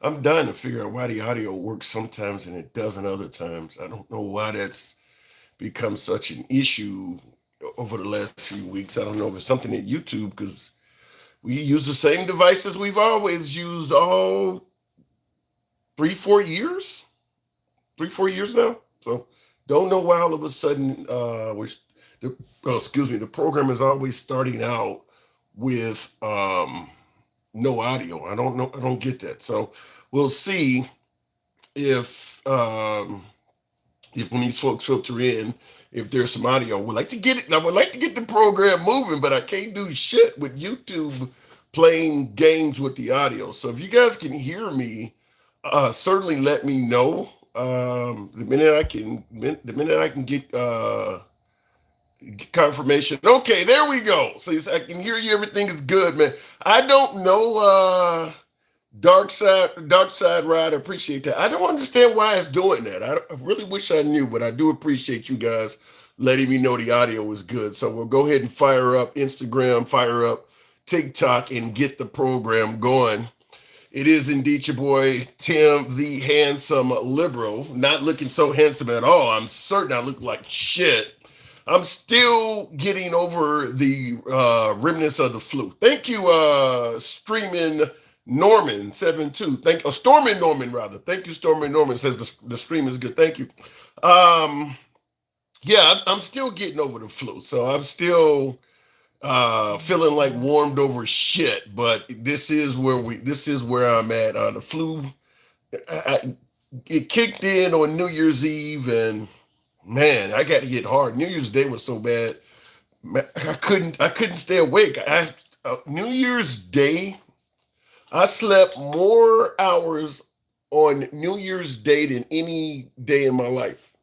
I'm dying to figure out why the audio works sometimes and it doesn't other times. I don't know why that's become such an issue over the last few weeks. I don't know if it's something at YouTube because we use the same devices we've always used all 3, 4 years, 3, 4 years now. So don't know why all of a sudden the program is always starting out with no audio. I don't know. I don't get that. So we'll see if if when these folks filter in, if there's some audio. Would like to get it. I would like to get the program moving, but I can't do shit with YouTube playing games with the audio. So if you guys can hear me, certainly let me know. The minute I can get confirmation. Okay, there we go. So I can hear you. Everything is good, man. I don't know. Dark side ride. I appreciate that. I don't understand why it's doing that. I really wish I knew, but I do appreciate you guys letting me know the audio is good. So we'll go ahead and fire up Instagram, fire up TikTok, and get the program going. It is indeed your boy Tim, the handsome liberal. Not looking so handsome at all. I'm certain I look like shit. I'm still getting over the remnants of the flu. Thank you, streaming Norman 72. Stormin Norman rather. Thank you, Stormin Norman says the stream is good. Thank you. Um, yeah, I'm still getting over the flu, so I'm still feeling like warmed over shit. But this is where I'm at. The flu, I, it kicked in on New Year's Eve, and man, I got hit hard. New Year's Day was so bad. I couldn't stay awake. New Year's Day, I slept more hours on New Year's Day than any day in my life.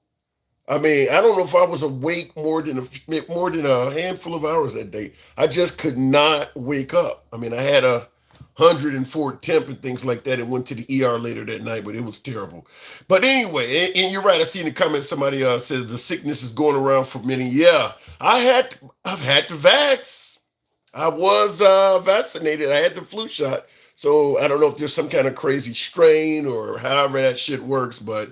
I mean, I don't know if I was awake more than a handful of hours that day. I just could not wake up. I mean, I had a 104 temp and things like that, and went to the ER later that night, but it was terrible. But anyway, and you're right. I see in the comments somebody says the sickness is going around for many. Yeah, I've had to vax. I was vaccinated. I had the flu shot. So I don't know if there's some kind of crazy strain or however that shit works, but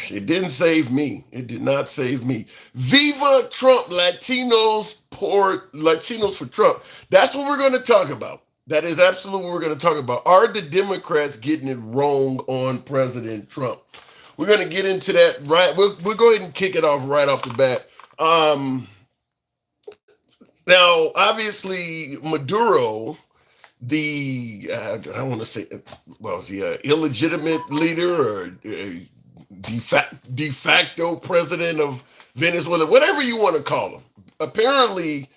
it didn't save me. It did not save me. Viva Trump, Latinos for Trump. That's what we're going to talk about. That is absolutely what we're going to talk about. Are the Democrats getting it wrong on President Trump? We're going to get into that right. We'll go ahead and kick it off right off the bat. Now, obviously, Maduro, I want to say, well, is he an illegitimate leader or de facto president of Venezuela, whatever you want to call him? Apparently,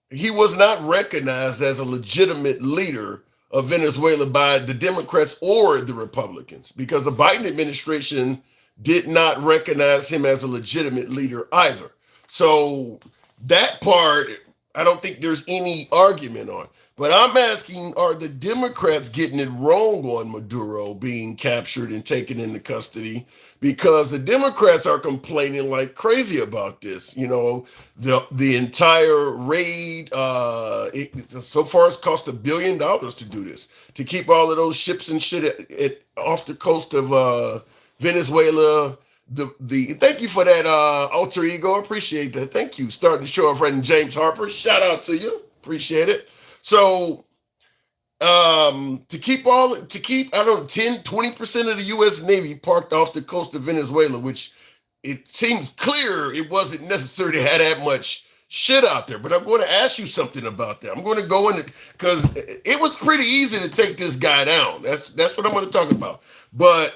he was not recognized as a legitimate leader of Venezuela by the Democrats or the Republicans because the Biden administration did not recognize him as a legitimate leader either. So that part, I don't think there's any argument on. But I'm asking, are the Democrats getting it wrong on Maduro being captured and taken into custody? Because the Democrats are complaining like crazy about this. You know, the entire raid, so far it's cost $1 billion to do this, to keep all of those ships and shit off the coast of Venezuela. The thank you for that alter ego. I appreciate that. Thank you. Starting the show off right in James Harper. Shout out to you. Appreciate it. So to keep I don't know 10-20% of the US Navy parked off the coast of Venezuela, which it seems clear it wasn't necessary to have that much shit out there. But I'm going to ask you something about that. I'm going to go into because it was pretty easy to take this guy down. That's what I'm going to talk about. But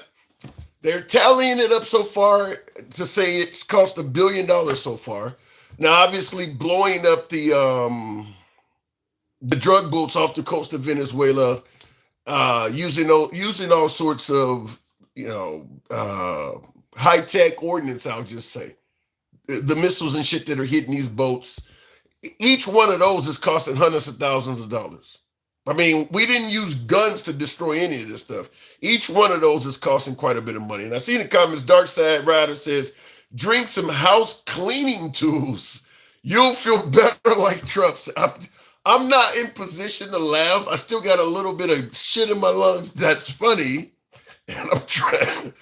they're tallying it up so far to say it's cost $1 billion so far. Now, obviously, blowing up the drug boats off the coast of Venezuela, using all sorts of high tech ordnance. I'll just say the missiles and shit that are hitting these boats. Each one of those is costing hundreds of thousands of dollars. I mean, we didn't use guns to destroy any of this stuff. Each one of those is costing quite a bit of money. And I see in the comments, Dark Side Rider says, drink some house cleaning tools. You'll feel better like Trump. I'm not in position to laugh. I still got a little bit of shit in my lungs. That's funny. And I'm trying.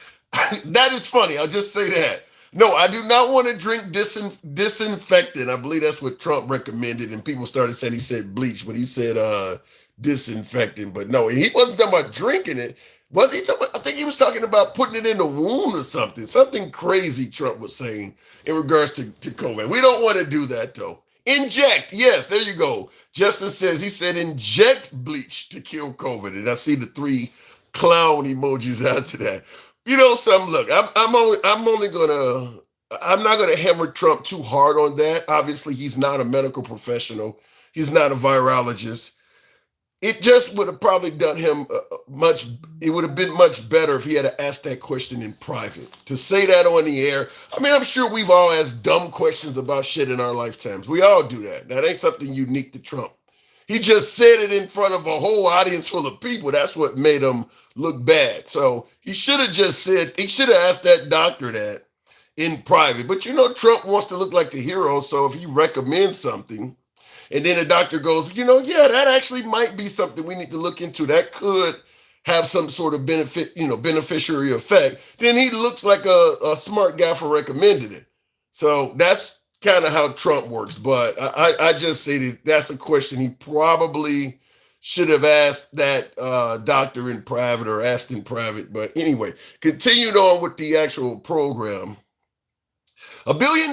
That is funny. I'll just say that. No, I do not want to drink disinfectant. I believe that's what Trump recommended, and people started saying he said bleach, but he said disinfectant. But no, he wasn't talking about drinking it. Was he talking about, I think he was talking about putting it in the wound or something. Something crazy Trump was saying in regards to COVID. We don't want to do that though. Inject, yes, there you go. Justin says he said inject bleach to kill COVID. And I see the three clown emojis after that. You know something? Look, I'm not gonna hammer Trump too hard on that. Obviously, he's not a medical professional. He's not a virologist. It just would have probably done him much. It would have been much better if he had asked that question in private. To say that on the air, I mean, I'm sure we've all asked dumb questions about shit in our lifetimes. We all do that. That ain't something unique to Trump. He just said it in front of a whole audience full of people. That's what made him look bad. So he should have just said, he should have asked that doctor that in private. But you know, Trump wants to look like the hero. So if he recommends something, and then the doctor goes, yeah, that actually might be something we need to look into. That could have some sort of beneficiary effect. Then he looks like a smart guy for recommending it. So that's kind of how Trump works. But I just say that's a question he probably should have asked that doctor in private or asked in private. But anyway, continued on with the actual program. $1 billion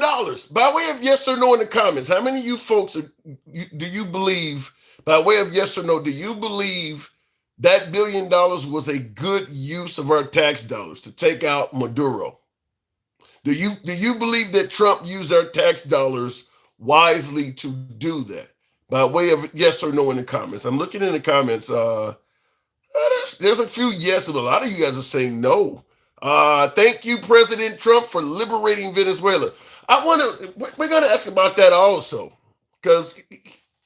by way of yes or no in the comments. How many of you folks do you believe, by way of yes or no, do you believe that $1 billion was a good use of our tax dollars to take out Maduro? Do you believe that Trump used our tax dollars wisely to do that? By way of yes or no in the comments. I'm looking in the comments. There's a few yes, but a lot of you guys are saying no. Thank you, President Trump, for liberating Venezuela. We're going to ask about that also, because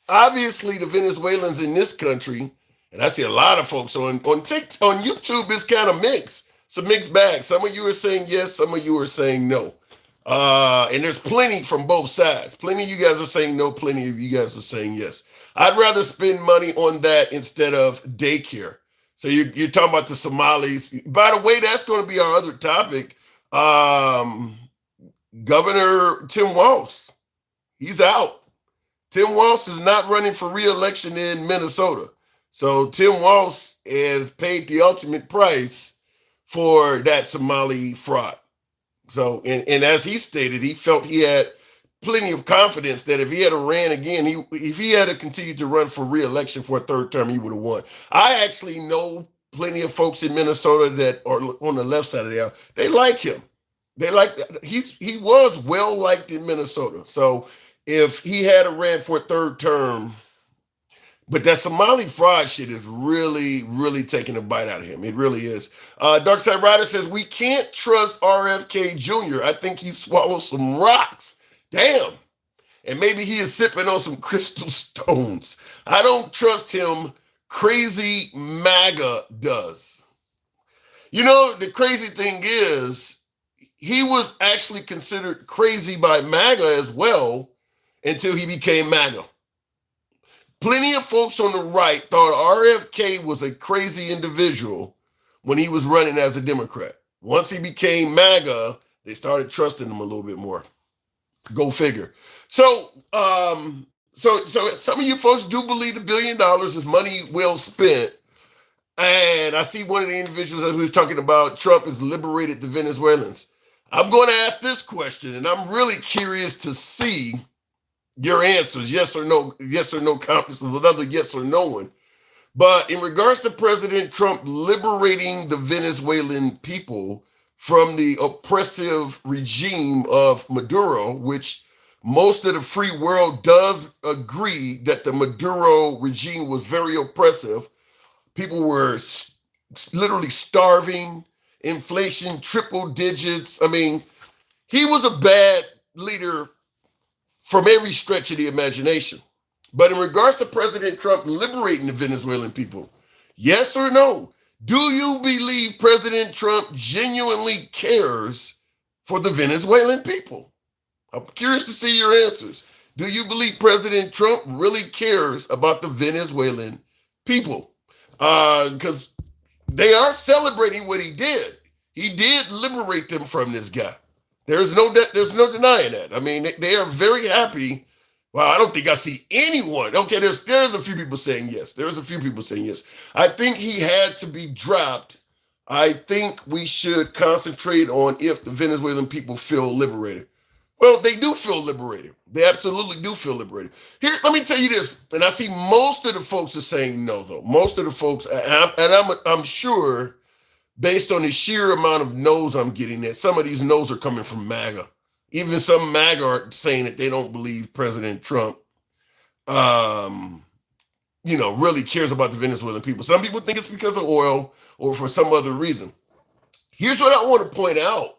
obviously the Venezuelans in this country, and I see a lot of folks on YouTube, is kind of mixed. It's a mixed bag. Some of you are saying yes, some of you are saying no. And there's plenty from both sides. Plenty of you guys are saying no, plenty of you guys are saying yes. I'd rather spend money on that instead of daycare. So you're talking about the Somalis. By the way, that's going to be our other topic. Governor Tim Walz, he's out. Tim Walz is not running for re-election in Minnesota. So Tim Walz has paid the ultimate price for that Somali fraud. So, and as he stated, he felt he had plenty of confidence that if he had ran again, if he had to continue to run for re-election for a third term, he would have won. I actually know plenty of folks in Minnesota that are on the left side of the aisle. They like him. He was well liked in Minnesota. So if he had ran for a third term, but that Somali fraud shit is really, really taking a bite out of him. It really is. Darkside Rider says, we can't trust RFK Jr. I think he swallowed some rocks. Damn. And maybe he is sipping on some crystal stones. I don't trust him. Crazy MAGA does. You know, the crazy thing is, he was actually considered crazy by MAGA as well until he became MAGA. Plenty of folks on the right thought RFK was a crazy individual when he was running as a Democrat. Once he became MAGA, they started trusting him a little bit more. Go figure. So some of you folks do believe $1 billion is money well spent. And I see one of the individuals who's talking about Trump has liberated the Venezuelans. I'm going to ask this question, and I'm really curious to see your answers, yes or no comments, another yes or no one. But in regards to President Trump liberating the Venezuelan people from the oppressive regime of Maduro, which most of the free world does agree that the Maduro regime was very oppressive. People were literally starving, inflation, triple digits. I mean, he was a bad leader from every stretch of the imagination. But in regards to President Trump liberating the Venezuelan people, yes or no? Do you believe President Trump genuinely cares for the Venezuelan people? I'm curious to see your answers. Do you believe President Trump really cares about the Venezuelan people? Because They are celebrating what he did. He did liberate them from this guy. There's no denying that. I mean, they are very happy. Well, I don't think I see anyone. Okay, there's a few people saying yes. There's a few people saying yes. I think he had to be dropped. I think we should concentrate on if the Venezuelan people feel liberated. Well, they do feel liberated. They absolutely do feel liberated. Here, let me tell you this, and I see most of the folks are saying no, though. Most of the folks, I'm sure, based on the sheer amount of no's I'm getting, that some of these no's are coming from MAGA. Even some MAGA are saying that they don't believe President Trump, really cares about the Venezuelan people. Some people think it's because of oil or for some other reason. Here's what I want to point out.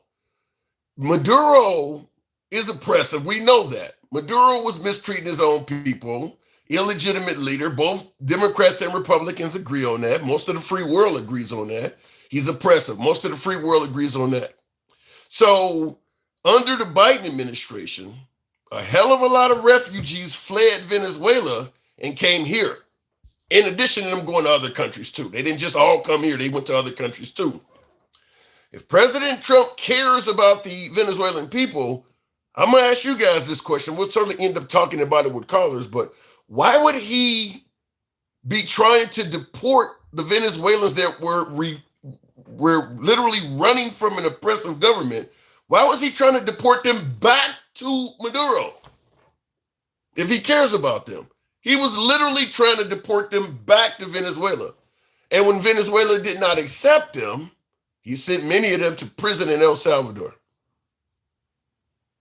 Maduro is oppressive. We know that. Maduro was mistreating his own people, illegitimate leader. Both Democrats and Republicans agree on that. Most of the free world agrees on that. He's oppressive. Most of the free world agrees on that. So, under the Biden administration, a hell of a lot of refugees fled Venezuela and came here. In addition to them going to other countries too. They didn't just all come here, they went to other countries too. If President Trump cares about the Venezuelan people, I'm going to ask you guys this question. We'll certainly end up talking about it with callers, but why would he be trying to deport the Venezuelans that were literally running from an oppressive government? Why was he trying to deport them back to Maduro if he cares about them? He was literally trying to deport them back to Venezuela. And when Venezuela did not accept them, he sent many of them to prison in El Salvador.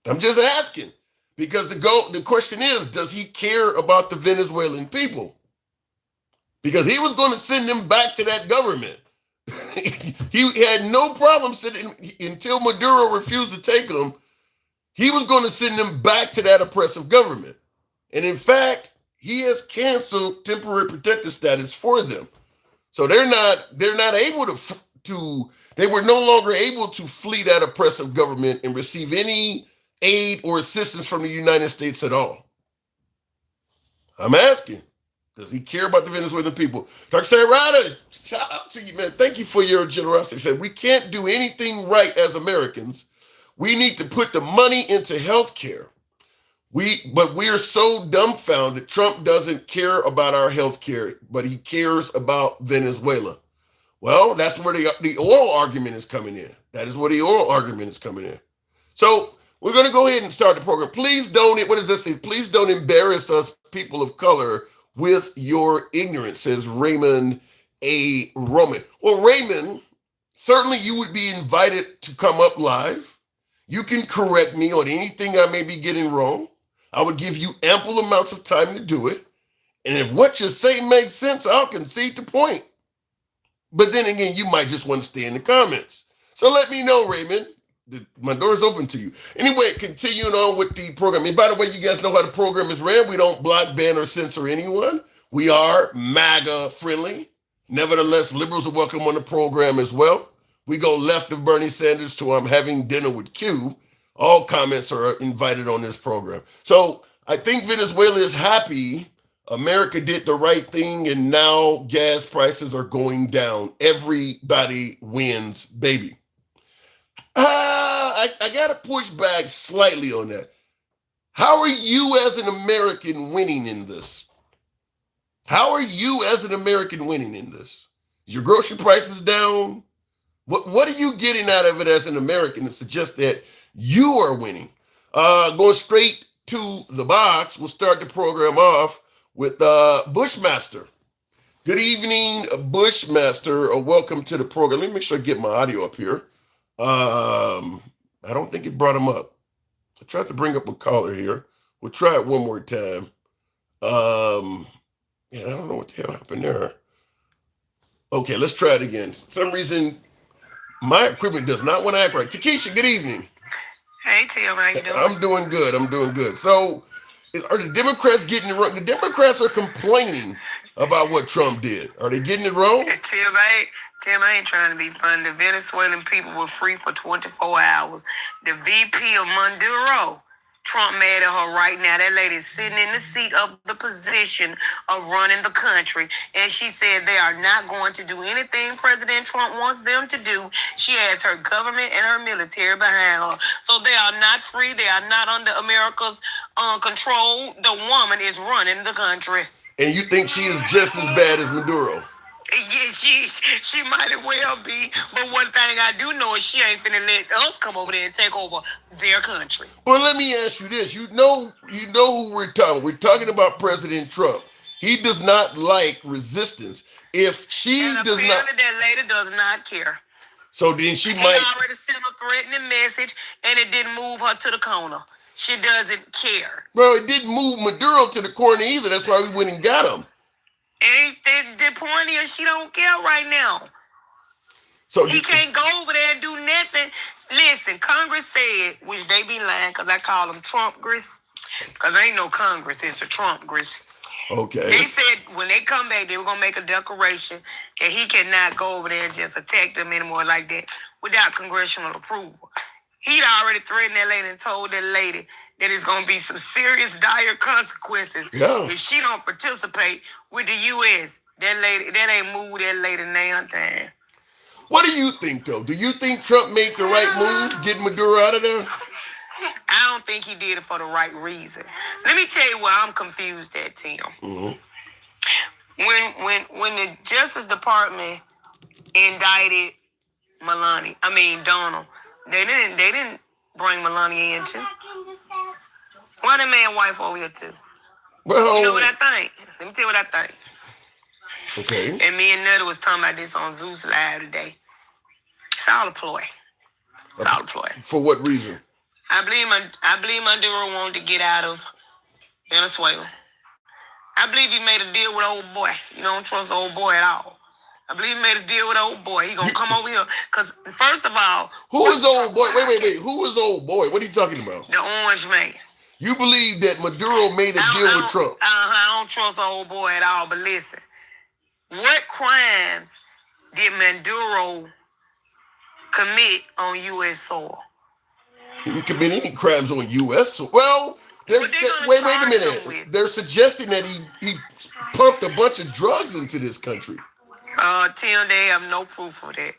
I'm just asking, because the question is, does he care about the Venezuelan people? Because he was going to send them back to that government. He had no problem sending, until Maduro refused to take them, he was going to send them back to that oppressive government. And in fact, he has canceled temporary protected status for them. So they're not able they were no longer able to flee that oppressive government and receive any aid or assistance from the United States at all. I'm asking, does he care about the Venezuelan people? Dr. Sarada, shout out to you, man. Thank you for your generosity. He said, we can't do anything right as Americans. We need to put the money into health care. But we're so dumbfounded. Trump doesn't care about our health care, but he cares about Venezuela. Well, that's where the oil argument is coming in. That is where the oil argument is coming in. So we're going to go ahead and start the program. Please don't, what does this say? Please don't embarrass us, people of color, with your ignorance, says Raymond A. Roman. Well, Raymond, certainly you would be invited to come up live. You can correct me on anything I may be getting wrong. I would give you ample amounts of time to do it. And if what you say makes sense, I'll concede the point. But then again, you might just want to stay in the comments. So let me know, Raymond. My door's open to you. Anyway, continuing on with the program. And by the way, you guys know how the program is ran. We don't block, ban, or censor anyone. We are MAGA friendly. Nevertheless, liberals are welcome on the program as well. We go left of Bernie Sanders to I'm having dinner with Q. All comments are invited on this program. So I think Venezuela is happy. America did the right thing, and now gas prices are going down. Everybody wins, baby. I got to push back slightly on that. How are you as an American winning in this? How are you as an American winning in this? Is your grocery prices down? What are you getting out of it as an American to suggest that you are winning? Going straight to the box, we'll start the program off with Bushmaster. Good evening, Bushmaster. Welcome to the program. Let me make sure I get my audio up here. I don't think it brought him up. I tried to bring up a caller here. We'll try it one more time. I don't know what the hell happened there. Okay, let's try it again. For some reason, my equipment does not want to act right. Takesha, good evening. Hey, Tim, how you doing? I'm doing good. So, are the Democrats getting it wrong? The Democrats are complaining about what Trump did. Are they getting it wrong? Tim, I ain't trying to be funny. The Venezuelan people were free for 24 hours. The VP of Maduro Trump mad at her right now. That lady's sitting in the seat of the position of running the country. And she said they are not going to do anything President Trump wants them to do. She has her government and her military behind her. So they are not free. They are not under America's control. The woman is running the country. And you think she is just as bad as Maduro? Yeah, she might as well be. But one thing I do know is she ain't finna let us come over there and take over their country. Well, let me ask you this. You know who we're talking. We're talking about President Trump. He does not like resistance. If she And does not, apparently that lady does not care. so then she He might. already sent a threatening message, and it didn't move her to the corner. She doesn't care. Well, it didn't move Maduro to the corner either. That's why we went and got him. And the point is, she don't care right now. So He can't go over there and do nothing. Listen, Congress said, which they be lying, because I call them Trump-grist, because ain't no Congress, it's a Trump-grist. okay. They said when they come back, they were going to make a declaration that he cannot go over there and just attack them anymore like that without congressional approval. He'd already threatened that lady and told that lady that it's going to be some serious, dire consequences Yeah. if she don't participate with the U.S. That ain't moved that lady now time. What do you think, though? Do you think Trump made the right move, getting Maduro out of there? I don't think he did it for the right reason. Let me tell you where I'm confused at, Tim. Mm-hmm. When the Justice Department indicted Donald, they didn't bring Melania in too. Why that man wife over here too? Well, You know what I think? Let me tell you what I think. okay. And me and Nutter was talking about this on Zeus Live today. It's all a ploy. It's all a ploy. For what reason? I believe Maduro wanted to get out of Venezuela. I believe he made a deal with old boy. You don't trust old boy at all. I believe he made a deal with old boy. He gonna come over here. Cause first of all, Who is old boy? Wait. Who is old boy? What are you talking about? the orange man. You believe that Maduro made a deal with Trump? I don't trust old boy at all. But listen, what crimes did Maduro commit on U.S. soil? He didn't commit any crimes on U.S. Well, What they gonna wait a charge him minute. with? They're suggesting that he pumped a bunch of drugs into this country. Tim, they have no proof of that.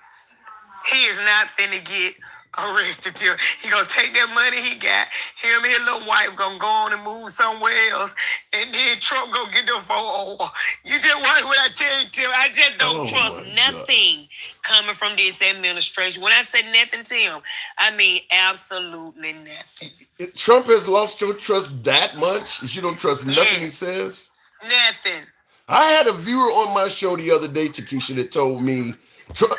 He is not finna get arrested till he gonna take that money he got. Him and his little wife gonna go on and move somewhere else, and then Trump gonna get them for over. You just watch what I tell you, Tim. I just don't trust nothing coming from this administration. When I say nothing, Tim, I mean absolutely nothing. Trump has lost your trust that much that you don't trust nothing he Yes. says? Nothing. I had a viewer on my show the other day, Takesha, that told me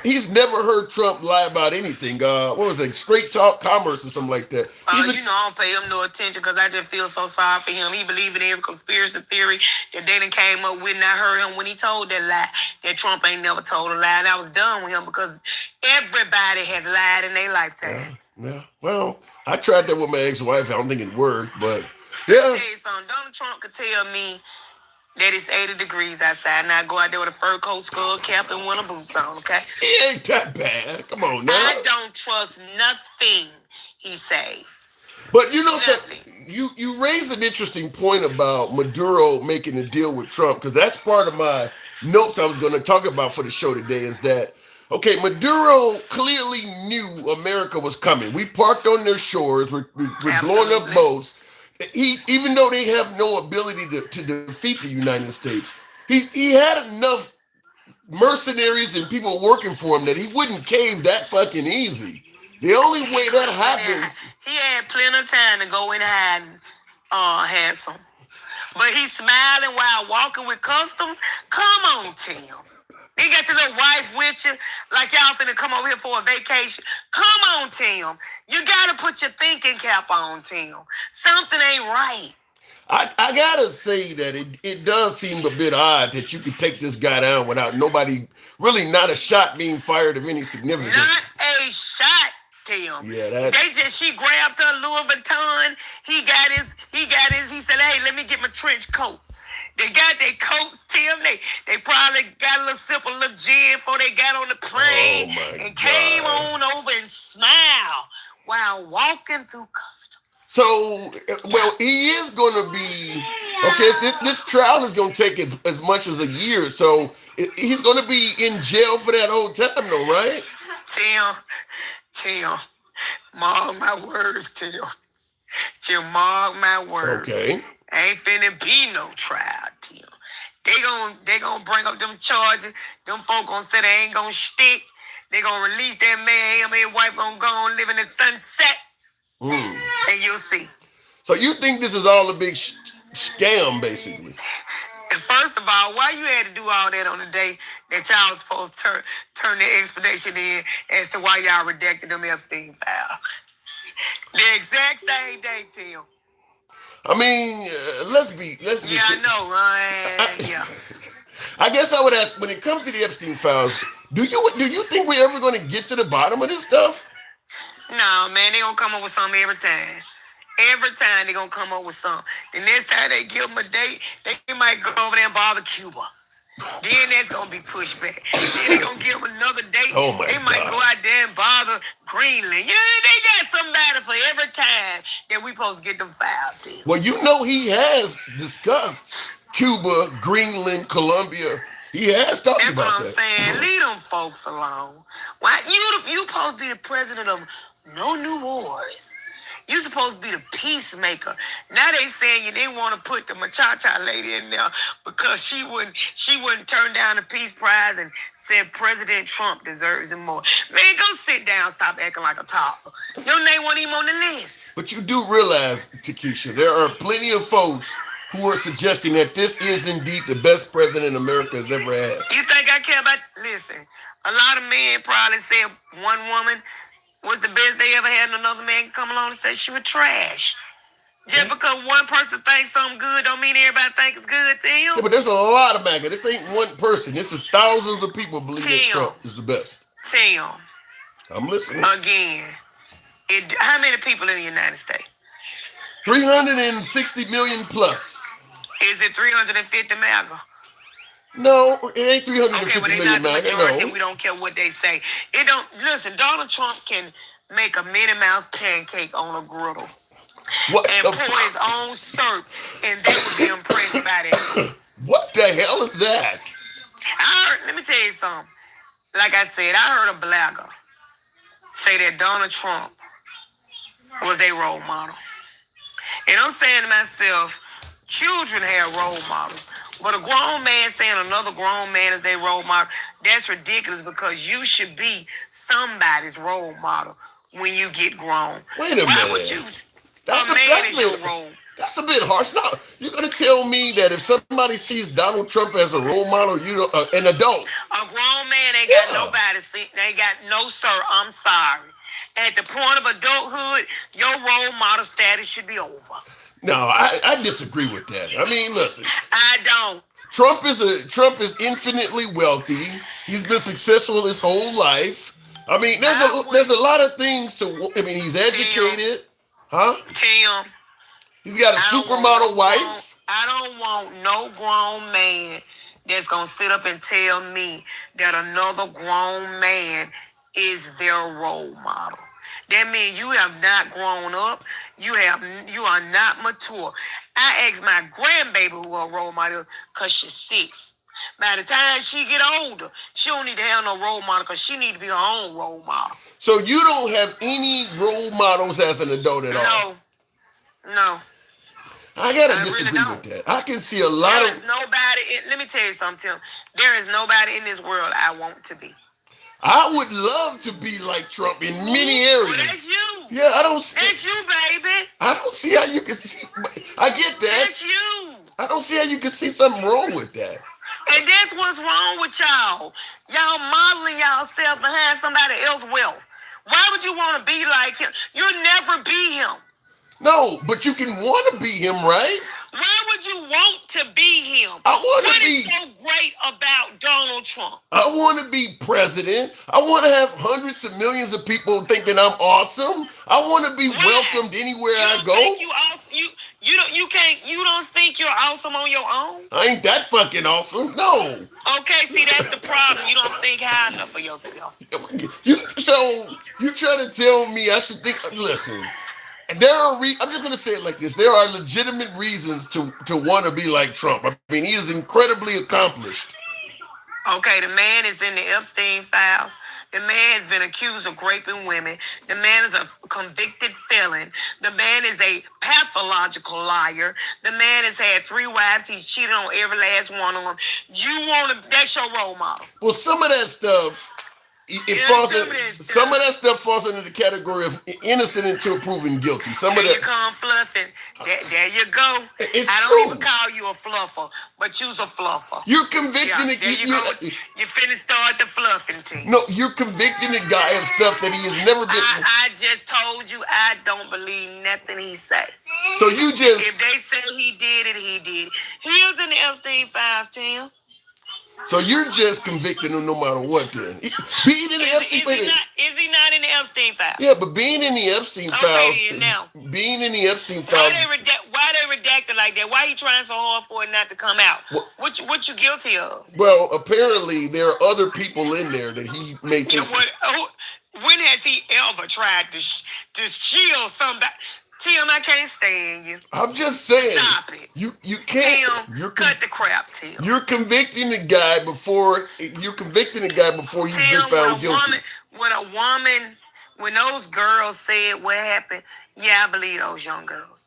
he's never heard Trump lie about anything. What was it? Straight Talk Commerce or something like that. I don't pay him no attention because I just feel so sorry for him. He believed in every conspiracy theory that they done came up with, and I heard him when he told that lie, that Trump ain't never told a lie, and I was done with him because everybody has lied in their lifetime. Yeah. Well, I tried that with my ex-wife. I don't think it worked, but I'll yeah. tell you something. Donald Trump could tell me that it's 80 degrees outside, and I go out there with a fur coat, skull cap, and winter boots on, okay? He ain't that bad. Come on now. I don't trust nothing he says. But you know Nothing. something? You raised an interesting point about Maduro making a deal with Trump, because that's part of my notes I was going to talk about for the show today, is that, okay, Maduro clearly knew America was coming. We parked on their shores. We're blowing up Absolutely. boats. Even though they have no ability to defeat the United States, he had enough mercenaries and people working for him that he wouldn't cave that fucking easy. The only way that happens, He had plenty of time to go in and hide handsome. But he's smiling while walking with customs. Come on, Tim. You got your little wife with you, like y'all finna come over here for a vacation. Come on, Tim. You gotta put your thinking cap on, Tim. Something ain't right. I gotta say that it does seem a bit odd that you could take this guy down without nobody, really not a shot being fired of any significance. Not a shot, Tim. Yeah, She grabbed her Louis Vuitton. He said, hey, let me get my trench coat. They got their coats, Tim. They probably got a little sip of little gin before they got on the plane Oh, my and came God. on over and smiled while walking through customs. So, well, he is going to be okay. This trial is going to take as much as a year. So he's going to be in jail for that whole time, though, right? Tim, Tim, mark my words, Tim. Tim, mark my words. Okay. Ain't finna be no trial, Tim. They gonna bring up them charges. Them folk gonna say they ain't gonna stick. They gonna release that man. Him and his wife gonna go on living in sunset, Mm. and you'll see. So you think this is all a big scam, basically? And first of all, why you had to do all that on the day that y'all was supposed to turn the explanation in as to why y'all rejected them Epstein file? The exact same day, Tim. I mean, let's be. Yeah, I know. Yeah. I guess I would have. When it comes to the Epstein files, do you think we're ever going to get to the bottom of this stuff? No, man, they gonna come up with something every time. Every time they gonna come up with something. The next time they give them a date, they might go over there and bother Cuba. Then that's gonna be pushed back. Then they gonna give them another date. Oh my They might go God. out there and bother Greenland. Yeah, they got somebody for every time that we supposed to get them filed to. Well, he has discussed Cuba, Greenland, Colombia. He has talked That's what about I'm that. saying. Leave them folks alone. Why you supposed to be the president of no new wars? You supposed to be the peacemaker. Now they saying you didn't want to put the Machacha lady in there because she wouldn't turn down the peace prize and said President Trump deserves it more. Man, go sit down. Stop acting like a toddler. Your name wasn't even on the list. But you do realize, Takesha, there are plenty of folks who are suggesting that this is indeed the best president America has ever had. You think I care about? Listen, a lot of men probably said one woman was the best they ever had, and another man come along and say she was trash. Just because one person thinks something good don't mean everybody thinks it's good to him. Yeah, but there's a lot of MAGA. This ain't one person. This is thousands of people believe that Tim, Trump is the best. Tim, I'm listening. again, how many people in the United States? 360 million plus. Is it 350 MAGA? No, it ain't Okay, 350 but they million not the MAGA. majority. No. We don't care what they say. It don't listen. Donald Trump can make a Minnie Mouse pancake on a griddle What and the pour his own syrup, and they would be impressed by that. What the hell is that? Let me tell you something. Like I said, I heard a blagger say that Donald Trump was their role model. And I'm saying to myself, children have role models. But a grown man saying another grown man is their role model, that's ridiculous because you should be somebody's role model when you get grown. Wait a Why would minute. you? That's A man is your bit, role. that's a bit harsh. No, you're gonna tell me that if somebody sees Donald Trump as a role model, an adult. A grown man ain't got Yeah. nobody. They ain't got no sir. I'm sorry. At the point of adulthood, your role model status should be over. No, I disagree with that. I mean, listen, I don't. Trump is infinitely wealthy. He's been successful his whole life. I mean, there's a lot of things to. I mean, he's educated, huh? Tim, He's got a I don't want supermodel no wife. I don't want no grown man that's gonna sit up and tell me that another grown man is their role model. That means you have not grown up. You are not mature. I asked my grandbaby who her role model because she's 6. By the time she get older, she don't need to have no role model because she need to be her own role model. So you don't have any role models as an adult at all. No. I gotta I disagree really with don't. that. I can see a lot There of. is nobody. Let me tell you something, Tim. There is nobody in this world I want to be. I would love to be like Trump in many Well, areas. that's you. Yeah, I don't see. That's you, baby. I don't see how you can see. I get that. That's you. I don't see how you can see something wrong with that. And that's what's wrong with y'all. Y'all modeling yourself behind somebody else's wealth. Why would you want to be like him? You'll never be him. No, but you can want to be him, right? Why would you want to be him? I want to What is be. so great about Donald Trump? I want to be president. I want to have hundreds of millions of people thinking I'm awesome. I want to be Why? welcomed anywhere You I don't go. think you awesome? You don't think you're awesome on your own? I ain't that fucking awesome. No. Okay, see that's the problem. You don't think high enough of yourself. So you trying to tell me I should think? Listen, And I'm just going to say it like this: there are legitimate reasons to want to be like Trump. I mean, he is incredibly accomplished. Okay, the man is in the Epstein files. The man has been accused of raping women. The man is a convicted felon. The man is a pathological liar. The man has had 3 wives. He's cheated on every last one of them. You want to, that's your role model. Well, some of that stuff it Yeah, falls in, some of that stuff falls into the category of innocent until proven guilty. Some of Here you that come fluffing. There you go. it's I don't even true. call you a fluffer, but you's a fluffer. You're convicting Yeah, it. there you go. You finna start the fluffing team. No, you're convicting the guy of stuff that he has never been. I just told you I don't believe nothing he say. So you If just they say he did it, he did it. He was in the Epstein files, Tim. so you're just convicting him no matter what. Then being in the Epstein files, Is he not in the Epstein files? yeah, but being in the Epstein files, Okay, then now. being in the Epstein Why files. they redacted like that? Why he trying so hard for it not to come out? Well, What you guilty of? well, apparently there are other people in there that he may Yeah, think. when has he ever tried to shield somebody? Tim, I can't stand you. I'm just saying. Stop it. You can't. Tim, cut the crap, Tim. You're convicting the guy before he's Tim, been found guilty. when those girls said what happened, yeah, I believe those young girls.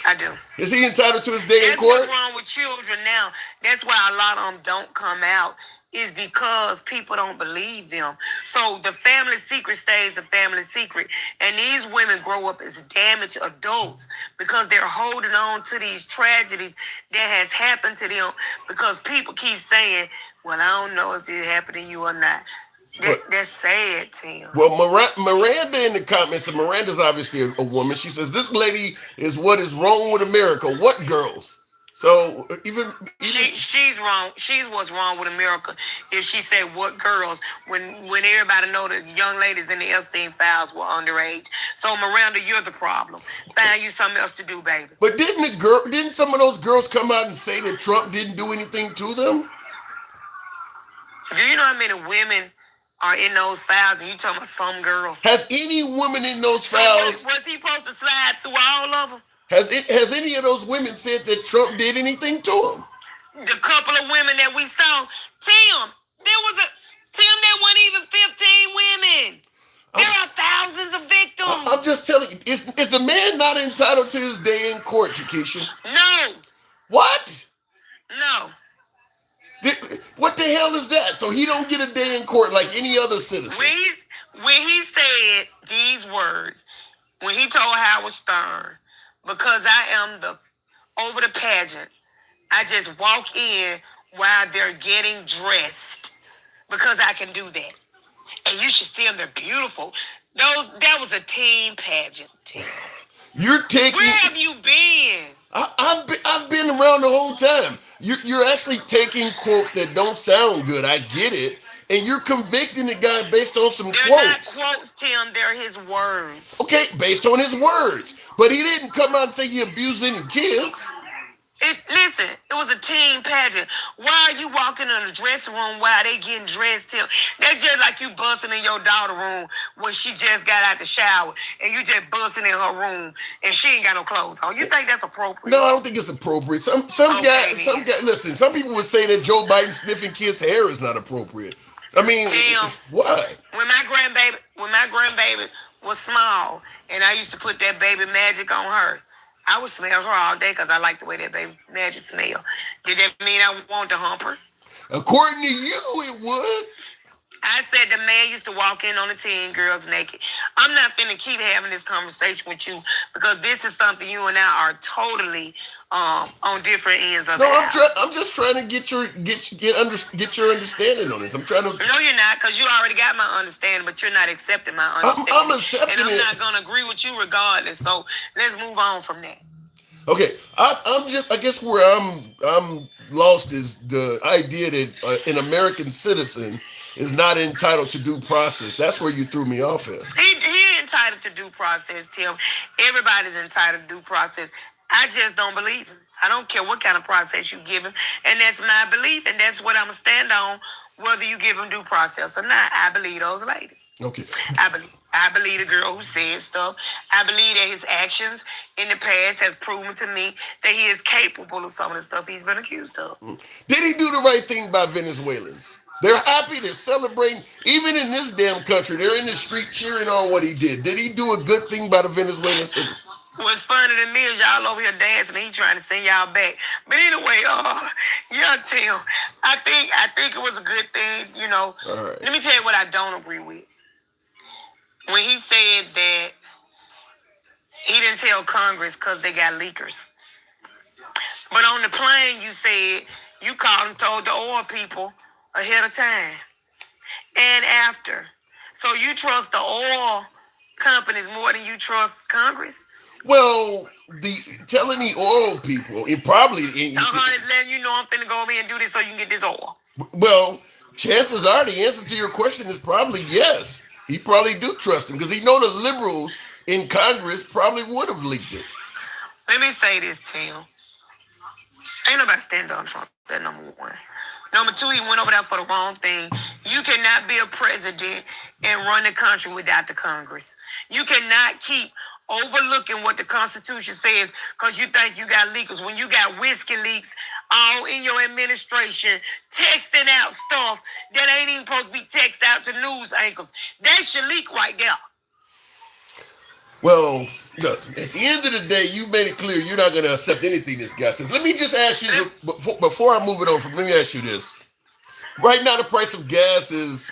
I do. Is he entitled to his day in That's court? what's wrong with children now. That's why a lot of them don't come out. Is because people don't believe them. So the family secret stays the family secret. And these women grow up as damaged adults because they're holding on to these tragedies that has happened to them because people keep saying, well, I don't know if it happened to you or not. That's sad, Tim. Well, Miranda in the comments, and Miranda's obviously a woman. She says this lady is what is wrong with America. What girls? So even She's wrong. She's what's wrong with America if she said what girls when everybody know the young ladies in the Epstein files were underage. So Miranda, you're the problem. Find you something else to do, baby. but didn't some of those girls come out and say that Trump didn't do anything to them? Do you know how many women are in those files? And you talking about some girls? Has any woman in those So files was he supposed to slide through all of them? has any of those women said that Trump did anything to them? The couple of women that we saw, Tim, there wasn't even 15 women. There are thousands of victims. I'm just telling you, is a man not entitled to his day in court, Takesha? No, What? no. What the hell is that? So he don't get a day in court like any other citizen. When he said these words, when he told Howard Stern, because I am the over the pageant, I just walk in while they're getting dressed because I can do that. And you should see them; they're beautiful. That was a team pageant. Tim. You're taking. Where have you been? I've been around the whole time. You're actually taking quotes that don't sound good. I get it, and you're convicting the guy based on some They're quotes. not quotes, Tim. They're his words. Okay, based on his words, but he didn't come out and say he abused any kids. Listen, it was a team pageant. Why are you walking in the dressing room while they getting dressed, Tim? That's just like you busting in your daughter room when she just got out the shower and you just busting in her room and she ain't got no clothes on. You think that's appropriate? No, I don't think it's appropriate. Some guy. Listen, some people would say that Joe Biden sniffing kids' hair is not appropriate. I mean, Tim, why? when my grandbaby was small and I used to put that baby magic on her, I would smell her all day because I like the way that baby magic smell. Did that mean I wanted to hump her? According to you, it would. I said the man used to walk in on the teen girls naked. I'm not finna keep having this conversation with you because this is something you and I are totally on different ends of No, the house. I'm just trying to get your understanding on this. I'm trying to. No, you're not, because you already got my understanding, but you're not accepting my understanding. I'm accepting and I'm it. not gonna agree with you regardless. So let's move on from that. Okay, I'm just. I guess where I'm lost is the idea that an American citizen is not entitled to due process. That's where you threw me off at. He entitled to due process, Tim. Everybody's entitled to due process. I just don't believe him. I don't care what kind of process you give him. And that's my belief, and that's what I'm going to stand on, whether you give him due process or not. I believe those ladies. Okay. I believe the girl who said stuff. I believe that his actions in the past has proven to me that he is capable of some of the stuff he's been accused of. Did he do the right thing by Venezuelans? They're happy, they're celebrating. Even in this damn country, they're in the street cheering on what he did. Did he do a good thing by the Venezuelan citizens? What's funny to me is y'all over here dancing and he trying to send y'all back. But anyway, yeah, Tim, I think it was a good thing, you know. All right. Let me tell you what I don't agree with. When he said that he didn't tell Congress because they got leakers. But on the plane, you said you called and told the oil people ahead of time and after. So you trust the oil companies more than you trust Congress? Well, the telling the oil people, it probably, Letting you know I'm finna go over here and do this so you can get this oil. well, chances are the answer to your question is probably yes. He probably do trust him because he know the liberals in Congress probably would have leaked it. Let me say this, Tim. Ain't nobody stand on Trump. That number one. Number two, he went over there for the wrong thing. You cannot be a president and run the country without the Congress. You cannot keep overlooking what the Constitution says because you think you got leakers. When you got whiskey leaks all in your administration, texting out stuff that ain't even supposed to be texted out to news anchors. That's your leak right there. Well, look, at the end of the day, you made it clear you're not going to accept anything this guy says. Let me just ask you, before I move it on from, let me ask you this. Right now, the price of gas is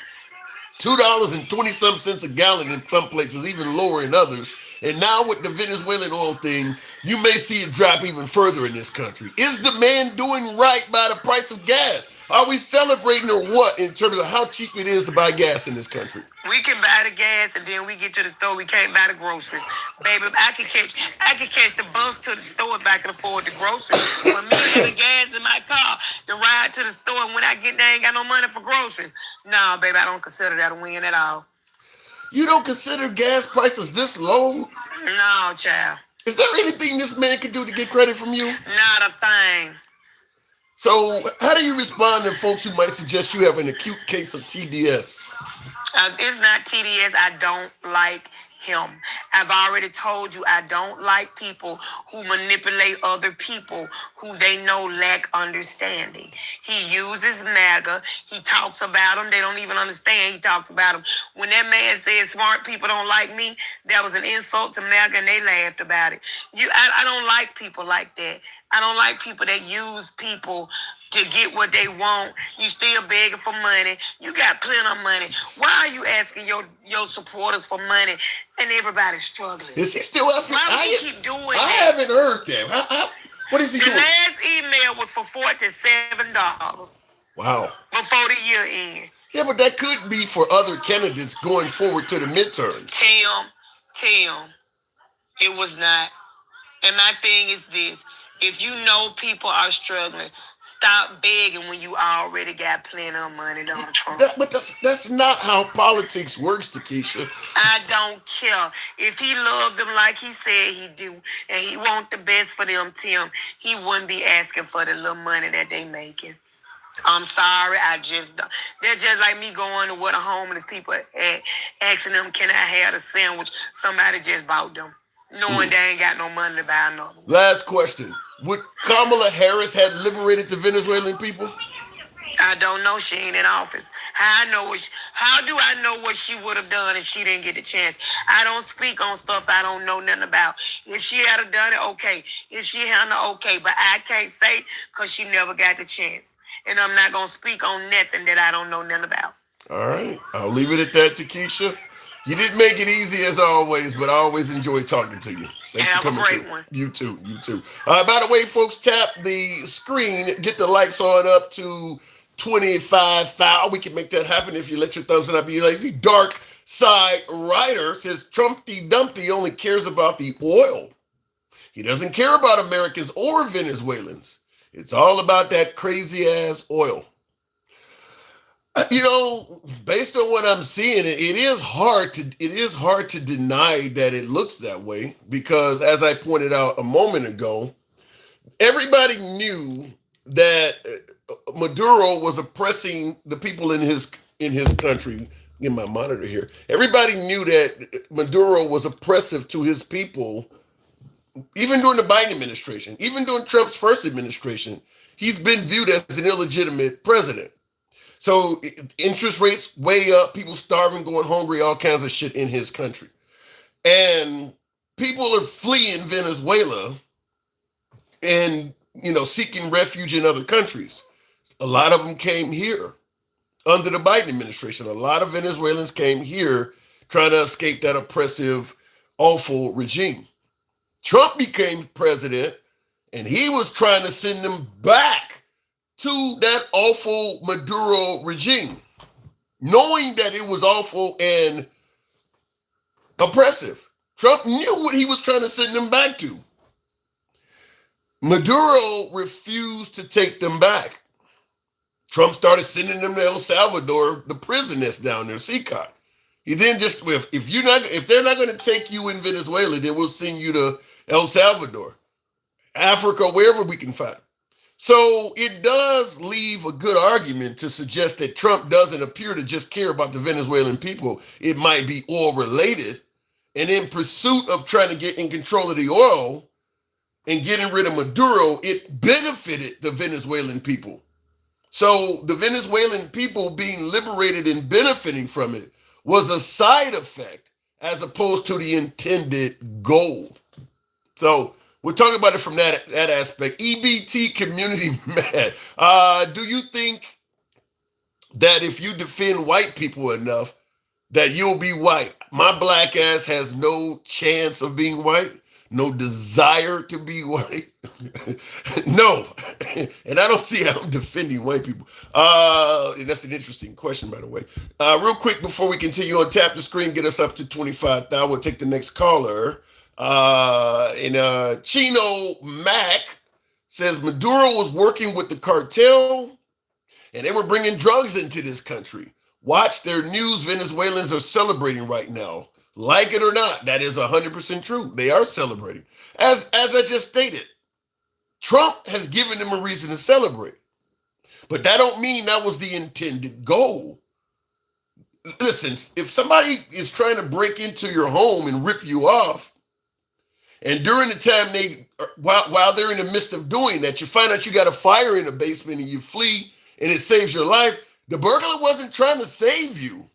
$2.20 a gallon in some places, even lower in others. And now with the Venezuelan oil thing, you may see it drop even further in this country. Is the man doing right by the price of gas? Are we celebrating or what in terms of how cheap it is to buy gas in this country? We can buy the gas and then we get to the store. We can't buy the groceries, baby. I could catch the bus to the store if I can afford the groceries. But me and the gas in my car to ride to the store, and when I get there, I ain't got no money for groceries. No, baby, I don't consider that a win at all. You don't consider gas prices this low? No, child. Is there anything this man can do to get credit from you? Not a thing. So, how do you respond to folks who might suggest you have an acute case of TDS? It's not TDS. I don't like him. I've already told you I don't like people who manipulate other people who they know lack understanding. He uses MAGA. He talks about them. They don't even understand. He talks about them. When that man said smart people don't like me, that was an insult to MAGA and they laughed about it. I don't like people like that. I don't like people that use people to get what they want. You still begging for money. You got plenty of money. Why are you asking your supporters for money and everybody's struggling? Is he still asking? Why would he keep doing that? I haven't heard that. What is he doing? The last email was for $47. Wow. Before the year end. Yeah, but that could be for other candidates going forward to the midterms. Tim, it was not. And my thing is this. If you know people are struggling, stop begging when you already got plenty of money, Donald Trump. But that's not how politics works, Takesha. I don't care. If he loved them like he said he do, and he want the best for them, Tim, he wouldn't be asking for the little money that they making. I'm sorry, I just don't. They're just like me going to what a homeless people asking them, can I have a sandwich somebody just bought them, knowing they ain't got no money to buy another one. Last question. Would Kamala Harris have liberated the Venezuelan people? I don't know. She ain't in office. How do I know what she would have done if she didn't get the chance? I don't speak on stuff I don't know nothing about. If she had done it, okay. If she hadn't, okay. But I can't say because she never got the chance. And I'm not going to speak on nothing that I don't know nothing about. All right. I'll leave it at that, Takesha. You didn't make it easy as always, but I always enjoy talking to you. Thanks Have for coming a great through. one. You too. By the way, folks, tap the screen. Get the likes on up to 25,000. We can make that happen if you let your thumbs not be lazy. Dark Side Rider says Trumpty Dumpty only cares about the oil. He doesn't care about Americans or Venezuelans. It's all about that crazy ass oil. You know, based on what I'm seeing, it is hard to deny that it looks that way because, as I pointed out a moment ago, Everybody knew that Maduro was oppressing the people in his country. Get my monitor here. Everybody knew that Maduro was oppressive to his people, even during the Biden administration, even during Trump's first administration. He's been viewed as an illegitimate president. So interest rates way up, people starving, going hungry, all kinds of shit in his country, and people are fleeing Venezuela and seeking refuge in other countries. A lot of them came here under the Biden administration. A lot of Venezuelans came here trying to escape that oppressive, awful regime. Trump became president, and he was trying to send them back to that awful Maduro regime, knowing that it was awful and oppressive. Trump knew what he was trying to send them back to. Maduro refused to take them back. Trump started sending them to El Salvador, the prison that's down there, CCOT. He then just, if they're not going to take you in Venezuela, then we'll send you to El Salvador, Africa, wherever we can find. So it does leave a good argument to suggest that Trump doesn't appear to just care about the Venezuelan people. It might be oil related. And in pursuit of trying to get in control of the oil and getting rid of Maduro, it benefited the Venezuelan people. So the Venezuelan people being liberated and benefiting from it was a side effect as opposed to the intended goal. So we're talking about it from that aspect. EBT community man. Do you think that if you defend white people enough, that you'll be white? My black ass has no chance of being white, no desire to be white. No. And I don't see how I'm defending white people. And that's an interesting question, by the way. Real quick before we continue on, tap the screen, get us up to 25,000. We'll take the next caller. Chino Mac says Maduro was working with the cartel and they were bringing drugs into this country. Watch their news. Venezuelans are celebrating right now. Like it or not, that is 100% true. They are celebrating. As I just stated, Trump has given them a reason to celebrate. But that don't mean that was the intended goal. Listen, if somebody is trying to break into your home and rip you off, and during the time while they're in the midst of doing that, you find out you got a fire in the basement and you flee and it saves your life, the burglar wasn't trying to save you.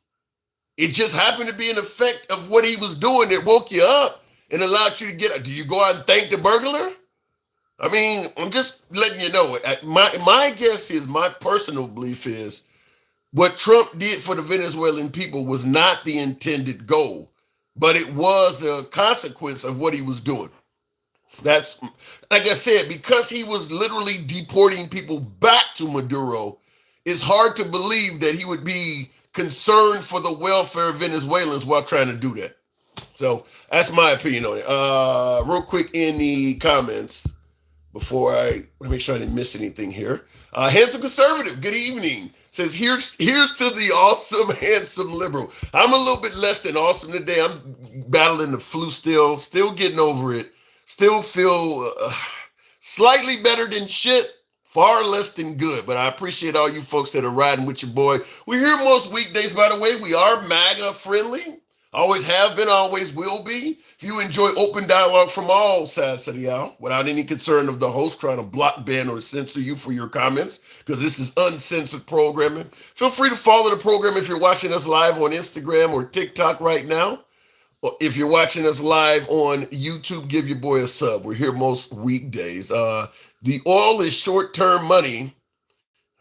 It just happened to be an effect of what he was doing that woke you up and allowed you to get. Do you go out and thank the burglar? I mean, I'm just letting you know. My guess is, my personal belief is, what Trump did for the Venezuelan people was not the intended goal, but it was a consequence of what he was doing. That's, like I said, because he was literally deporting people back to Maduro, it's hard to believe that he would be concerned for the welfare of Venezuelans while trying to do that. So that's my opinion on it. Real quick in the comments, before I make sure I didn't miss anything here. Handsome Conservative, good evening. Says, here's to the awesome, handsome liberal. I'm a little bit less than awesome today. I'm battling the flu still getting over it. Still feel slightly better than shit, far less than good. But I appreciate all you folks that are riding with your boy. We're here most weekdays, by the way. We are MAGA friendly. Always have been, always will be. If you enjoy open dialogue from all sides of the aisle, without any concern of the host trying to block, ban, or censor you for your comments, because this is uncensored programming, feel free to follow the program if you're watching us live on Instagram or TikTok right now. Or if you're watching us live on YouTube, give your boy a sub. We're here most weekdays. The oil is short-term money.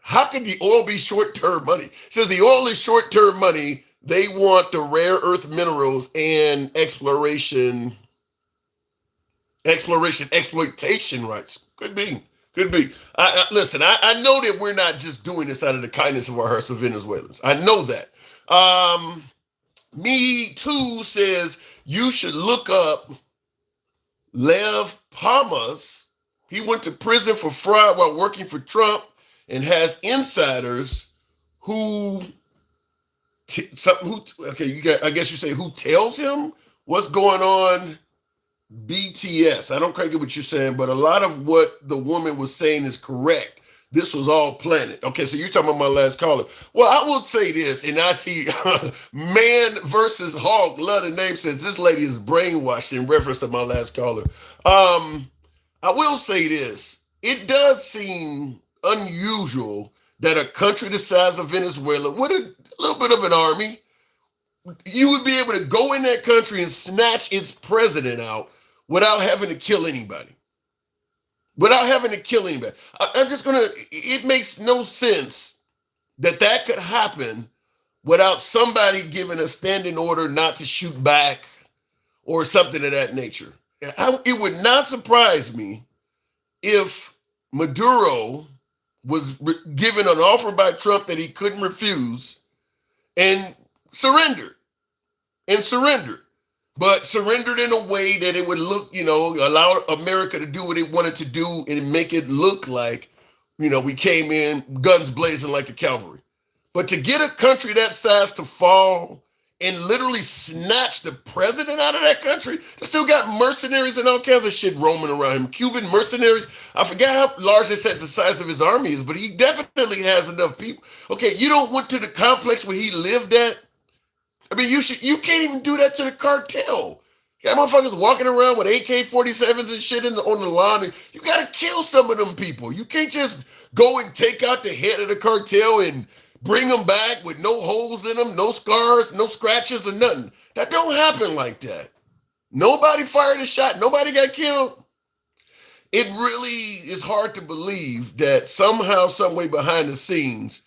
How can the oil be short-term money? It says the oil is short-term money. They want the rare earth minerals and exploitation rights. Could be. Listen, I know that we're not just doing this out of the kindness of our hearts of Venezuelans. I know that. Me Too says you should look up Lev Palmas. He went to prison for fraud while working for Trump and has insiders who I guess you say, who tells him what's going on BTS. I don't quite get what you're saying, but a lot of what the woman was saying is correct. This was all planned. Okay, so you're talking about my last caller. Well, I will say this, and I see Man versus Hawk. Love the name, says this lady is brainwashed in reference to my last caller. I will say this. It does seem unusual that a country the size of Venezuela, with a little bit of an army, you would be able to go in that country and snatch its president out without having to kill anybody. Without having to kill anybody. I'm just gonna, it makes no sense that that could happen without somebody giving a standing order not to shoot back or something of that nature. It would not surprise me if Maduro was given an offer by Trump that he couldn't refuse and surrendered surrendered, but surrendered in a way that it would look, allow America to do what it wanted to do and make it look like, we came in guns blazing like the cavalry. But to get a country that size to fall and literally snatch the president out of that country, they still got mercenaries and all kinds of shit roaming around him. Cuban mercenaries. I forgot how large they said the size of his army is, but he definitely has enough people. Okay, you don't went to the complex where he lived at. I mean, you can't even do that to the cartel. You got motherfuckers walking around with AK-47s and shit on the lawn. And you got to kill some of them people. You can't just go and take out the head of the cartel and bring them back with no holes in them, no scars, no scratches or nothing. That don't happen like that. Nobody fired a shot. Nobody got killed. It really is hard to believe that somehow, some way behind the scenes,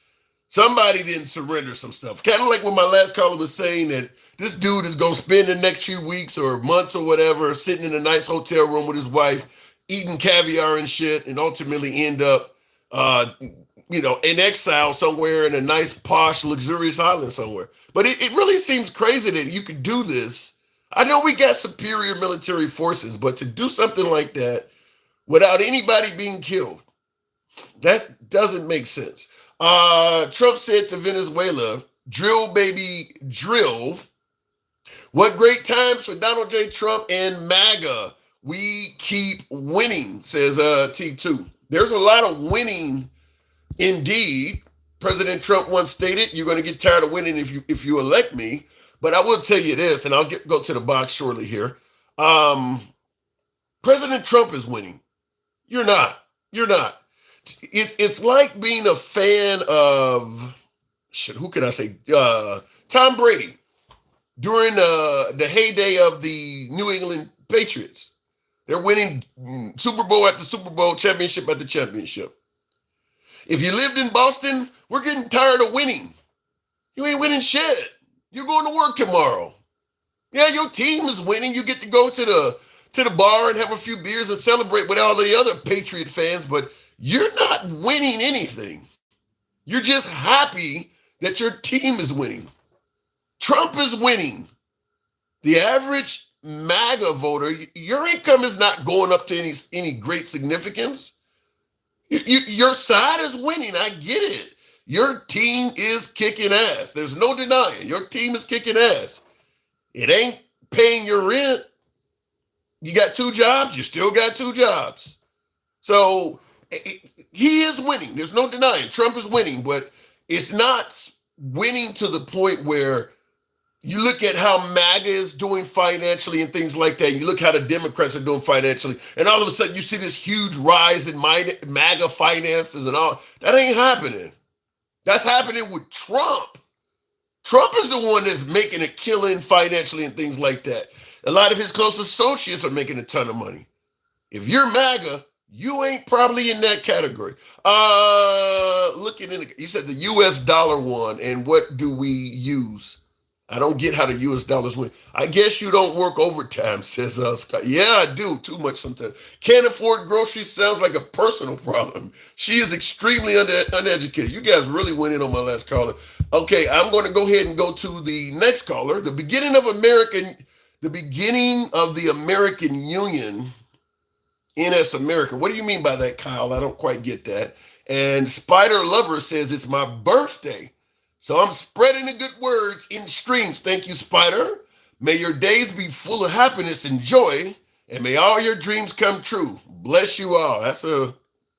somebody didn't surrender some stuff. Kind of like when my last caller was saying that this dude is going to spend the next few weeks or months or whatever sitting in a nice hotel room with his wife, eating caviar and shit, and ultimately end up, in exile somewhere in a nice, posh, luxurious island somewhere. But it really seems crazy that you could do this. I know we got superior military forces, but to do something like that without anybody being killed, that doesn't make sense. Trump said to Venezuela, drill, baby, drill. What great times for Donald J. Trump and MAGA. We keep winning, says T2. There's a lot of winning indeed. President Trump once stated, you're going to get tired of winning if you elect me. But I will tell you this, and I'll go to the box shortly here. President Trump is winning. You're not. You're not. It's like being a fan of who can I say? Tom Brady during the heyday of the New England Patriots. They're winning Super Bowl after Super Bowl, championship after championship. If you lived in Boston, we're getting tired of winning. You ain't winning shit. You're going to work tomorrow. Yeah, your team is winning. You get to go to the bar and have a few beers and celebrate with all the other Patriot fans, but you're not winning anything. You're just happy that your team is winning. Trump is winning. The average MAGA voter, your income is not going up to any great significance. Your side is winning. I get it. Your team is kicking ass. There's no denying. Your team is kicking ass. It ain't paying your rent. You got 2 jobs. You still got 2 jobs. So he is winning. There's no denying. Trump is winning, but it's not winning to the point where you look at how MAGA is doing financially and things like that. You look how the Democrats are doing financially, and all of a sudden you see this huge rise in MAGA finances and all. That ain't happening. That's happening with Trump. Trump is the one that's making a killing financially and things like that. A lot of his close associates are making a ton of money. If you're MAGA, you ain't probably in that category. You said the US dollar won, and what do we use? I don't get how the US dollars win. I guess you don't work overtime, says Scott. Yeah, I do, too much sometimes. Can't afford groceries sounds like a personal problem. She is extremely uneducated. You guys really went in on my last caller. Okay, I'm going to go ahead and go to the next caller. The beginning of the American Union, NS America. What do you mean by that, Kyle? I don't quite get that. And Spider Lover says it's my birthday. So I'm spreading the good words in streams. Thank you, Spider. May your days be full of happiness and joy. And may all your dreams come true. Bless you all. That's a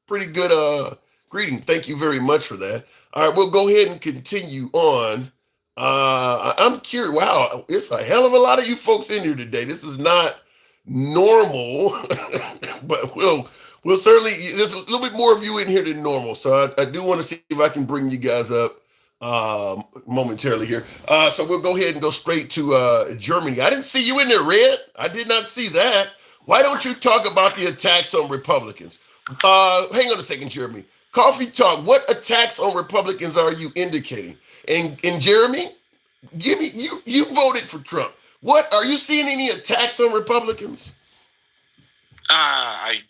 pretty good greeting. Thank you very much for that. All right, we'll go ahead and continue on. I'm curious. Wow, it's a hell of a lot of you folks in here today. This is not normal, but we'll certainly. There's a little bit more of you in here than normal, so I do want to see if I can bring you guys up momentarily here. So we'll go ahead and go straight to Germany. I didn't see you in there, Red. I did not see that. Why don't you talk about the attacks on Republicans? Hang on a second, Jeremy. Coffee Talk. What attacks on Republicans are you indicating? And Jeremy, give me you voted for Trump. What are you seeing any attacks on Republicans? I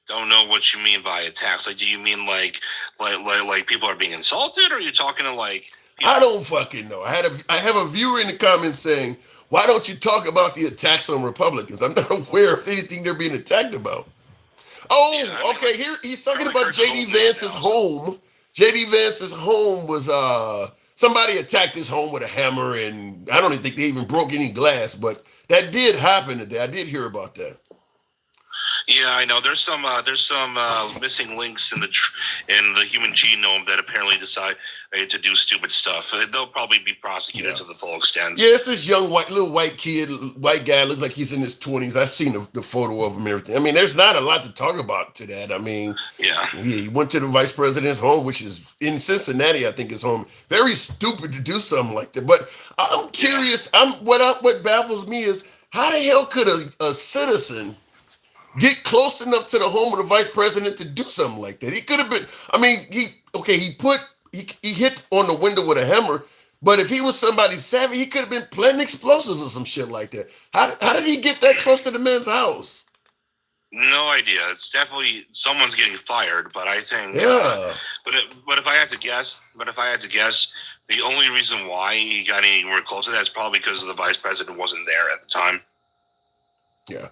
don't know what you mean by attacks. Like, do you mean like people are being insulted, or are you talking to like? People? I don't fucking know. I have a viewer in the comments saying, "Why don't you talk about the attacks on Republicans?" I'm not aware of anything they're being attacked about. Oh, yeah, I mean, okay. Like, here he's talking about JD Vance's home. JD Vance's home was somebody attacked his home with a hammer, and I don't even think they even broke any glass, but that did happen today. I did hear about that. Yeah, I know. There's some missing links in the human genome that apparently decide to do stupid stuff. They'll probably be prosecuted to the full extent. Yeah, it's this young little white kid, white guy. Looks like he's in his 20s. I've seen the photo of him and everything. I mean, there's not a lot to talk about to that. I mean, he went to the vice president's home, which is in Cincinnati, I think his home. Very stupid to do something like that. But I'm curious. What baffles me is how the hell could a citizen get close enough to the home of the vice president to do something like that? He could have been. I mean, he hit on the window with a hammer, but if he was somebody savvy, he could have been planting explosives or some shit like that. How did he get that close to the man's house? No idea. It's definitely someone's getting fired, but I think but if I had to guess, the only reason why he got anywhere close to that is probably because the vice president wasn't there at the time. Yeah.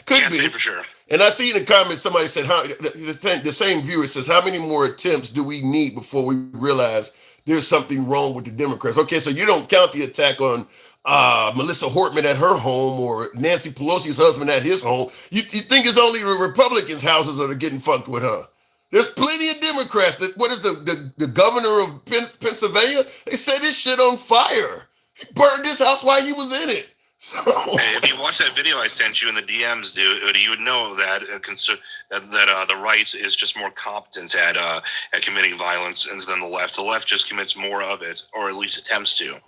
Can't say for sure. And I see in the comments somebody said, the same viewer says, how many more attempts do we need before we realize there's something wrong with the Democrats? Okay, so you don't count the attack on Melissa Hortman at her home or Nancy Pelosi's husband at his home. You think it's only the Republicans' houses that are getting fucked with her. There's plenty of Democrats. What is the governor of Pennsylvania? They set this shit on fire. He burned his house while he was in it. So, hey, if you watch that video I sent you in the DMs, dude, you would know that the right is just more competent at committing violence than the left. The left just commits more of it, or at least attempts to.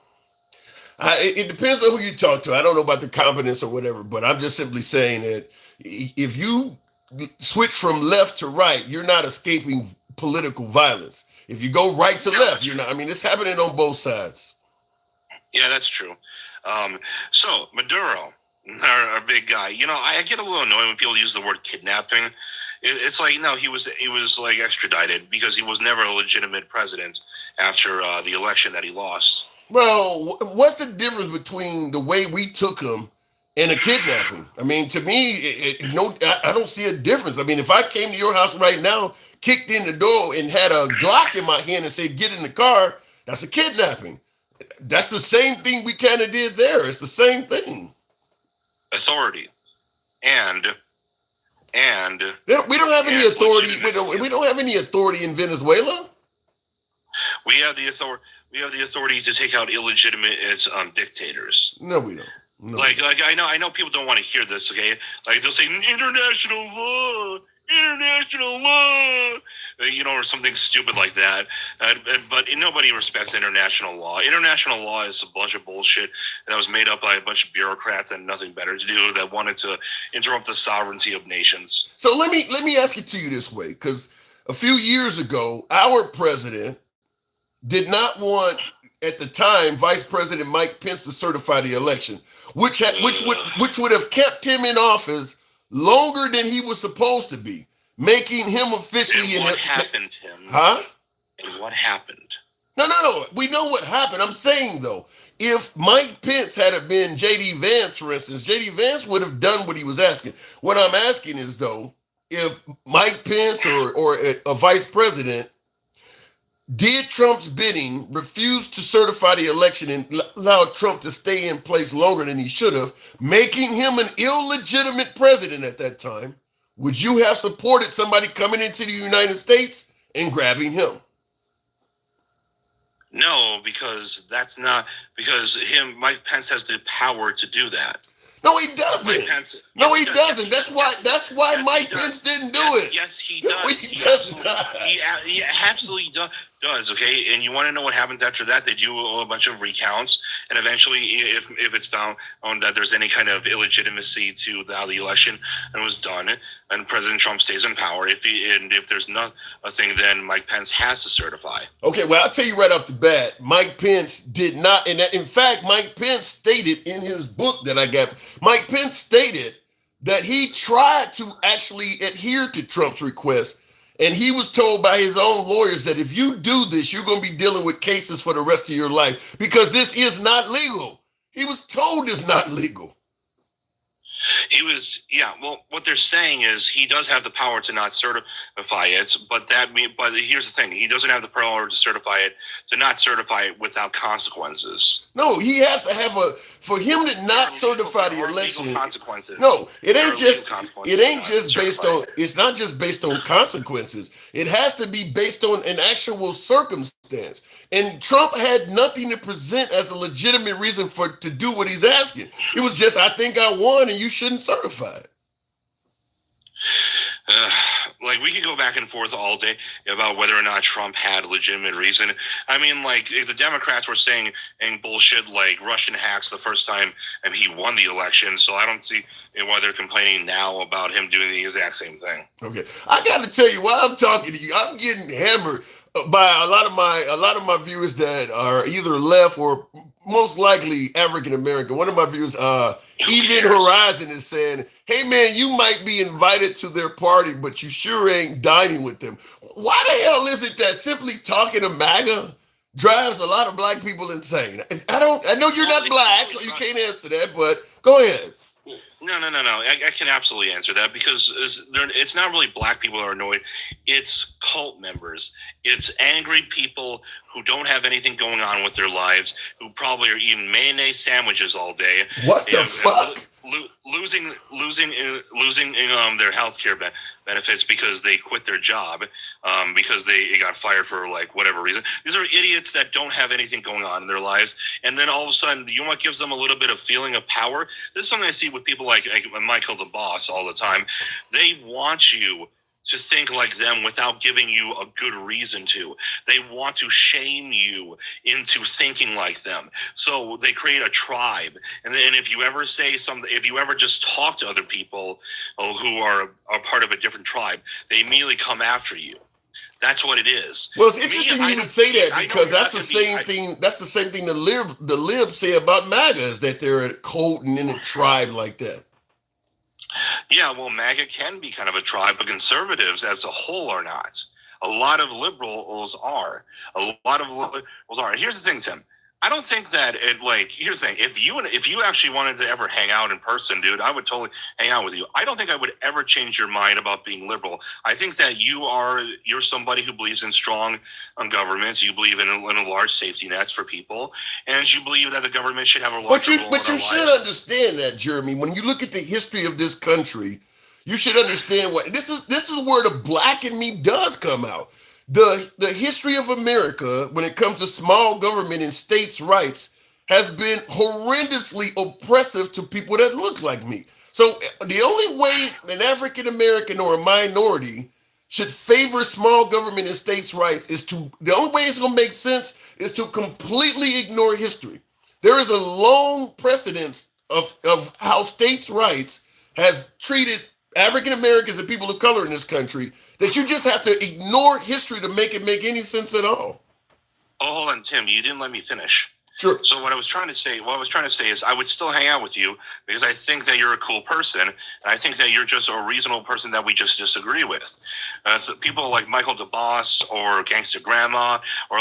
It depends on who you talk to. I don't know about the competence or whatever, but I'm just simply saying that if you switch from left to right, you're not escaping political violence. If you go right to left, you're not. I mean, it's happening on both sides. Yeah, that's true. So Maduro, our big guy, I get a little annoyed when people use the word kidnapping. It's like, no, he was like extradited because he was never a legitimate president after the election that he lost. Well, what's the difference between the way we took him and a kidnapping? I mean, to me, I don't see a difference. I mean, if I came to your house right now, kicked in the door and had a Glock in my hand and said, get in the car, that's a kidnapping. That's the same thing we kind of did there. It's the same thing. Authority. And we don't have any authority. We don't have any authority in Venezuela. We have the authority. We have the authority to take out illegitimate dictators. No, we don't. No. Like I know people don't want to hear this. Okay, like they'll say international law, or something stupid like that. But nobody respects international law. International law is a bunch of bullshit that was made up by a bunch of bureaucrats that had nothing better to do that wanted to interrupt the sovereignty of nations. So let me ask it to you this way, because a few years ago, our president did not want, at the time, Vice President Mike Pence to certify the election, which would have kept him in office longer than he was supposed to be, making him officially. And what happened, Tim? Huh? And what happened? No. We know what happened. I'm saying, though, if Mike Pence had been J.D. Vance, for instance, J.D. Vance would have done what he was asking. What I'm asking is, though, if Mike Pence or a vice president did Trump's bidding, refused to certify the election, and allowed Trump to stay in place longer than he should have, making him an illegitimate president at that time, would you have supported somebody coming into the United States and grabbing him? No, because that's not because Mike Pence has the power to do that. No, he doesn't. Pence, no, yes, he does. doesn't. That's why yes, Mike Pence didn't do it. Yes, he No, does. he does not. He absolutely does. Okay, and you want to know what happens after that? They do a bunch of recounts, and eventually, if it's found that there's any kind of illegitimacy to how the election and was done, and President Trump stays in power, if there's not a thing, then Mike Pence has to certify. Okay, well, I'll tell you right off the bat, Mike Pence did not, and in fact, Mike Pence stated in his book that I got, Mike Pence stated that he tried to actually adhere to Trump's request, and he was told by his own lawyers that if you do this, you're going to be dealing with cases for the rest of your life because this is not legal. He was told it's not legal. He was, yeah. Well, what they're saying is he does have the power to not certify it, but here's the thing: he doesn't have the power to not certify it without consequences. No, he has to have for him to not certify the election. Consequences. No, it ain't just based on. It's not just based on consequences. It has to be based on an actual circumstance. And Trump had nothing to present as a legitimate reason to do what he's asking. It was just, I think I won, and you shouldn't certify it. Like, we could go back and forth all day about whether or not Trump had a legitimate reason. I mean, like, the Democrats were saying bullshit like Russian hacks the first time and he won the election, so I don't see why they're complaining now about him doing the exact same thing. Okay, I got to tell you, while I'm talking to you, I'm getting hammered by a lot of my viewers that are either left or most likely African American. One of my viewers, Even Horizon, is saying, "Hey man, you might be invited to their party, but you sure ain't dining with them." Why the hell is it that simply talking to MAGA drives a lot of black people insane? I know you're not black, so you can't answer that, but go ahead. No. I can absolutely answer that because it's not really black people who are annoyed. It's cult members. It's angry people who don't have anything going on with their lives, who probably are eating mayonnaise sandwiches all day. What the fuck? Losing their health care benefits because they quit their job, because they got fired for like whatever reason. These are idiots that don't have anything going on in their lives, and then all of a sudden, you know what gives them a little bit of feeling of power? This is something I see with people like Michael the Boss all the time. They want you to think like them without giving you a good reason to. They want to shame you into thinking like them. So they create a tribe. And then if you ever say something, if you ever just talk to other people who are part of a different tribe, they immediately come after you. That's what it is. Well, it's interesting you would say that because that's the same thing. That's the same thing the libs say about MAGA, is that they're a cult and in a tribe like that. Yeah, well, MAGA can be kind of a tribe, but conservatives as a whole are not. A lot of liberals are. And here's the thing, Tim. I don't think that here's the thing. If you actually wanted to ever hang out in person, dude, I would totally hang out with you. I don't think I would ever change your mind about being liberal. I think that you're somebody who believes in strong governments. You believe in a large safety nets for people, and you believe that the government should have a large role. But you should understand that, Jeremy. When you look at the history of this country, you should understand what this is where the black in me does come out. The history of America, when it comes to small government and states' rights, has been horrendously oppressive to people that look like me. So the only way an African American or a minority should favor small government and states' rights the only way it's going to make sense is to completely ignore history. There is a long precedence of how states' rights has treated African Americans and people of color in this country, that you just have to ignore history to make it make any sense at all. Oh, hold on, Tim. You didn't let me finish. Sure. So what I was trying to say is I would still hang out with you because I think that you're a cool person, and I think that you're just a reasonable person that we just disagree with. So people like Michael DeBoss or Gangsta Grandma or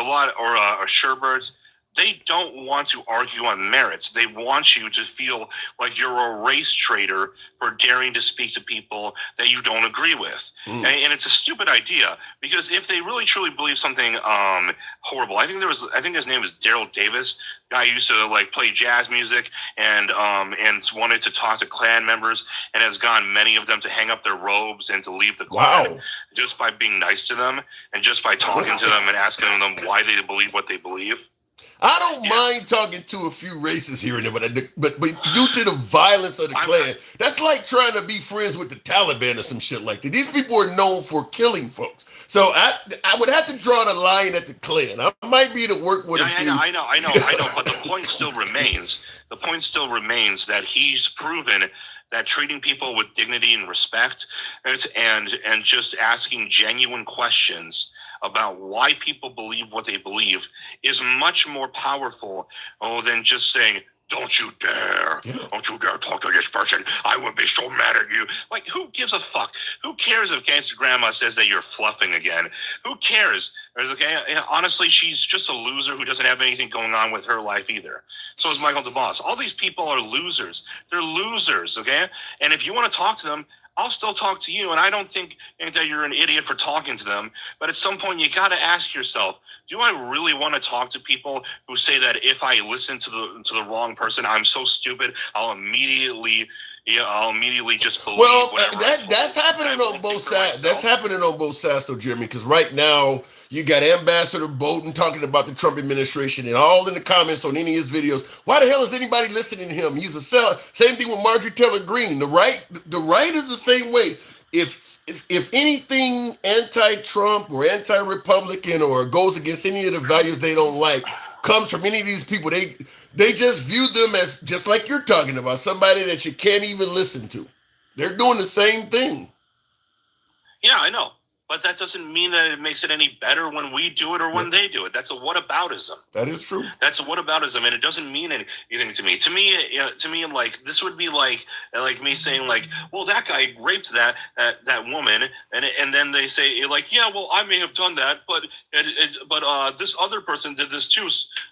Sherbert, They don't want to argue on merits. They want you to feel like you're a race traitor for daring to speak to people that you don't agree with. And it's a stupid idea, because if they really truly believe something horrible, I think his name is Daryl Davis. Guy used to like play jazz music and wanted to talk to Klan members, and has gotten many of them to hang up their robes and to leave the Klan just by being nice to them and just by talking to them and asking them why they believe what they believe. I don't mind talking to a few races here and there, but due to the violence of the Klan, that's like trying to be friends with the Taliban or some shit like that. These people are known for killing folks. So I would have to draw the line at the Klan. I might be to work with a few. I know, but the point still remains. The point still remains that he's proven that treating people with dignity and respect and just asking genuine questions about why people believe what they believe is much more powerful than just saying, don't you dare talk to this person. I would be so mad at you. Like, who gives a fuck? Who cares if Gangster Grandma says that you're fluffing again? Who cares? Okay, honestly, she's just a loser who doesn't have anything going on with her life either. So is Michael DeBoss. All these people are losers. They're losers, okay? And if you want to talk to them, I'll still talk to you, and I don't think that you're an idiot for talking to them. But at some point, you got to ask yourself: do I really want to talk to people who say that if I listen to the wrong person, I'm so stupid, I'll immediately just believe whatever. That's happening on both sides. That's happening on both sides, though, Jeremy. Because right now you got Ambassador Bolton talking about the Trump administration, and all in the comments on any of his videos. Why the hell is anybody listening to him? He's a seller. Same thing with Marjorie Taylor Greene. The right is the same way. If anything anti-Trump or anti-Republican or goes against any of the values they don't like comes from any of these people, they just view them as, just like you're talking about, somebody that you can't even listen to. They're doing the same thing. Yeah, I know. But that doesn't mean that it makes it any better when we do it or when they do it. That's a whataboutism. That is true. That's a whataboutism, and it doesn't mean anything to me. To me, like, this would be like me saying, like, well, that guy raped that woman, and then they say, like, yeah, well, I may have done that, but this other person did this too.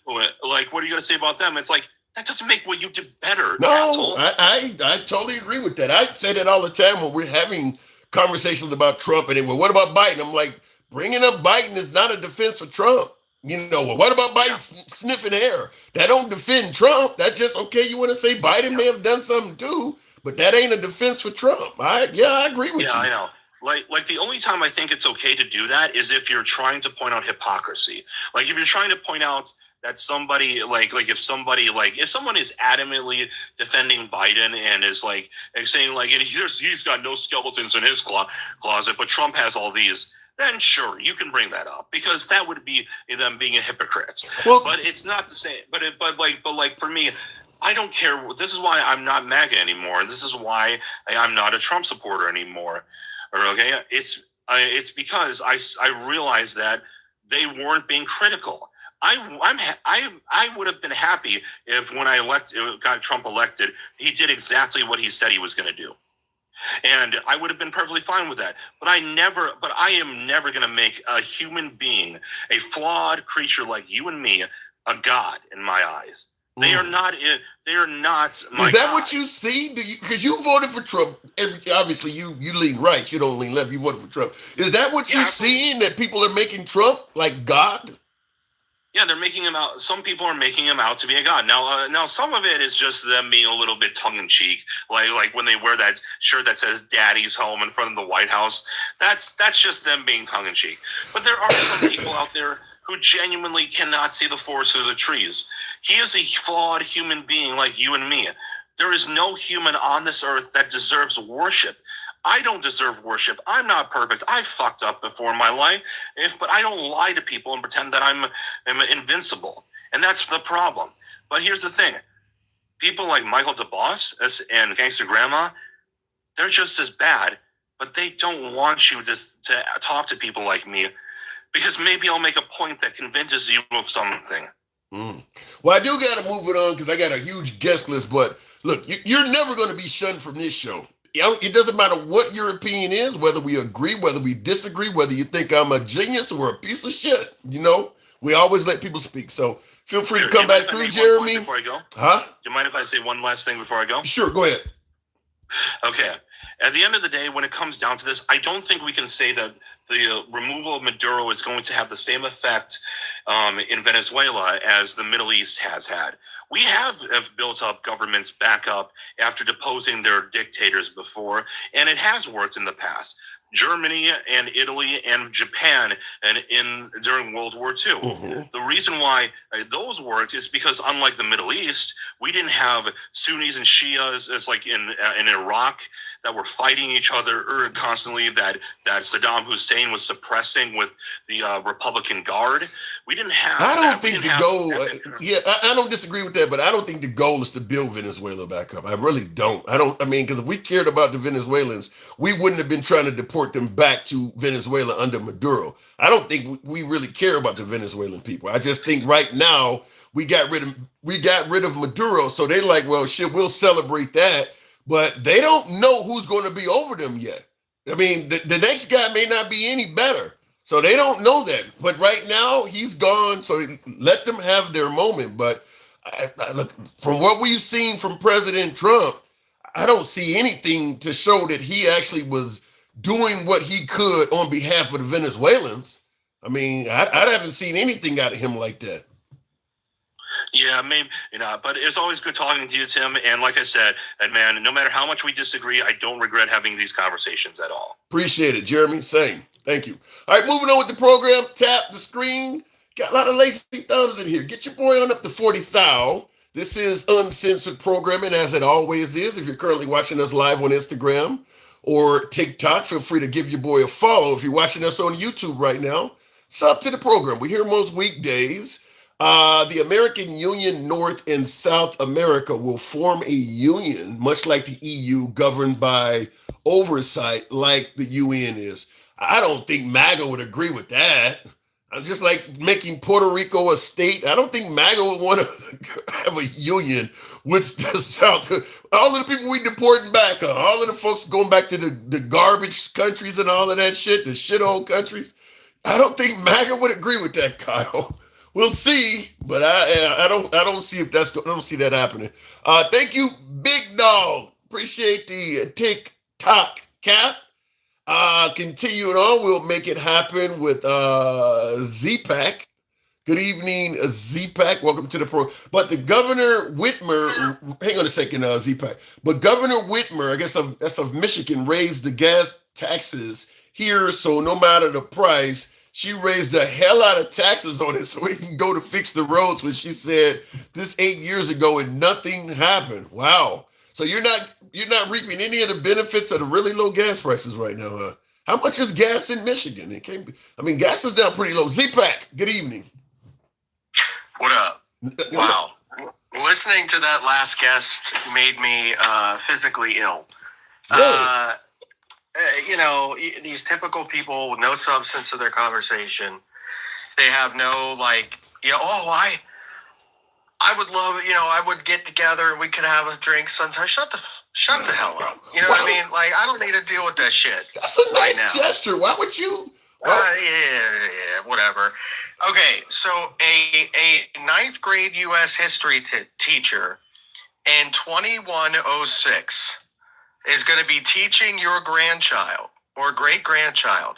Like, what are you gonna say about them? It's like, that doesn't make what you did better. No, asshole. I totally agree with that. I say that all the time when we're having conversations about Trump, and well, what about Biden? I'm like, bringing up Biden is not a defense for Trump. You know, well, what about Biden sniffing hair? That don't defend Trump. That's just, okay, you want to say Biden may have done something too, but that ain't a defense for Trump. I agree with you. Yeah, I know. Like the only time I think it's okay to do that is if you're trying to point out hypocrisy. Like, if you're trying to point out that somebody if someone is adamantly defending Biden and is like saying like he's got no skeletons in his closet, but Trump has all these, then sure, you can bring that up, because that would be them being a hypocrite. Well, but it's not the same. But for me, I don't care. This is why I'm not MAGA anymore. This is why I'm not a Trump supporter anymore. Okay, it's because I realized that they weren't being critical. I would have been happy if when I got Trump elected, he did exactly what he said he was going to do, and I would have been perfectly fine with that. But I am never going to make a human being, a flawed creature like you and me, a god in my eyes. They are not. They are not. Is that what you see? Because you voted for Trump. Obviously, you lean right. You don't lean left. You voted for Trump. Is that what you're seeing? That people are making Trump like God? Yeah, they're making him out. Some people are making him out to be a god. Now, some of it is just them being a little bit tongue in cheek, like when they wear that shirt that says "Daddy's Home" in front of the White House. That's just them being tongue in cheek. But there are some people out there who genuinely cannot see the forest through the trees. He is a flawed human being like you and me. There is no human on this earth that deserves worship. I don't deserve worship. I'm not perfect. I fucked up before in my life, but I don't lie to people and pretend that I'm invincible. And that's the problem. But here's the thing. People like Michael DeBoss and Gangster Grandma, they're just as bad, but they don't want you to talk to people like me, because maybe I'll make a point that convinces you of something. Well, I do got to move it on because I got a huge guest list, but look, you're never going to be shunned from this show. it doesn't matter what your opinion is, whether we agree, whether we disagree, whether you think I'm a genius or a piece of shit. We always let people speak. So feel free to Sure. Do come you mind back if I through, make one point Jeremy. before I go? Huh? Do you mind if I say one last thing before I go? Sure, go ahead. Okay. At the end of the day, when it comes down to this, I don't think we can say that the removal of Maduro is going to have the same effect in Venezuela as the Middle East has had. We have built up governments back up after deposing their dictators before, and it has worked in the past. Germany and Italy and Japan and during World War II. Mm-hmm. The reason why those worked is because unlike the Middle East, we didn't have Sunnis and Shias as like in Iraq that were fighting each other constantly, that Saddam Hussein was suppressing with the Republican Guard. We didn't have I don't that. think the goal, I don't disagree with that, but I don't think the goal is to build Venezuela back up. I really don't. Because if we cared about the Venezuelans, we wouldn't have been trying to deport them back to Venezuela under Maduro. I don't think we really care about the Venezuelan people. I just think right now we got rid of Maduro, so they're like, well, shit, we'll celebrate that, but they don't know who's going to be over them yet. I mean, the next guy may not be any better. So they don't know that. But right now, he's gone. So let them have their moment. But look, from what we've seen from President Trump, I don't see anything to show that he actually was doing what he could on behalf of the Venezuelans. I mean, I haven't seen anything out of him like that. Yeah, maybe, but it's always good talking to you, Tim. And like I said, man, no matter how much we disagree, I don't regret having these conversations at all. Appreciate it, Jeremy. Same. Thank you. All right, moving on with the program. Tap the screen. Got a lot of lazy thumbs in here. Get your boy on up to 40,000. This is uncensored programming, as it always is. If you're currently watching us live on Instagram or TikTok, feel free to give your boy a follow. If you're watching us on YouTube right now, sub to the program. We're here most weekdays. The American Union, North and South America, will form a union, much like the EU, governed by oversight like the UN is. I don't think MAGA would agree with that. I'm just like making Puerto Rico a state. I don't think MAGA would want to have a union with the South. All of the people we deporting back, all of the folks going back to the garbage countries and all of that shit, the shithole countries. I don't think MAGA would agree with that, Kyle. We'll see, but I don't see that happening. Thank you, Big Dog. Appreciate the TikTok cap. Continuing on, we'll make it happen with Z-Pack. Good evening, Z-Pack. Welcome to the program. But the Governor Whitmer, hang on a second, Z-Pack. But Governor Whitmer, I guess that's of Michigan, raised the gas taxes here, so no matter the price, she raised the hell out of taxes on it so we can go to fix the roads when she said this 8 years ago and nothing happened. Wow. So you're not reaping any of the benefits of the really low gas prices right now, huh? How much is gas in Michigan? It can't be. I mean, gas is down pretty low. Z-Pack, good evening. What up? Wow. Listening to that last guest made me physically ill. Really? These typical people with no substance to their conversation. They have no I would love, I would get together and we could have a drink sometime. Shut the hell up. You know what I mean? Like, I don't need to deal with that shit. That's a nice gesture. Why would you? Yeah, whatever. Okay, so a ninth grade U.S. history teacher in 2106 is going to be teaching your grandchild or great-grandchild.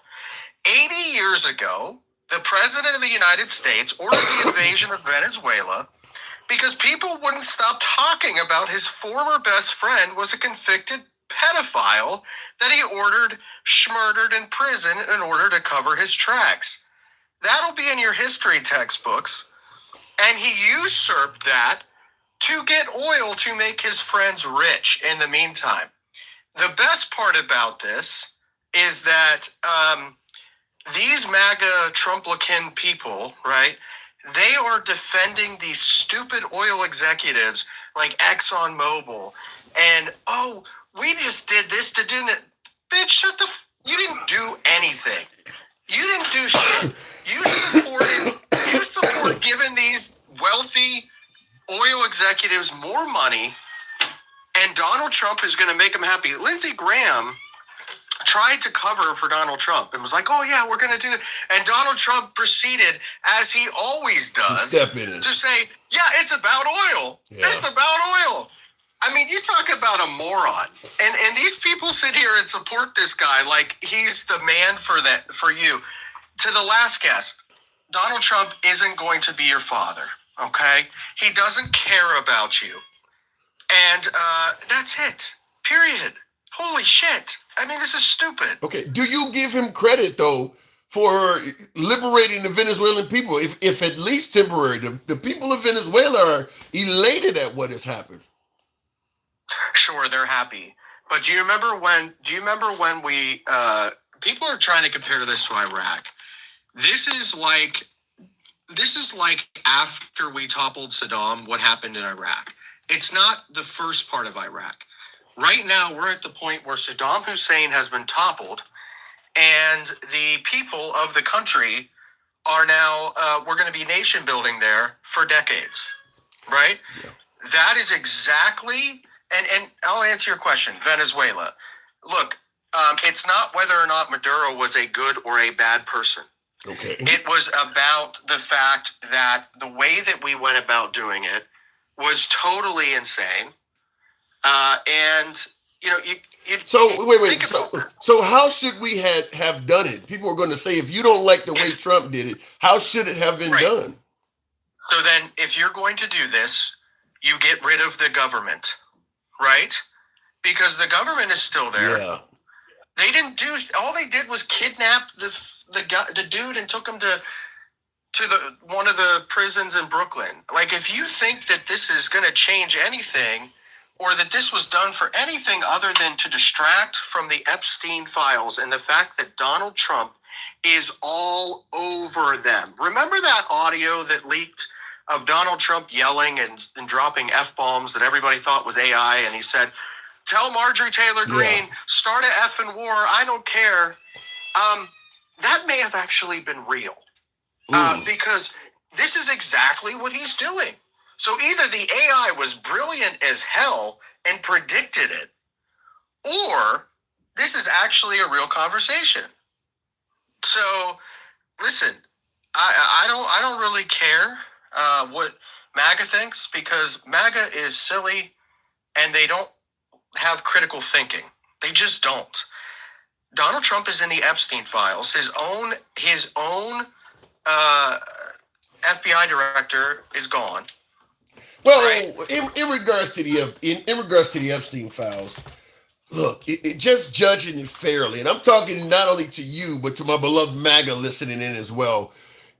80 years ago, the President of the United States ordered the invasion of Venezuela because people wouldn't stop talking about his former best friend was a convicted pedophile that he ordered murdered in prison in order to cover his tracks. That'll be in your history textbooks. And he usurped that to get oil to make his friends rich in the meantime. The best part about this is that these MAGA Trumplican people, right, they are defending these stupid oil executives like ExxonMobil. And, we just did this to do it. Bitch, you didn't do anything. You didn't do shit. You support giving these wealthy oil executives more money And Donald Trump is going to make him happy. Lindsey Graham tried to cover for Donald Trump and was like, oh, yeah, we're going to do it. And Donald Trump proceeded, as he always does, to step in it. To say, yeah, it's about oil. Yeah. It's about oil. I mean, you talk about a moron. And these people sit here and support this guy like he's the man for you. To the last guest, Donald Trump isn't going to be your father, okay? He doesn't care about you. And that's it. Period. Holy shit. I mean, this is stupid. Okay. Do you give him credit, though, for liberating the Venezuelan people, if at least temporary? The people of Venezuela are elated at what has happened. Sure, they're happy. But do you remember when we people are trying to compare this to Iraq? This is like after we toppled Saddam, what happened in Iraq. It's not the first part of Iraq. Right now, we're at the point where Saddam Hussein has been toppled, and the people of the country are now, we're going to be nation building there for decades, right? Yeah. That is exactly, and I'll answer your question, Venezuela. Look, it's not whether or not Maduro was a good or a bad person. Okay. It was about the fact that the way that we went about doing it was totally insane. And, you know, So wait. So how should we have done it? People are going to say, if you don't like the way Trump did it, how should it have been done? So then, if you're going to do this, you get rid of the government, right? Because the government is still there. Yeah. They didn't do. All they did was kidnap the dude and took him to one of the prisons in Brooklyn. Like, if you think that this is going to change anything, or that this was done for anything other than to distract from the Epstein files and the fact that Donald Trump is all over them. Remember that audio that leaked of Donald Trump yelling and dropping F-bombs that everybody thought was AI, and he said, tell Marjorie Taylor Greene, start a effing war, I don't care. That may have actually been real. Because this is exactly what he's doing. So either the AI was brilliant as hell and predicted it, or this is actually a real conversation. So, listen, I don't really care what MAGA thinks, because MAGA is silly and they don't have critical thinking. They just don't. Donald Trump is in the Epstein files. His own FBI director is gone. Well, right? in regards to the Epstein files, look, just judging it fairly, and I'm talking not only to you but to my beloved MAGA listening in as well.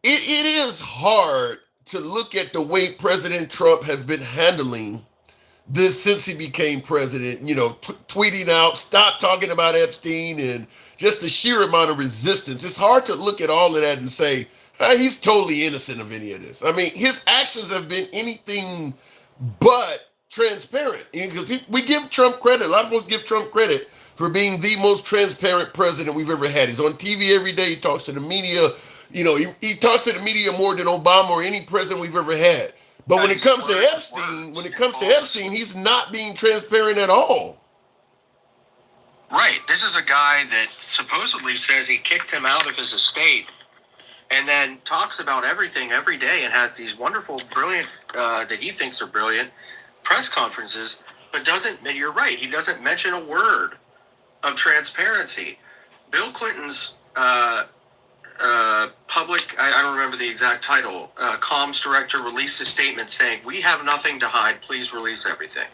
It is hard to look at the way President Trump has been handling this since he became president. You know, tweeting out, stop talking about Epstein, and just the sheer amount of resistance. It's hard to look at all of that and say, he's totally innocent of any of this. I mean, his actions have been anything but transparent. We give Trump credit. A lot of folks give Trump credit for being the most transparent president we've ever had. He's on TV every day. He talks to the media. You know, he talks to the media more than Obama or any president we've ever had. But when it comes to Epstein, he's not being transparent at all. Right. This is a guy that supposedly says he kicked him out of his estate, and then talks about everything every day and has these wonderful, brilliant, that he thinks are brilliant, press conferences, but you're right, he doesn't mention a word of transparency. Bill Clinton's public, I don't remember the exact title, comms director released a statement saying, we have nothing to hide, please release everything.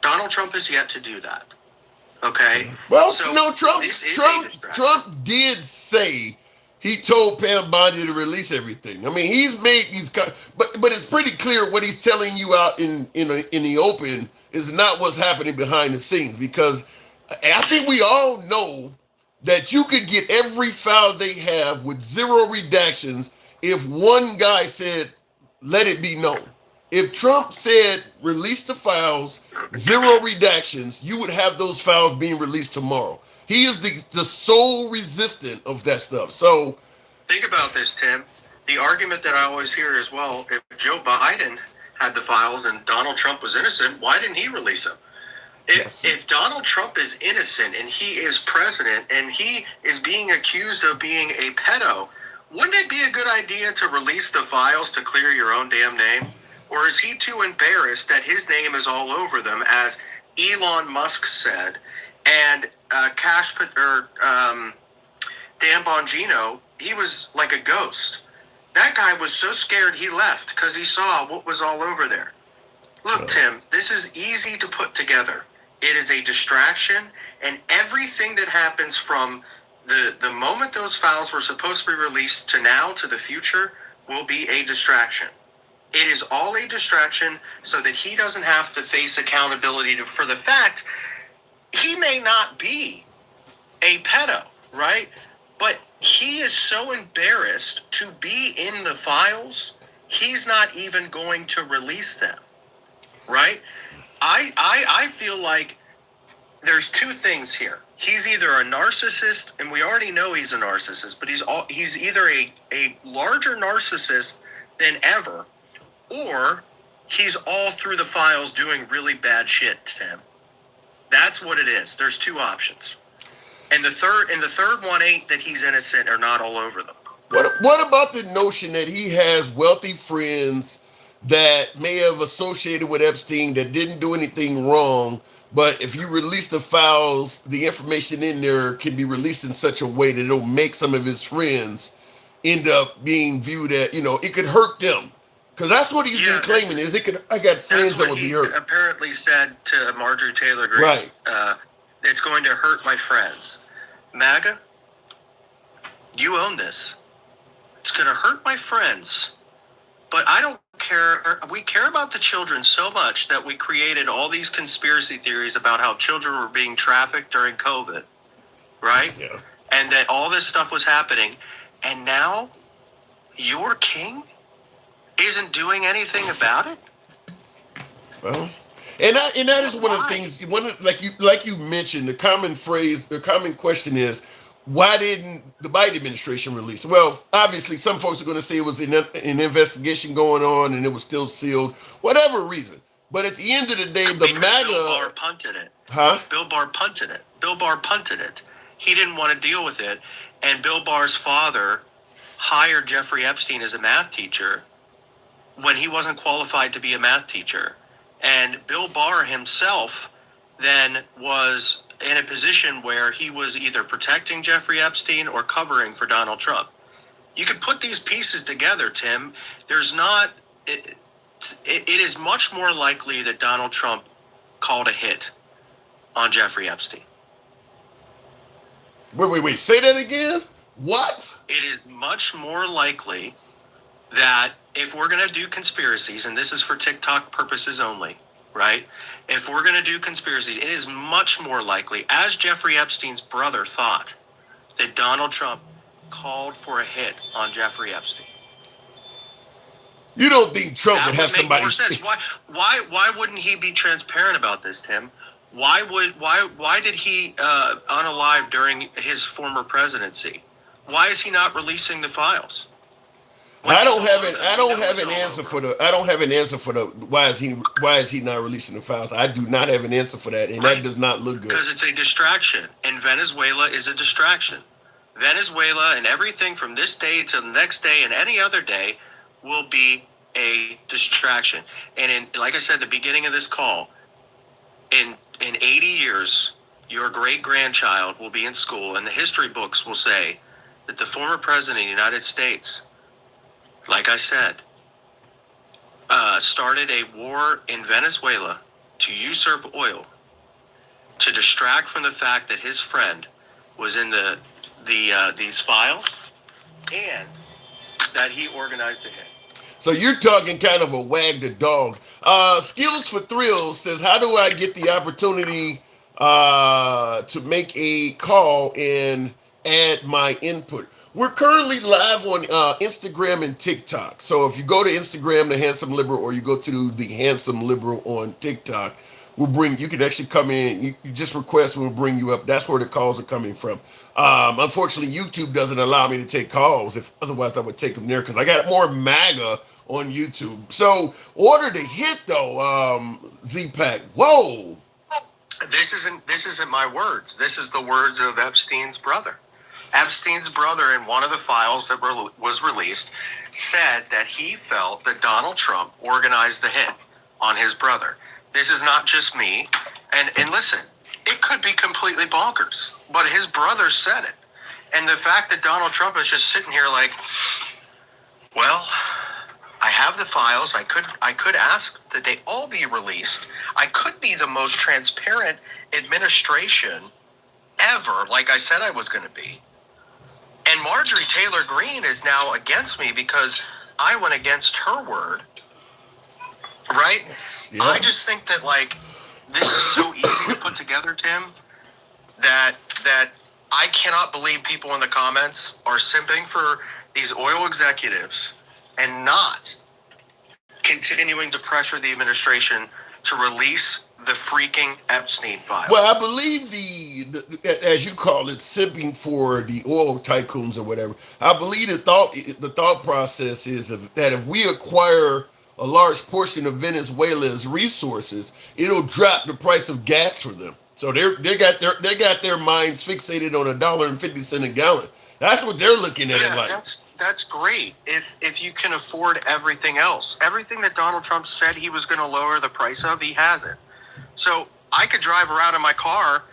Donald Trump has yet to do that. Okay? Well, so, no, Trump did say he told Pam Bondi to release everything. I mean, but it's pretty clear what he's telling you out in the open is not what's happening behind the scenes, because I think we all know that you could get every file they have with zero redactions if one guy said, let it be known. If Trump said, release the files, zero redactions, you would have those files being released tomorrow. He is the sole resistant of that stuff. So think about this, Tim. The argument that I always hear is, well, if Joe Biden had the files and Donald Trump was innocent, why didn't he release them? Yes. If Donald Trump is innocent and he is president and he is being accused of being a pedo, wouldn't it be a good idea to release the files to clear your own damn name? Or is he too embarrassed that his name is all over them, as Elon Musk said, and Dan Bongino, he was like a ghost. That guy was so scared he left because he saw what was all over there. Look, Tim, this is easy to put together. It is a distraction, and everything that happens from the moment those files were supposed to be released to now to the future will be a distraction. It is all a distraction so that he doesn't have to face accountability for the fact he may not be a pedo, right? But he is so embarrassed to be in the files, he's not even going to release them, right? I feel like there's two things here. He's either a narcissist, and we already know he's a narcissist, but he's either a larger narcissist than ever, or he's all through the files doing really bad shit to him. That's what it is. There's two options. And the third one ain't that he's innocent or not all over them. What about the notion that he has wealthy friends that may have associated with Epstein that didn't do anything wrong, but if you release the files, the information in there can be released in such a way that it'll make some of his friends end up being viewed at, it could hurt them. Because that's what he's been claiming is I got friends that would be hurt. Apparently said to Marjorie Taylor Greene. Right. It's going to hurt my friends. MAGA, you own this. It's going to hurt my friends. But I don't care. We care about the children so much that we created all these conspiracy theories about how children were being trafficked during COVID, right? Yeah. And that all this stuff was happening. And now your king isn't doing anything about it? Well, and that is one of the things. Like you mentioned, the common question is, why didn't the Biden administration release it? Well, obviously, some folks are going to say it was an investigation going on and it was still sealed, whatever reason. But at the end of the day, the MAGA Bill Barr punted it. Huh? Bill Barr punted it. He didn't want to deal with it, and Bill Barr's father hired Jeffrey Epstein as a math teacher when he wasn't qualified to be a math teacher. And Bill Barr himself then was in a position where he was either protecting Jeffrey Epstein or covering for Donald Trump. You could put these pieces together, Tim. It is much more likely that Donald Trump called a hit on Jeffrey Epstein. Wait. Say that again? What? It is much more likely that if we're going to do conspiracies, and this is for TikTok purposes only, right? If we're going to do conspiracies, it is much more likely, as Jeffrey Epstein's brother thought, that Donald Trump called for a hit on Jeffrey Epstein. You don't think Trump would have somebody? More sense. Why wouldn't he be transparent about this, Tim? Why did he unalive during his former presidency? Why is he not releasing the files? I don't have an answer for the why is he not releasing the files? I do not have an answer for that, and that does not look good. Because it's a distraction, and Venezuela is a distraction. Venezuela and everything from this day to the next day and any other day will be a distraction. And like I said at the beginning of this call, in 80 years, your great-grandchild will be in school, and the history books will say that the former president of the United States, like I said, started a war in Venezuela to usurp oil, to distract from the fact that his friend was in these files, and that he organized a hit. So you're talking kind of a wag the dog. Skills for Thrills says, how do I get the opportunity to make a call and add my input? We're currently live on Instagram and TikTok. So if you go to Instagram, The Handsome Liberal, or you go to The Handsome Liberal on TikTok, you can actually come in. You just request and we'll bring you up. That's where the calls are coming from. Unfortunately, YouTube doesn't allow me to take calls. Otherwise, I would take them there because I got more MAGA on YouTube. So order the hit though, Z-Pack. Whoa. This isn't my words. This is the words of Epstein's brother. Epstein's brother, in one of the files that was released, said that he felt that Donald Trump organized the hit on his brother. This is not just me. And listen, it could be completely bonkers, but his brother said it. And the fact that Donald Trump is just sitting here like, well, I have the files. I could ask that they all be released. I could be the most transparent administration ever, like I said I was going to be. And Marjorie Taylor Greene is now against me because I went against her word. Right? Yeah. I just think that like this is so easy to put together, Tim, that I cannot believe people in the comments are simping for these oil executives and not continuing to pressure the administration to release the freaking Epstein file. Well, I believe the as you call it, simping for the oil tycoons or whatever. I believe the thought process is that if we acquire a large portion of Venezuela's resources, it'll drop the price of gas for them. So they got their minds fixated on $1.50 a gallon. That's what they're looking at it like. That's great if you can afford everything else. Everything that Donald Trump said he was going to lower the price of, he hasn't. So I could drive around in my car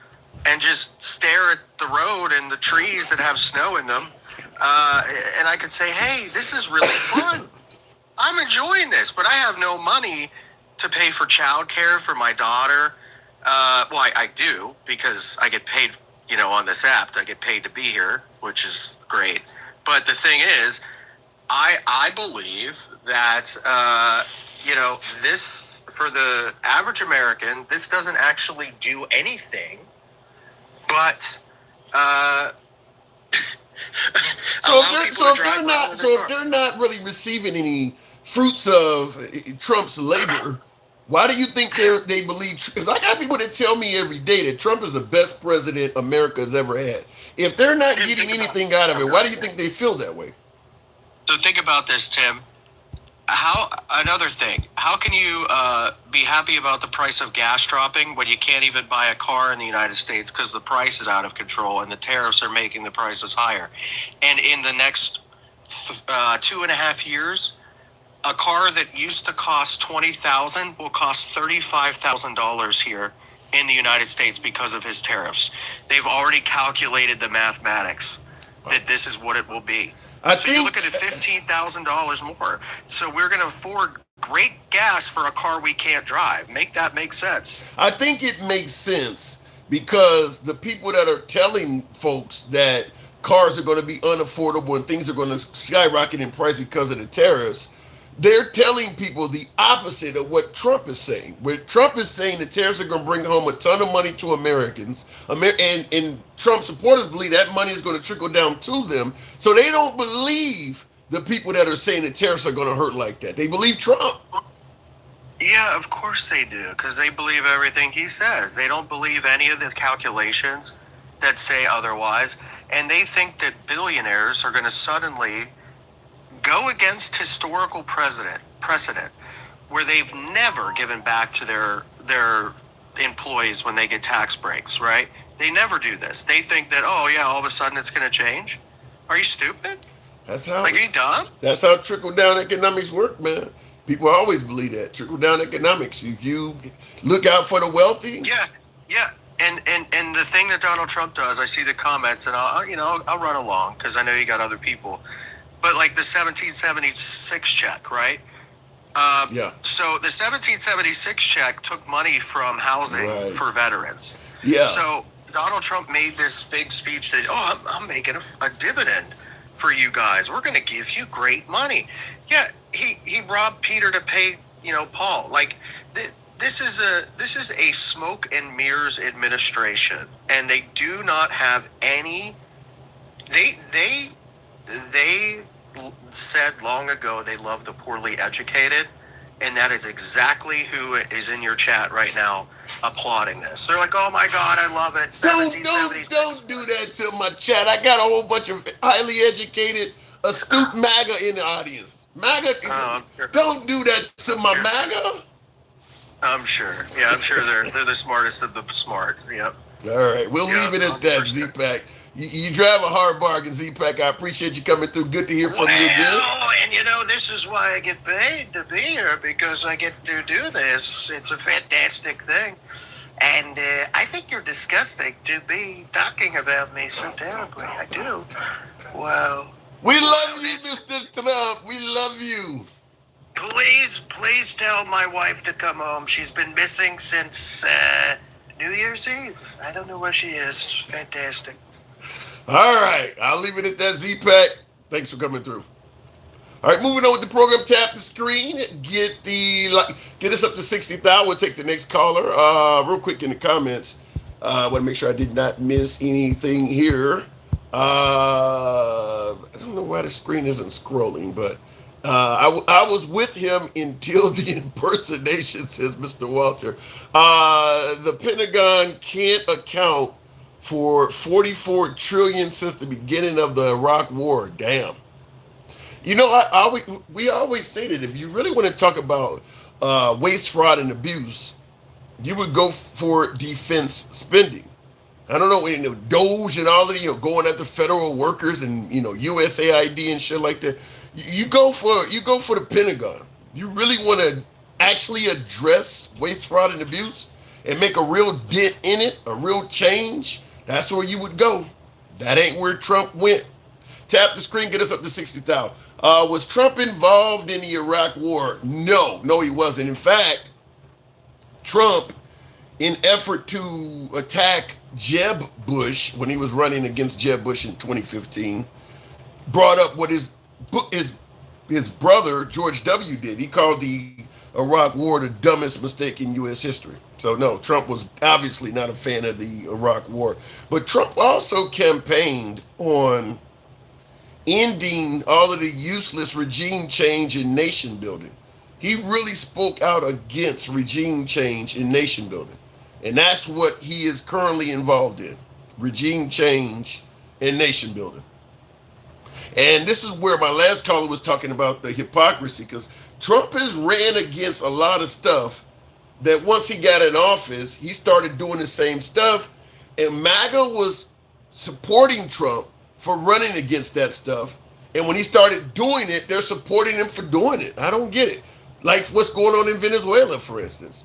and just stare at the road and the trees that have snow in them, and I could say, "Hey, this is really fun. I'm enjoying this." But I have no money to pay for childcare for my daughter. Well, I do because I get paid. On this app, I get paid to be here, which is great. But the thing is, I believe that this, for the average American, this doesn't actually do anything but So if they're not really receiving any fruits of Trump's labor, why do you think they believe? Because I got people that tell me every day that Trump is the best president America has ever had. If they're not getting anything out of it, why do you think they feel that way? So think about this, Tim. Another thing, how can you be happy about the price of gas dropping when you can't even buy a car in the United States because the price is out of control and the tariffs are making the prices higher? And in the next 2.5 years, a car that used to cost $20,000 will cost $35,000 here in the United States because of his tariffs. They've already calculated the mathematics that this is what it will be. You're looking at $15,000 more. So we're going to afford great gas for a car we can't drive. Make that make sense. I think it makes sense because the people that are telling folks that cars are going to be unaffordable and things are going to skyrocket in price because of the tariffs, they're telling people the opposite of what Trump is saying. Where Trump is saying the tariffs are going to bring home a ton of money to Americans, and Trump supporters believe that money is going to trickle down to them. So they don't believe the people that are saying the tariffs are going to hurt like that. They believe Trump. Yeah, of course they do, because they believe everything he says. They don't believe any of the calculations that say otherwise, and they think that billionaires are going to suddenly go against historical precedent where they've never given back to their employees when they get tax breaks, right? They never do this. They think that, oh yeah, all of a sudden it's going to change. Are you stupid? Are you dumb? That's how trickle down economics work, man. People always believe that trickle down economics. If you look out for the wealthy, yeah. And the thing that Donald Trump does, I see the comments, and I'll run along because I know you got other people. But like the 1776 check, right? Yeah. So the 1776 check took money from housing for veterans. Yeah. So Donald Trump made this big speech that, I'm making a dividend for you guys. We're going to give you great money. Yeah, he robbed Peter to pay, Paul. Like this is a smoke and mirrors administration, and they do not have any. They said long ago they love the poorly educated, and that is exactly who is in your chat right now applauding this. They're like, "Oh my God, I love it." Don't do that to my chat. I got a whole bunch of highly educated, astute MAGA in the audience. MAGA, don't do that to my MAGA. I'm sure. Yeah, I'm sure they're the smartest of the smart. Yep. All right, we'll Yeah, leave it at that, 100%. Z-Pack. You drive a hard bargain, Z-Pack. I appreciate you coming through. Good to hear from you again. Well, and this is why I get paid to be here because I get to do this. It's a fantastic thing. And I think you're disgusting to be talking about me so terribly. I do. Well, We love you, Mr. Trump. We love you. please tell my wife to come home. She's been missing since New Year's Eve. I don't know where she is. Fantastic. All right, I'll leave it at that, Z-Pack. Thanks for coming through. All right, moving on with the program. Tap the screen. Get us up to 60,000. We'll take the next caller. Real quick in the comments. I want to make sure I did not miss anything here. I don't know why the screen isn't scrolling, but I was with him until the impersonation, says Mr. Walter. The Pentagon can't account for 44 trillion since the beginning of the Iraq War. Damn. You know, we always say that if you really want to talk about waste, fraud, and abuse, you would go for defense spending. I don't know, Doge and all of going after federal workers and USAID and shit like that. You go for the Pentagon. You really want to actually address waste, fraud, and abuse and make a real dent in it, a real change. That's where you would go. That ain't where Trump went. Tap the screen, get us up to 60,000. Was Trump involved in the Iraq War? No, he wasn't. In fact, Trump, in effort to attack Jeb Bush when he was running against Jeb Bush in 2015, brought up what his brother George W. did. He called the Iraq War the dumbest mistake in U.S. history. So no, Trump was obviously not a fan of the Iraq War. But Trump also campaigned on ending all of the useless regime change and nation building. He really spoke out against regime change and nation building. And that's what he is currently involved in, regime change and nation building. And this is where my last caller was talking about the hypocrisy, because Trump has ran against a lot of stuff that once he got in office, he started doing the same stuff. And MAGA was supporting Trump for running against that stuff. And when he started doing it, they're supporting him for doing it. I don't get it. Like what's going on in Venezuela, for instance.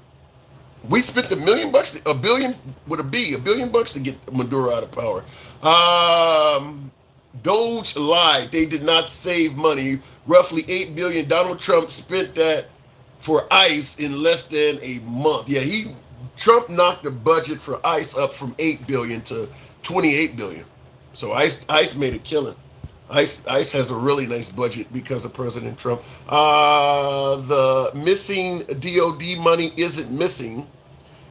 We spent $1 billion, a billion with a B, $1 billion to get Maduro out of power. Doge lied. They did not save money. Roughly $8 billion. Donald Trump spent that for ICE in less than a month. Yeah, Trump knocked the budget for ICE up from $8 billion to $28 billion. So ICE made a killing. ICE has a really nice budget because of President Trump. The missing DOD money isn't missing.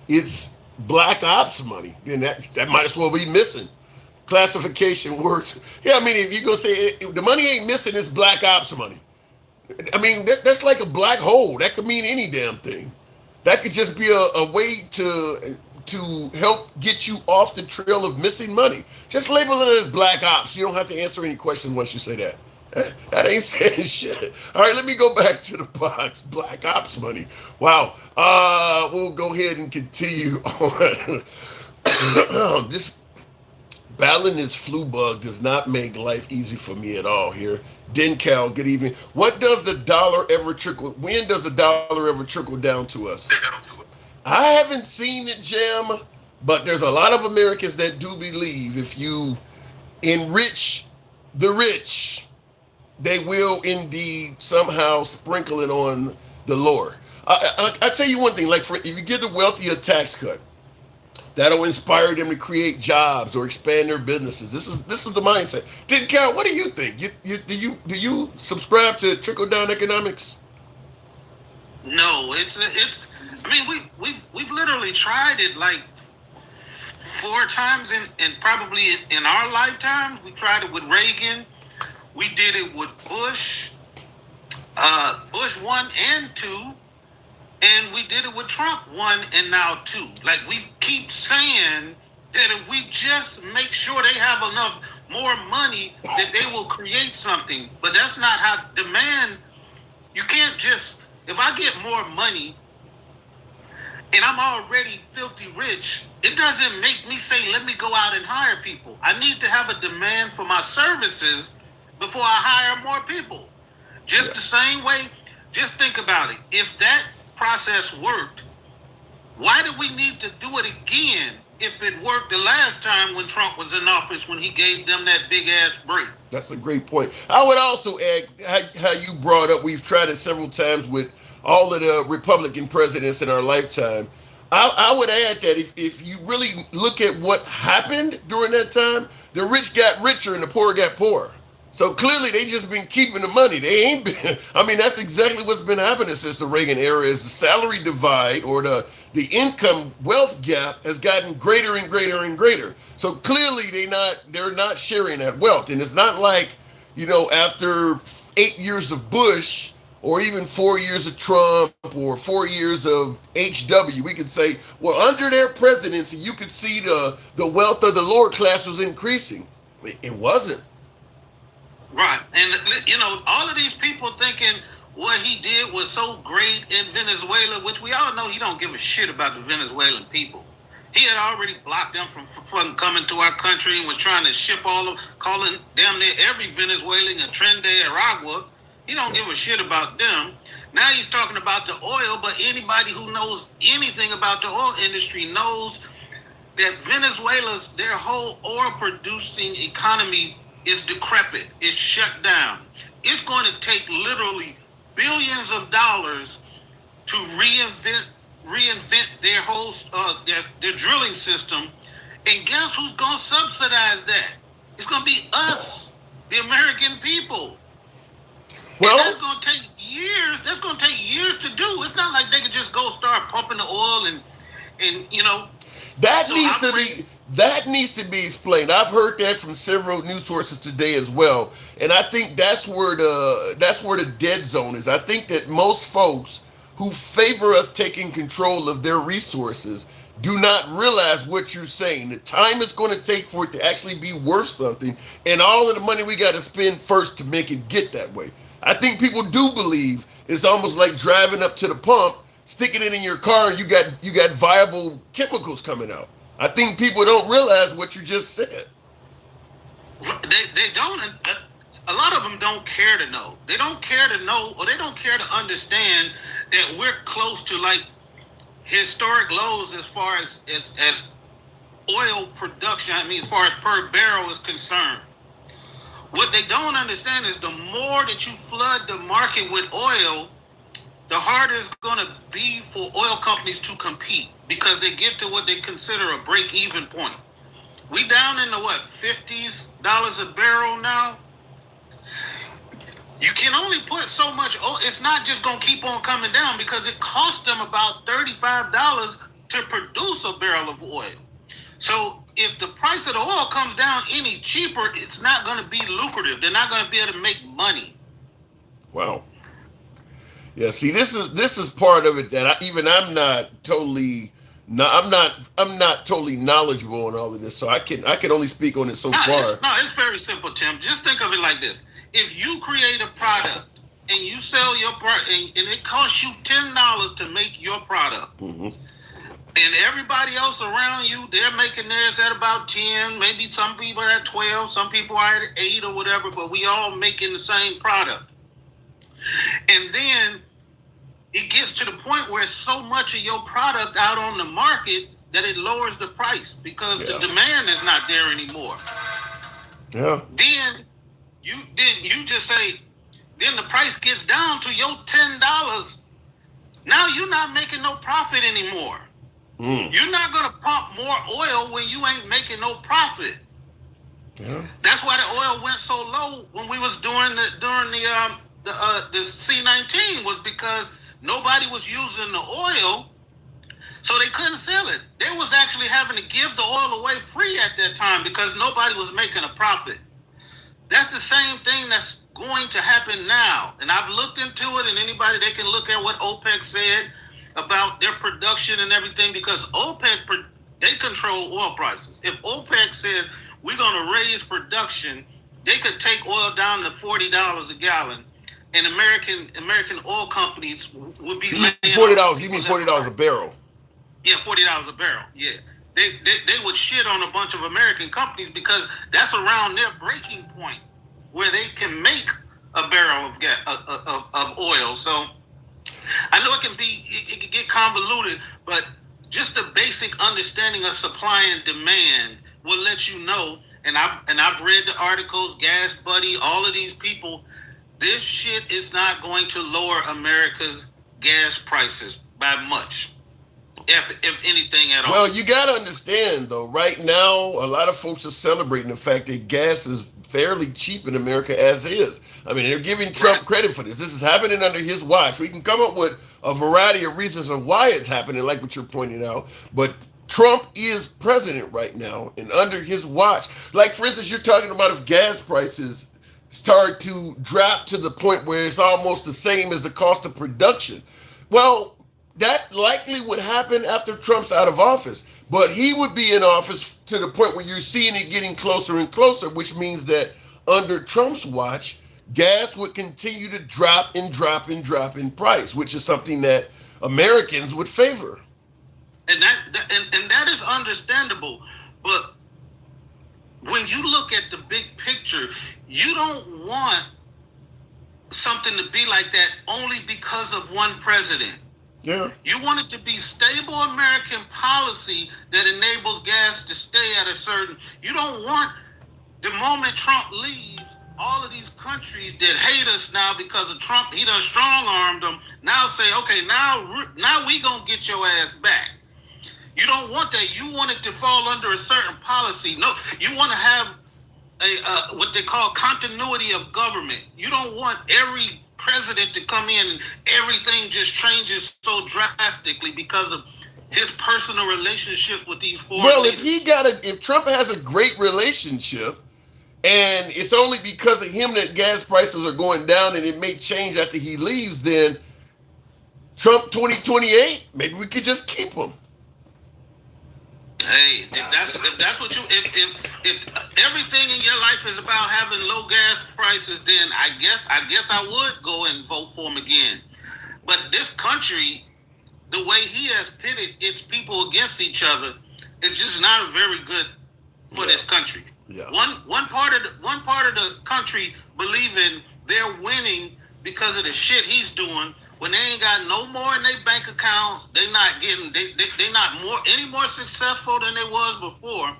It's black ops money. And that might as well be missing. Classification words. Yeah, I mean, if you're going to say the money ain't missing, it's black ops money. I mean, that's like a black hole. That could mean any damn thing. That could just be a way to help get you off the trail of missing money. Just label it as black ops. You don't have to answer any questions once you say that. That ain't saying shit. All right, let me go back to the box. Black ops money. Wow. We'll go ahead and continue on. This battling this flu bug does not make life easy for me at all here. Dencal, good evening. When does the dollar ever trickle down to us? I haven't seen it, Jam, but there's a lot of Americans that do believe if you enrich the rich, they will indeed somehow sprinkle it on the lower. I tell you one thing, like if you give the wealthy a tax cut, that'll inspire them to create jobs or expand their businesses. This is the mindset. Didn't count. What do you think? Do you subscribe to trickle down economics? No, it's. I mean, we've literally tried it like 4 times in probably in our lifetimes. We tried it with Reagan. We did it with Bush, Bush 1 and 2, and we did it with Trump 1 and now 2. Like we keep saying that if we just make sure they have enough more money, that they will create something. But that's not how demand. You can't just if I get more money and I'm already filthy rich, it doesn't make me say, let me go out and hire people. I need to have a demand for my services before I hire more people. Just Yeah. the same way, just think about it. If that process worked, why do we need to do it again if it worked the last time when Trump was in office when he gave them that big ass break? That's a great point. I would also add how you brought up, we've tried it several times with all of the Republican presidents in our lifetime. I would add that if you really look at what happened during that time, the rich got richer and the poor got poorer. So clearly they just been keeping the money. They ain't been. I mean, that's exactly what's been happening since the Reagan era. Is the salary divide or the income wealth gap has gotten greater and greater and greater. So clearly they're not sharing that wealth, and it's not like after 8 years of Bush or even 4 years of Trump or 4 years of HW, we could say, well, under their presidency, you could see the wealth of the lower class was increasing. It wasn't. Right. And, all of these people thinking what he did was so great in Venezuela, which we all know he don't give a shit about the Venezuelan people. He had already blocked them from coming to our country and was trying to ship calling damn near every Venezuelan a Tren de Aragua. He don't give a shit about them. Now he's talking about the oil, but anybody who knows anything about the oil industry knows that their whole oil producing economy is decrepit. It's shut down. It's going to take literally billions of dollars to reinvent their whole their drilling system. And guess who's going to subsidize that? It's going to be us, the American people. And that's Well, going to take years. That's going to take years to do. It's not like they could just go start pumping the oil and. That So needs I'm to be that needs to be explained. I've heard that from several news sources today as well, and I think that's where the dead zone is. I think that most folks who favor us taking control of their resources do not realize what you're saying. The time it's going to take for it to actually be worth something, and all of the money we got to spend first to make it get that way. I think people do believe it's almost like driving up to the pump, sticking it in your car, and you got viable chemicals coming out. I think people don't realize what you just said. They don't. A lot of them don't care to know. They don't care to know, or they don't care to understand that we're close to like historic lows as far as oil production. I mean, as far as per barrel is concerned. What they don't understand is the more that you flood the market with oil, the harder it's going to be for oil companies to compete because they get to what they consider a break-even point. We down in the $50s a barrel now. You can only put so much oil. It's not just going to keep on coming down because it costs them about $35 to produce a barrel of oil. So if the price of the oil comes down any cheaper, it's not going to be lucrative. They're not going to be able to make money. Wow. Yeah. See, this is part of it that I'm not totally. No, I'm not totally knowledgeable on all of this, so I can only speak on it so far. It's very simple, Tim. Just think of it like this: if you create a product and you sell your product, and it costs you $10 to make your product, and everybody else around you, they're making theirs at about 10, maybe some people at 12, some people are at 8 or whatever, but we all making the same product. And then it gets to the point where so much of your product out on the market that it lowers the price because the demand is not there anymore. Yeah. Then you just say, then the price gets down to your $10. Now you're not making no profit anymore. You're not gonna pump more oil when you ain't making no profit. Yeah. That's why the oil went so low when we was during the C-19 was because nobody was using the oil, so they couldn't sell it. They was actually having to give the oil away free at that time because nobody was making a profit. That's the same thing that's going to happen now. And I've looked into it, and anybody, they can look at what OPEC said about their production and everything because OPEC, they control oil prices. If OPEC says we're going to raise production, they could take oil down to $40 a gallon, and American oil companies would be laying $40. You mean $40 a barrel? Yeah, $40 a barrel. Yeah, they would shit on a bunch of American companies because that's around their breaking point where they can make a barrel of gas, of oil. So I know it can get convoluted, but just the basic understanding of supply and demand will let you know. And I've read the articles, Gas Buddy, all of these people. This shit is not going to lower America's gas prices by much, if anything at all. Well, you got to understand, though, right now, a lot of folks are celebrating the fact that gas is fairly cheap in America as is. I mean, they're giving Right. Trump credit for this. This is happening under his watch. We can come up with a variety of reasons of why it's happening, like what you're pointing out, but Trump is president right now, and under his watch, like for instance, you're talking about if gas prices start to drop to the point where it's almost the same as the cost of production. Well, that likely would happen after Trump's out of office, but he would be in office to the point where you're seeing it getting closer and closer, which means that under Trump's watch, gas would continue to drop and drop and drop in price, which is something that Americans would favor. And that is understandable. But when you look at the big picture, you don't want something to be like that only because of one president. Yeah. You want it to be stable American policy that enables gas to stay at a certain. You don't want the moment Trump leaves, all of these countries that hate us now because of Trump, he done strong armed them. Now say, okay, now we gonna get your ass back. You don't want that. You want it to fall under a certain policy. No, you want to have a what they call continuity of government. You don't want every president to come in and everything just changes so drastically because of his personal relationship with these foreign Well, leaders. if Trump has a great relationship, and it's only because of him that gas prices are going down, and it may change after he leaves, then Trump 2028, maybe we could just keep him. Hey, if that's what you if everything in your life is about having low gas prices, then I guess I would go and vote for him again. But this country, the way he has pitted its people against each other, is just not very good for this country. Yeah. One part of the country believing they're winning because of the shit he's doing. When they ain't got no more in their bank accounts, they not any more successful than they was before.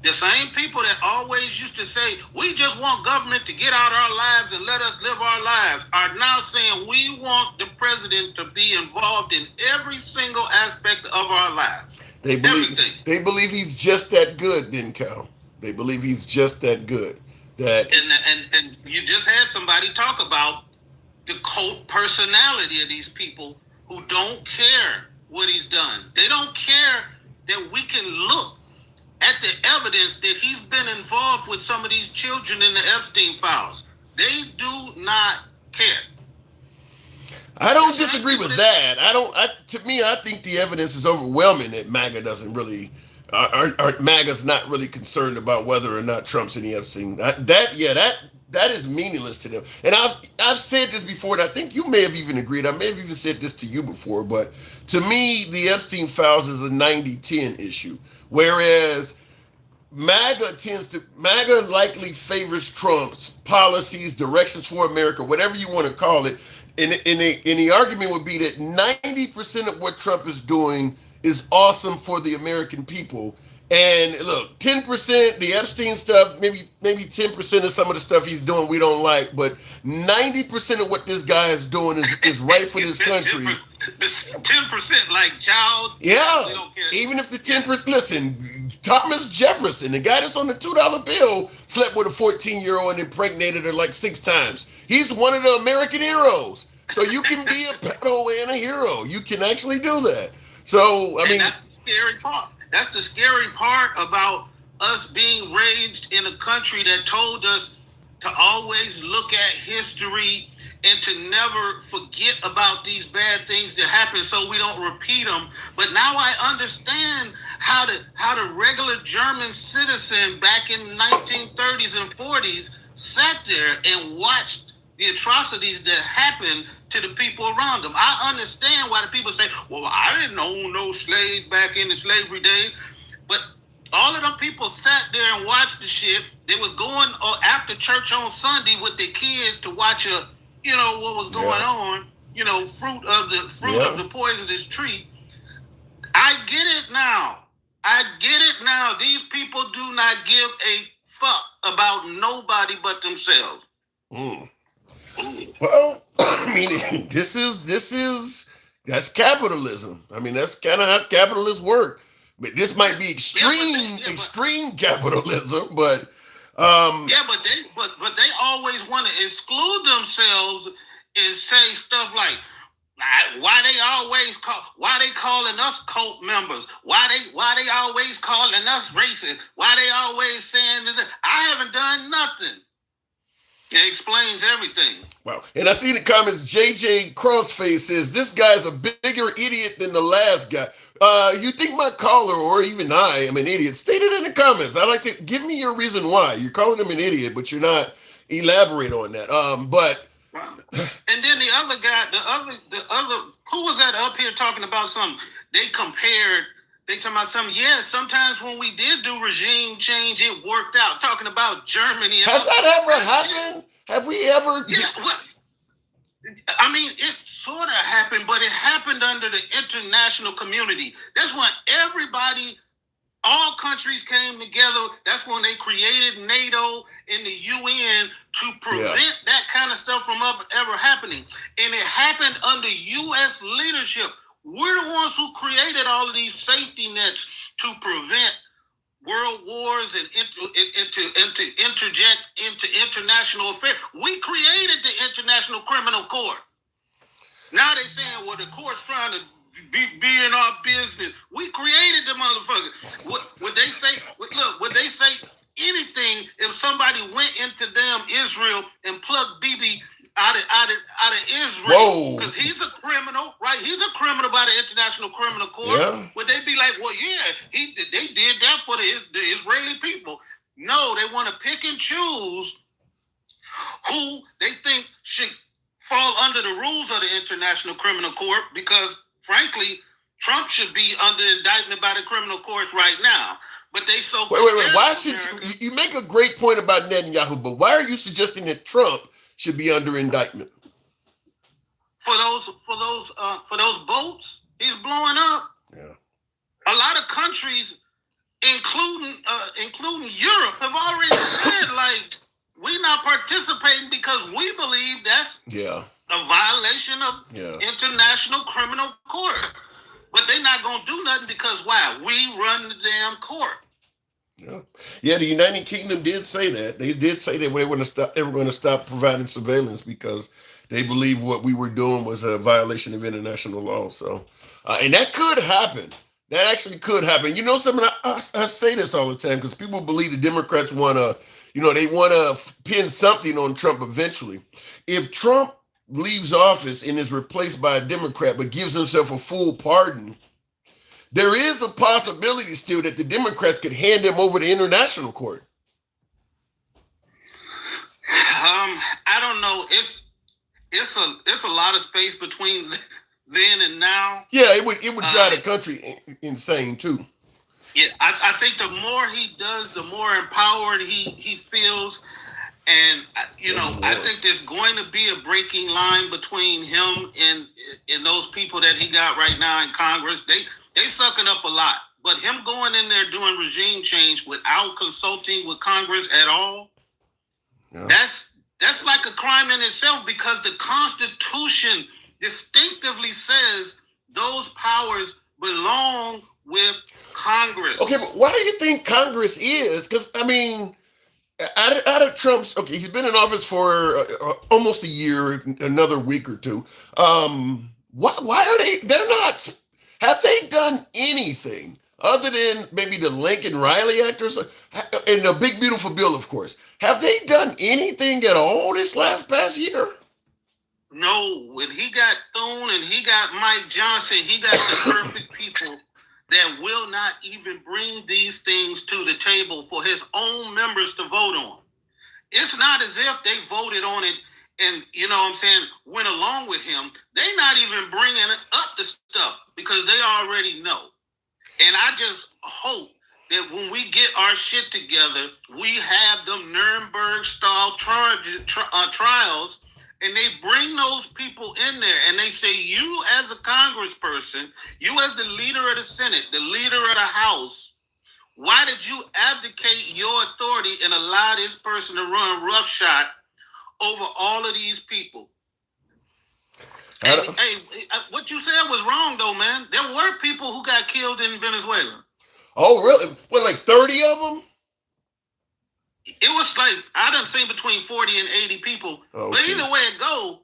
The same people that always used to say, we just want government to get out our lives and let us live our lives, are now saying we want the president to be involved in every single aspect of our lives. They believe Everything. they believe he's just that good, then Cal. They believe he's just that good. That And you just had somebody talk about the cult personality of these people who don't care what he's done. They don't care that we can look at the evidence that he's been involved with some of these children in the Epstein files. They do not care. I don't disagree with that. To me, I think the evidence is overwhelming that MAGA doesn't really, MAGA's not really concerned about whether or not Trump's in the Epstein. That is meaningless to them. And I've said this before, and I think you may have even agreed. I may have even said this to you before, but to me, the Epstein files is a 90-10 issue, whereas MAGA likely favors Trump's policies, directions for America, whatever you want to call it. And the argument would be that 90% of what Trump is doing is awesome for the American people. And look, 10%, the Epstein stuff, maybe 10% of some of the stuff he's doing we don't like, but 90% of what this guy is doing is right for this country. 10% like child. Yeah, They don't care. even if the 10%, listen, Thomas Jefferson, the guy that's on the $2 bill, slept with a 14-year-old and impregnated her like 6 times. He's one of the American heroes. So you can be a pedo and a hero. You can actually do that. So, I mean, that's the scary part. That's the scary part about us being raised in a country that told us to always look at history and to never forget about these bad things that happen so we don't repeat them. But now I understand how the regular German citizen back in the 1930s and 40s sat there and watched the atrocities that happen to the people around them. I understand why the people say, well, I didn't own no slaves back in the slavery days. But all of them people sat there and watched the shit. They was going after church on Sunday with their kids to watch what was going on, fruit of the poisonous tree. I get it now. These people do not give a fuck about nobody but themselves. Well, I mean, that's capitalism. I mean, that's kind of how capitalists work. But this might be extreme capitalism, but but they always want to exclude themselves and say stuff like, why they calling us cult members? Why they always calling us racist? Why they always saying that I haven't done nothing? It explains everything. Wow. And I see in the comments, JJ Crossface says, this guy's a bigger idiot than the last guy. You think my caller or even I am an idiot? State it in the comments. I'd like to give me your reason why. You're calling him an idiot, but you're not elaborate on that. But and then the other guy, the other who was that up here talking about something? They talking about something. Yeah, sometimes when we did do regime change, it worked out. Talking about Germany. Has that ever happened? Have we ever? Yeah, I mean, it sort of happened, but it happened under the international community. That's when all countries came together. That's when they created NATO and the UN to prevent that kind of stuff from ever happening. And it happened under U.S. leadership. We're the ones who created all of these safety nets to prevent world wars and to interject into international affairs. We created the International Criminal Court. Now they're saying, well, the court's trying to be in our business. We created the motherfucker. Would they say anything if somebody went into damn Israel and plucked Bibi out of Israel because he's a criminal, right? He's a criminal by the International Criminal Court. Yeah. Would they be like, well, yeah, they did that for the Israeli people? No, they want to pick and choose who they think should fall under the rules of the International Criminal Court because, frankly, Trump should be under indictment by the criminal courts right now. But they so wait. Why should you make a great point about Netanyahu? But why are you suggesting that Trump should be under indictment for those boats he's blowing up? Yeah, a lot of countries, including Europe, have already said like we're not participating because we believe that's a violation of International Criminal Court. But they're not gonna do nothing because why? We run the damn court. Yeah. The United Kingdom did say that. They did say that they were going to stop providing surveillance because they believe what we were doing was a violation of international law. So, and that could happen. That actually could happen. You know something? I say this all the time because people believe the Democrats want to, they want to pin something on Trump eventually. If Trump leaves office and is replaced by a Democrat but gives himself a full pardon, there is a possibility still that the Democrats could hand him over to international court. I don't know. It's a lot of space between then and now. Yeah, it would drive the country insane too. Yeah, I think the more he does, the more empowered he feels. And, I think there's going to be a breaking line between him and those people that he got right now in Congress. They sucking up a lot. But him going in there doing regime change without consulting with Congress at all, that's like a crime in itself because the Constitution distinctively says those powers belong with Congress. Okay, but why do you think Congress is? Because, I mean, out of Trump's, he's been in office for almost a year, another week or two. Why are they're not, have they done anything other than maybe the Lincoln Riley Act and the Big Beautiful Bill, of course? Have they done anything at all this past year? No, when he got Thune and he got Mike Johnson, he got the perfect people that will not even bring these things to the table for his own members to vote on. It's not as if they voted on it and you know what I'm saying, went along with him, they not even bringing up the stuff because they already know. And I just hope that when we get our shit together, we have them Nuremberg style trials, and they bring those people in there and they say, you as a congressperson, you as the leader of the Senate, the leader of the House, why did you abdicate your authority and allow this person to run roughshod over all of these people? Hey, what you said was wrong, though, man. There were people who got killed in Venezuela. Oh, really? What, like 30 of them? It was like, I done seen between 40 and 80 people. Okay. But either way it go,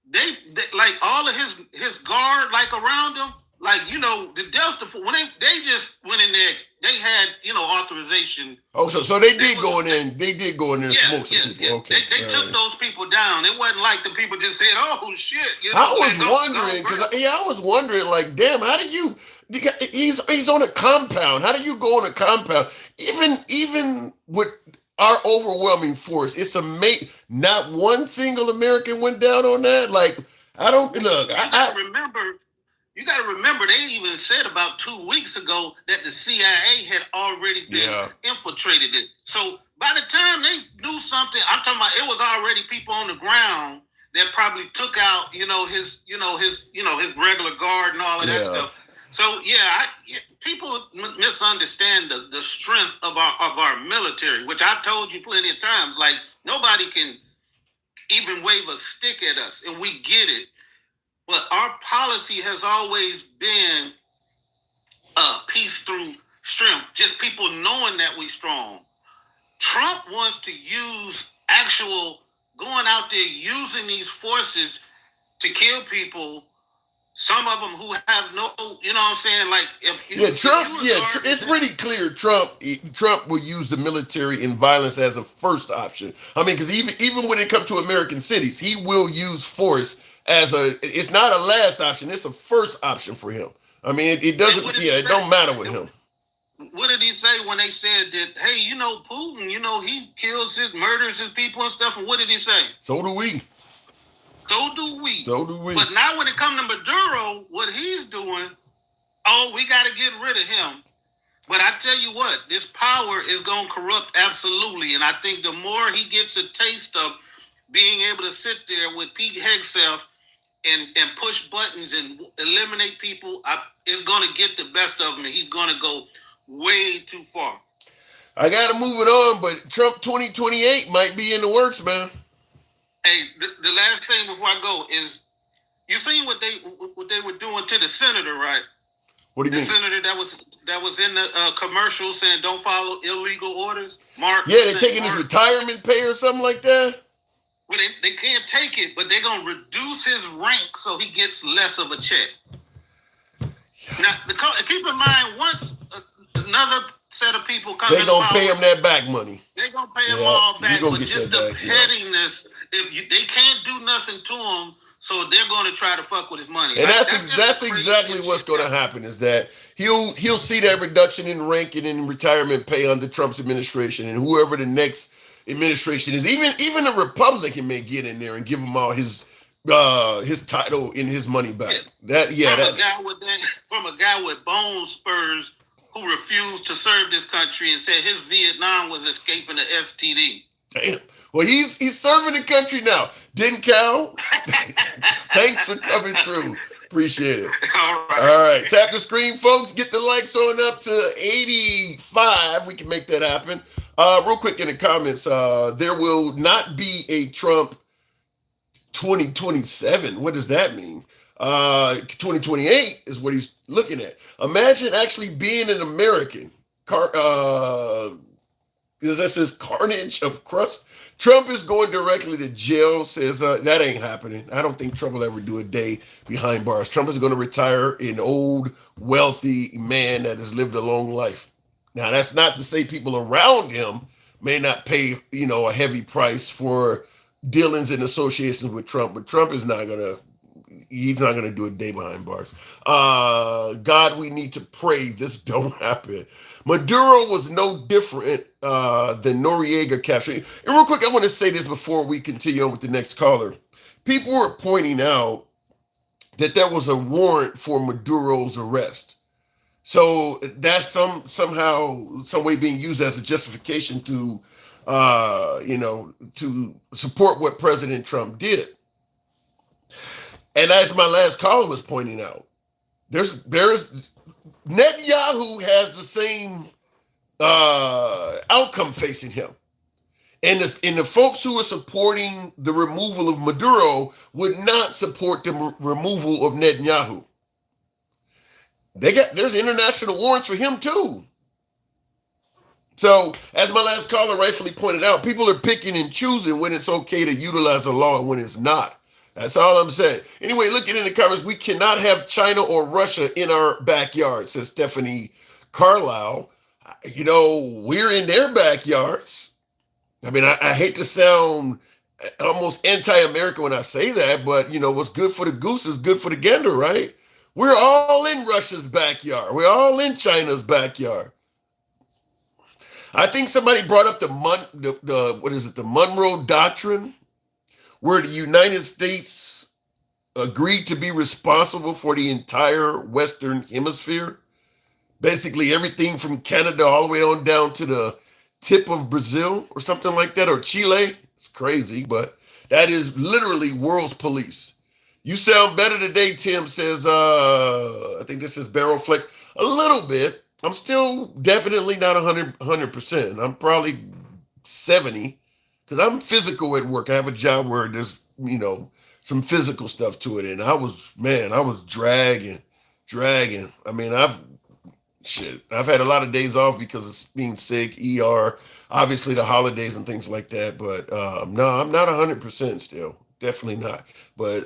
they like all of his guard, like around him, like, you know, the Delta, when they just went in there, they had, you know, authorization. Oh, so they did go in there and smoke some people. Yeah. Okay. They took those people down. It wasn't like the people just said, oh, shit. You know, I was wondering, I was wondering, like, damn, how do you, he's on a compound. How do you go on a compound? Even with our overwhelming force, it's amazing. Not one single American went down on that. Like, I don't, look, You got to remember, they even said about 2 weeks ago that the CIA had already been infiltrated it. So by the time they knew something, I'm talking about it was already people on the ground that probably took out, his regular guard and all of that stuff. So people misunderstand the strength of our military, which I've told you plenty of times. Like, nobody can even wave a stick at us, and we get it. But our policy has always been peace through strength. Just people knowing that we strong. Trump wants to use going out there using these forces to kill people. Some of them who have no, you know what I'm saying? Like, it's pretty clear Trump will use the military and violence as a first option. I mean, because even when it comes to American cities, he will use force it's not a last option, it's a first option for him. I mean, it doesn't, it don't matter with him. What did he say when they said that, hey, Putin, he murders his people and stuff, and what did he say? So do we. But now when it comes to Maduro, what he's doing, we got to get rid of him. But I tell you what, this power is going to corrupt absolutely. And I think the more he gets a taste of being able to sit there with Pete Hegseth and push buttons and eliminate people, it's going to get the best of him, and he's going to go way too far. I got to move it on, but Trump 2028 might be in the works, man. Hey, the last thing before I go is, you seen what they were doing to the senator, right? What do you mean? The senator that was in the commercial saying don't follow illegal orders. Mark. Yeah, they're taking his retirement pay or something like that. Well, they can't take it, but they're gonna reduce his rank so he gets less of a check. Now, keep in mind, once another set of people come, they're gonna pay him that back money. They're gonna pay him all back, but just the pettiness. They can't do nothing to him, so they're going to try to fuck with his money. And that's exactly what's going to happen, is that he'll see that reduction in rank and in retirement pay under Trump's administration, and whoever the next administration is, even a Republican may get in there and give him all his title and his money back. From a guy with bone spurs who refused to serve this country and said his Vietnam was escaping the STD. Damn. Well, he's serving the country now. Didn't Cal? Thanks for coming through. Appreciate it. All right. Tap the screen, folks. Get the likes on up to 85. We can make that happen. Real quick in the comments, there will not be a Trump 2027. What does that mean? 2028 is what he's looking at. Imagine actually being an American. That says carnage of crust. Trump is going directly to jail, says that ain't happening. I don't think Trump will ever do a day behind bars. Trump is going to retire an old, wealthy man that has lived a long life. Now, that's not to say people around him may not pay, a heavy price for dealings and associations with Trump, but Trump is not going to he's not going to do a day behind bars. God, we need to pray this don't happen. Maduro was no different than Noriega capturing. And real quick, I want to say this before we continue on with the next caller. People were pointing out that there was a warrant for Maduro's arrest. So that's somehow some way being used as a justification to to support what President Trump did. And as my last caller was pointing out, there's Netanyahu has the same outcome facing him. And the folks who are supporting the removal of Maduro would not support the removal of Netanyahu. There's international warrants for him too. So, as my last caller rightfully pointed out, people are picking and choosing when it's okay to utilize the law and when it's not. That's all I'm saying. Anyway, looking in the comments, we cannot have China or Russia in our backyard, says Stephanie Carlisle. We're in their backyards. I mean, I hate to sound almost anti-American when I say that, but what's good for the goose is good for the gander, right? We're all in Russia's backyard. We're all in China's backyard. I think somebody brought up the Monroe Doctrine, where the United States agreed to be responsible for the entire Western Hemisphere. Basically everything from Canada all the way on down to the tip of Brazil or something like that, or Chile. It's crazy, but that is literally world's police. You sound better today, Tim says, I think this is Barrel Flex. A little bit. I'm still definitely not 100%. I'm probably 70 because I'm physical at work. I have a job where there's, some physical stuff to it. And I was dragging. I mean, I've had a lot of days off because of being sick, ER, obviously the holidays and things like that. But no, I'm not 100% still. Definitely not. But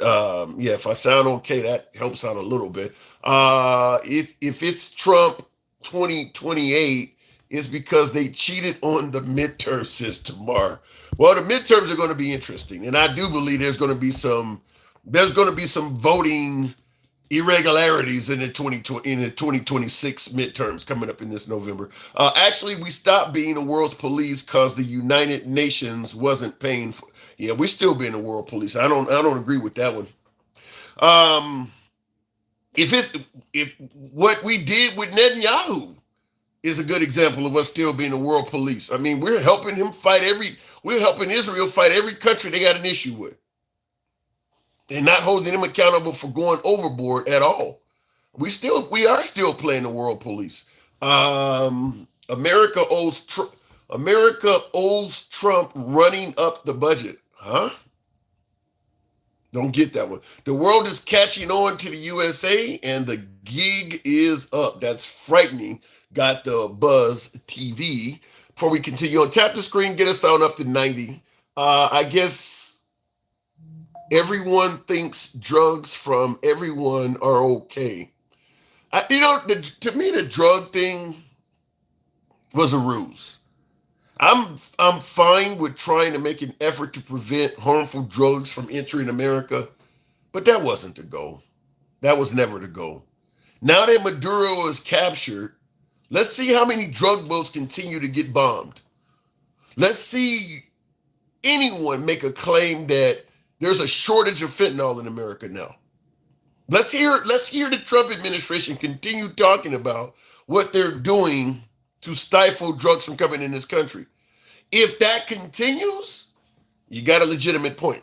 yeah, if I sound okay, that helps out a little bit. If it's Trump 2028, it's because they cheated on the midterm system tomorrow. Well, the midterms are going to be interesting, and I do believe there's going to be some voting irregularities in the 2026 midterms coming up in this November. Actually, we stopped being the world's police because the United Nations wasn't paying for. Yeah, we're still being the world police. I don't agree with that one. If what we did with Netanyahu is a good example of us still being the world police. I mean, we're helping Israel fight every country they got an issue with. They're not holding them accountable for going overboard at all. We are still playing the world police. America owes Trump running up the budget. Huh? Don't get that one. The world is catching on to the USA and the gig is up. That's frightening. Got the Buzz TV. Before we continue on, tap the screen, get us on up to 90. I guess everyone thinks drugs from everyone are okay. To me, the drug thing was a ruse. I'm fine with trying to make an effort to prevent harmful drugs from entering America, but that wasn't the goal. That was never the goal. Now that Maduro is captured, let's see how many drug boats continue to get bombed. Let's see anyone make a claim that there's a shortage of fentanyl in America now. Let's hear the Trump administration continue talking about what they're doing to stifle drugs from coming in this country. If that continues, you got a legitimate point.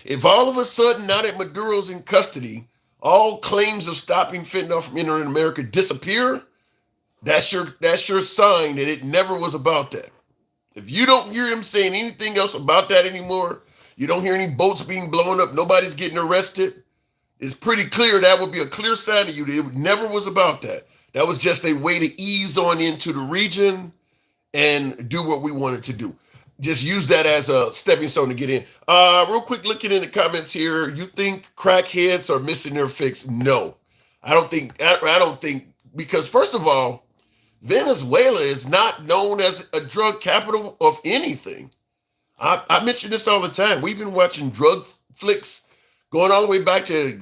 If all of a sudden, now that Maduro's in custody, all claims of stopping fentanyl from entering America disappear, that's your sign that it never was about that. If you don't hear him saying anything else about that anymore, you don't hear any boats being blown up, nobody's getting arrested, it's pretty clear that would be a clear sign to you that it never was about that. That was just a way to ease on into the region and do what we wanted to do. Just use that as a stepping stone to get in. Real quick, looking in the comments here, you think crackheads are missing their fix? No, I don't think, because first of all, Venezuela is not known as a drug capital of anything. I mention this all the time. We've been watching drug flicks going all the way back to,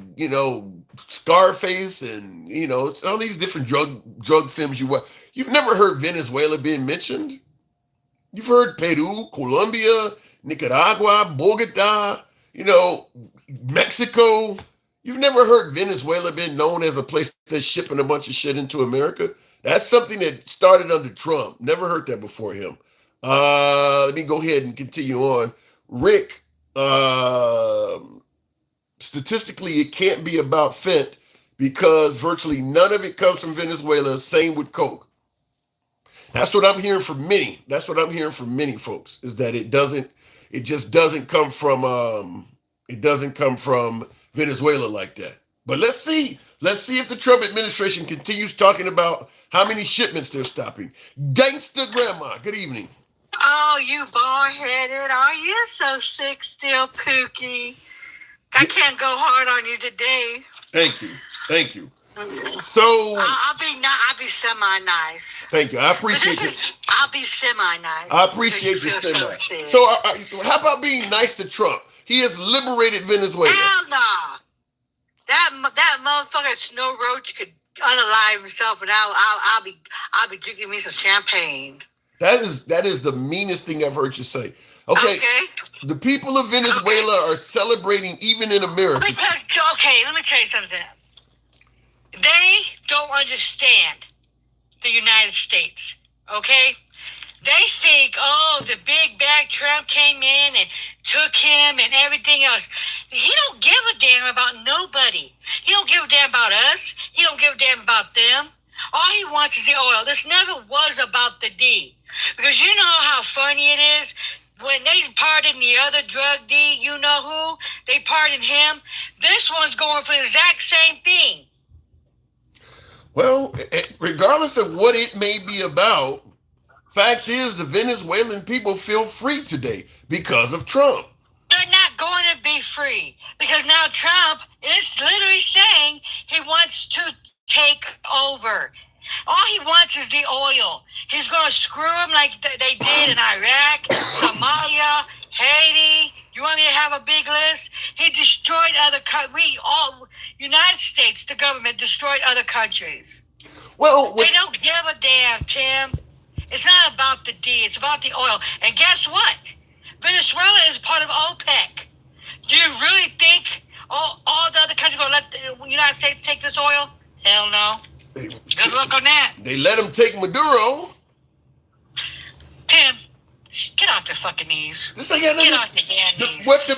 Scarface, and it's all these different drug films you watch. You've never heard Venezuela being mentioned. You've heard Peru, Colombia, Nicaragua, Bogota, Mexico. You've never heard Venezuela being known as a place that's shipping a bunch of shit into America. That's something that started under Trump. Never heard that before him. Let me go ahead and continue on. Rick, statistically, it can't be about fent because virtually none of it comes from Venezuela. Same with Coke. That's what I'm hearing from many. That's what I'm hearing from many folks, is that it just doesn't come from Venezuela like that. But let's see if the Trump administration continues talking about how many shipments they're stopping. Gangsta Grandma, good evening. Oh, you bald-headed. Are you so sick still, Pookie? I can't go hard on you today. Thank you. So I'll be semi-nice. Thank you. I appreciate it. I'll be semi-nice. I appreciate the semi. So how about being nice to Trump? He has liberated Venezuela. Hell no. That motherfucker Snow Roach could unalive himself, and I'll be drinking me some champagne. That is the meanest thing I've heard you say. Okay. The people of Venezuela are celebrating even in America. Let me tell you something. They don't understand the United States, okay? They think, the big bad Trump came in and took him and everything else. He don't give a damn about nobody. He don't give a damn about us. He don't give a damn about them. All he wants is the oil. This never was about the D. Because you know how funny it is? When they pardon the other drug D, you know who? They pardon him. This one's going for the exact same thing. Well, regardless of what it may be about, fact is the Venezuelan people feel free today because of Trump. They're not going to be free because now Trump is literally saying he wants to take over. All he wants is the oil. He's going to screw them like they did in Iraq, Somalia, Haiti. You want me to have a big list? He destroyed other countries. United States, the government, destroyed other countries. Well, they don't give a damn, Tim. It's not about the D. It's about the oil. And guess what? Venezuela is part of OPEC. Do you really think all the other countries are going to let the United States take this oil? Hell no. Good luck on that. They let him take Maduro. Tim, get off the fucking knees. This ain't got nothing. Get off the damn knees. What the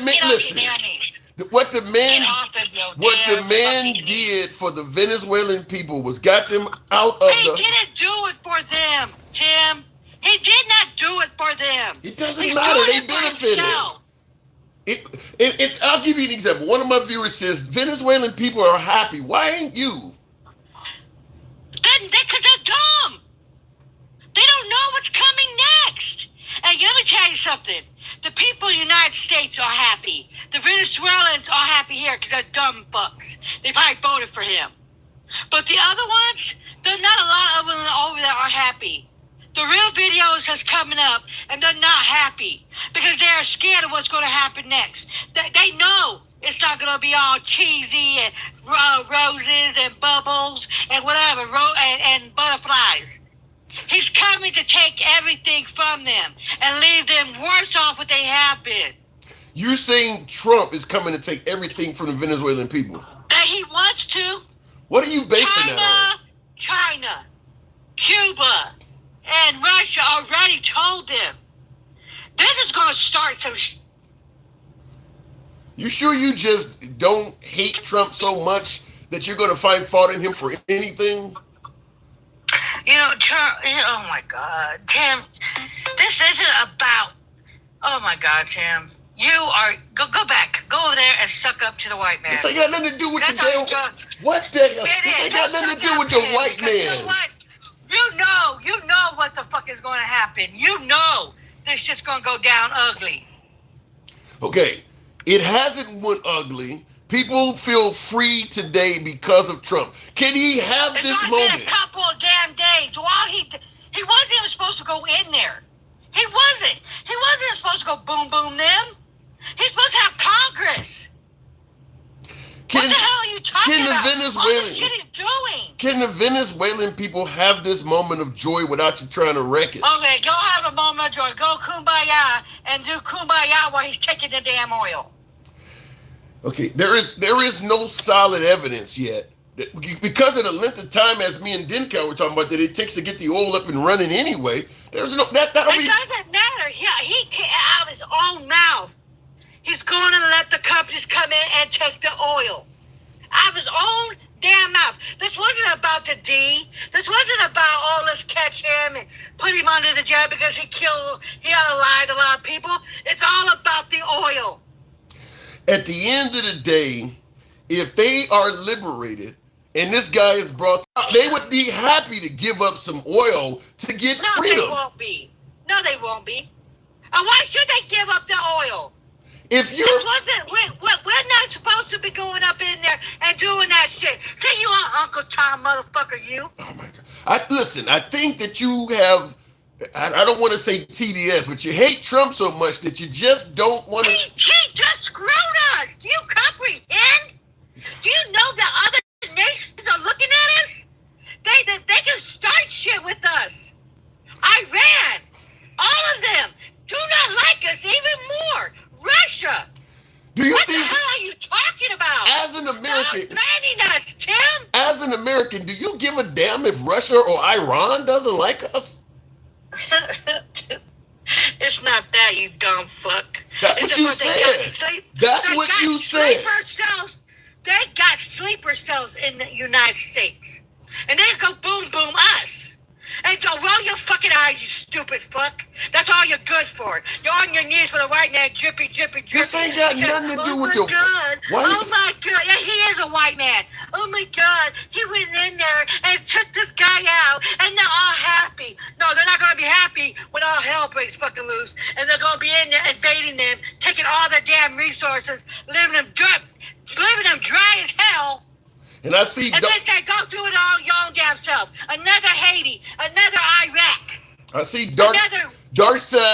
man did for the Venezuelan people was got them out of He didn't do it for them, Tim. He did not do it for them. It doesn't matter. They benefited. I'll give you an example. One of my viewers says Venezuelan people are happy. Why ain't you? Because they're dumb. They don't know what's coming next. And let me tell you something. The people in the United States are happy. The Venezuelans are happy here because they're dumb fucks. They probably voted for him. But the other ones, there's not a lot of them over there are happy. The real videos that's coming up, and they're not happy because they are scared of what's going to happen next. They know it's not going to be all cheesy and roses and bubbles and whatever, and butterflies. He's coming to take everything from them and leave them worse off what they have been. You're saying Trump is coming to take everything from the Venezuelan people? That he wants to. What are you basing that on? China, Cuba, and Russia already told them. This is going to start some... You sure you just don't hate Trump so much that you're going to find fault in him for anything? Trump, oh my God, Tim, this isn't about, oh my God, Tim, you are, go back, go over there and suck up to the white man. This ain't got nothing to do with the damn, what the hell? This ain't got nothing to do with the white man. You know what? You know what the fuck is going to happen. You know this shit's going to go down ugly. Okay, it hasn't went ugly. People feel free today because of Trump. Can he have this moment? It's been a couple of damn days. While he wasn't even supposed to go in there. He wasn't. He wasn't supposed to go boom boom them. He's supposed to have Congress. What the hell are you talking about? All the shit he's doing. Can the Venezuelan people have this moment of joy without you trying to wreck it? Okay, go have a moment of joy. Go kumbaya and do kumbaya while he's taking the damn oil. Okay, there is no solid evidence yet. Because of the length of time, as me and Denka were talking about, that it takes to get the oil up and running anyway. There's no that'll be. It doesn't matter. Yeah, he came out of his own mouth. He's going to let the companies come in and take the oil out of his own damn mouth. This wasn't about the D. This wasn't about, oh, let's catch him and put him under the jail because he lied to a lot of people. It's all about the oil. At the end of the day, if they are liberated and this guy is brought up, they would be happy to give up some oil to get freedom. No, they won't be. No, they won't be. And why should they give up the oil? If you're, we're not supposed to be going up in there and doing that shit. See, you are Uncle Tom, motherfucker, you. Oh my God! Listen. I think that you have. I don't want to say TDS, but you hate Trump so much that you just don't want to. He just screwed us. Do you comprehend? Do you know that other nations are looking at us? They can start shit with us. Iran, all of them, do not like us even more. Russia. What the hell are you talking about? As an American, stop banning us, Tim. As an American, do you give a damn if Russia or Iran doesn't like us? It's not that, you dumb fuck. That's what you said. That's what you said. They got sleeper cells in the United States. And they go boom, boom us. And go roll your fucking eyes, you stupid fuck. That's all you're good for. You're on your knees for the white man, drippy, drippy, drippy. This ain't got nothing to do with your... God. Oh my God. Yeah, he is a white man. Oh my God. He went in there and took this guy out, and they're all happy. No, they're not going to be happy when all hell breaks fucking loose. And they're going to be in there invading them, taking all their damn resources, leaving them dry as hell. And I see. And they say, go do it all your own damn self. Another Haiti, another Iraq. I see Dark Side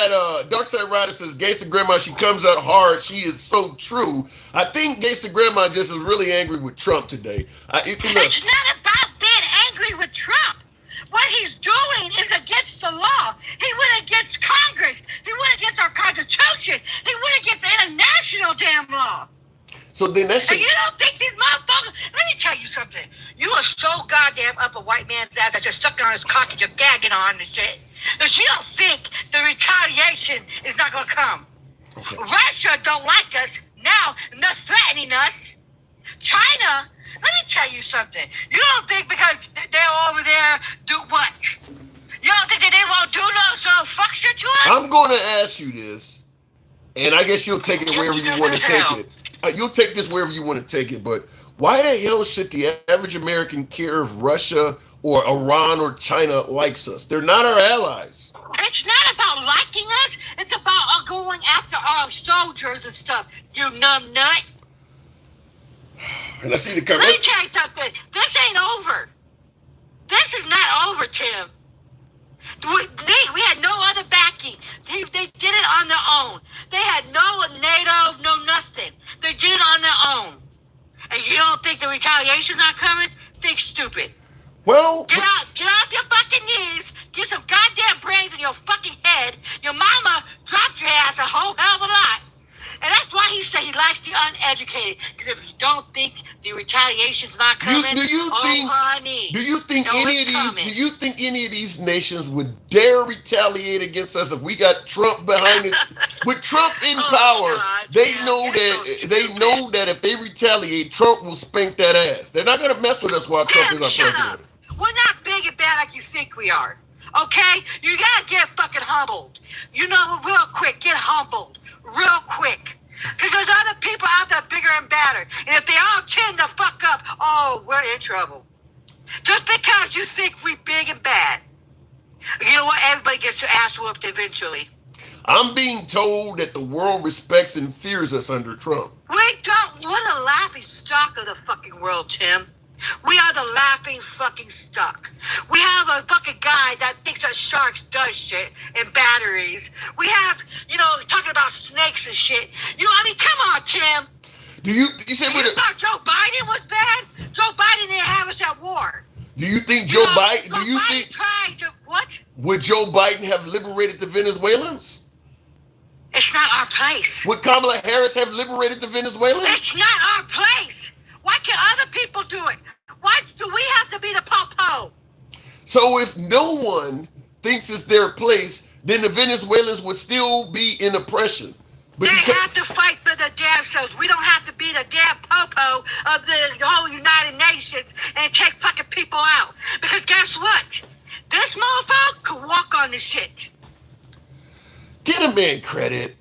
Rider says, Gangsta Grandma, she comes out hard. She is so true. I think Gangsta Grandma just is really angry with Trump today. It's not about being angry with Trump. What he's doing is against the law. He went against Congress. He went against our Constitution. He went against international damn law. So then that shit. And you don't think these motherfuckers... Let me tell you something. You are so goddamn up a white man's ass that you're sucking on his cock and you're gagging on and shit. That you don't think the retaliation is not going to come. Okay. Russia don't like us now, and they're threatening us. China, let me tell you something. You don't think because they're over there do what? You don't think that they won't do no fuck shit to us? I'm going to ask you this, and I guess you'll take it wherever you want to take it. You'll take this wherever you want to take it, but why the hell should the average American care if Russia or Iran or China likes us? They're not our allies. It's not about liking us. It's about going after our soldiers and stuff, you numb nut. And I see the comments. Let me tell you something. This ain't over. This is not over, Tim. We had no other backing. They did it on their own. They had no NATO, no nothing. They did it on their own. And you don't think the retaliation's not coming? Think stupid. Well, get off your fucking knees. Get some goddamn brains in your fucking head. Your mama dropped your ass a whole hell of a lot. And that's why he said he likes the uneducated. Because if you don't think the retaliation's not coming, do you think any of these nations would dare retaliate against us if we got Trump behind it? With Trump in power, God, they know that if they retaliate, Trump will spank that ass. They're not going to mess with us while Trump is our president. We're not big and bad like you think we are. Okay? You gotta get fucking humbled. You know, real quick, get humbled. Real quick. Because there's other people out there bigger and badder. And if they all tend to fuck up, oh, we're in trouble. Just because you think we big and bad. You know what? Everybody gets their ass whooped eventually. I'm being told that the world respects and fears us under Trump. We don't. We're the laughing stock of the fucking world, Tim. We are the laughing fucking stock. We have a fucking guy that thinks that sharks does shit and batteries. We have, talking about snakes and shit. I mean, come on, Tim. You said You thought Joe Biden was bad? Joe Biden didn't have us at war. Do you think Joe Biden? Do you Biden think tried to what? would Joe Biden have liberated the Venezuelans? It's not our place. Would Kamala Harris have liberated the Venezuelans? It's not our place. Why can other people do it? Why do we have to be the po-po? So if no one thinks it's their place, then the Venezuelans would still be in oppression. But they have to fight for the damn selves. We don't have to be the damn po-po of the whole United Nations and take fucking people out. Because guess what? This motherfucker could walk on this shit. Get a man credit.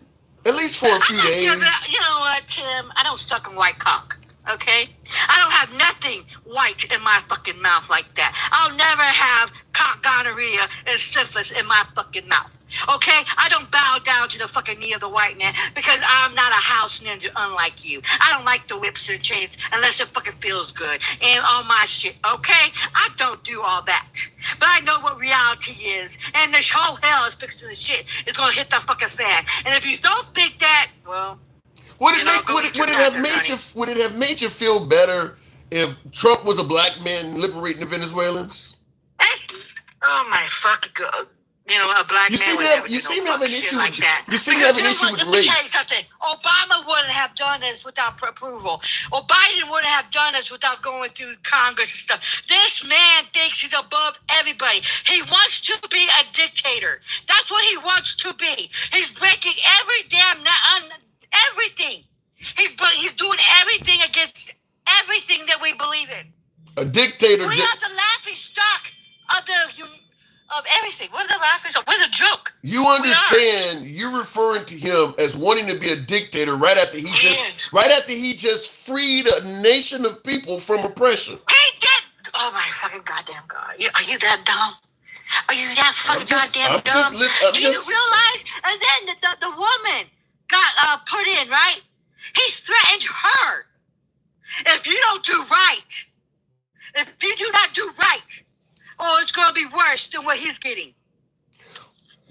At least for a few days. You know what, Tim? I don't suck on white cock. Okay? I don't have nothing white in my fucking mouth like that. I'll never have cock gonorrhea and syphilis in my fucking mouth. Okay? I don't bow down to the fucking knee of the white man because I'm not a house ninja unlike you. I don't like the whips and chains unless it fucking feels good and all my shit. Okay? I don't do all that. But I know what reality is. And this whole hell is fixing the shit. It's gonna hit the fucking fan. And if you don't think that, well... Would it have made you feel better if Trump was a black man liberating the Venezuelans? Oh my fucking god! You know, a black man. You seem to have an issue with that. You seem to have an issue with race. Let me tell you something. Obama wouldn't have done this without approval. Or Biden wouldn't have done this without going through Congress and stuff. This man thinks he's above everybody. He wants to be a dictator. That's what he wants to be. He's breaking every damn everything. He's doing everything against everything that we believe in. A dictator. We are the laughing stock of everything. We're the laughing stock. We're the joke. You understand? You're referring to him as wanting to be a dictator right after he just freed a nation of people from oppression. Ain't that? Oh my fucking goddamn god! Are you that dumb? Are you that fucking goddamn dumb? Do you realize? And then the woman got put in, right? He threatened her. If you don't do right, if you do not do right, it's going to be worse than what he's getting.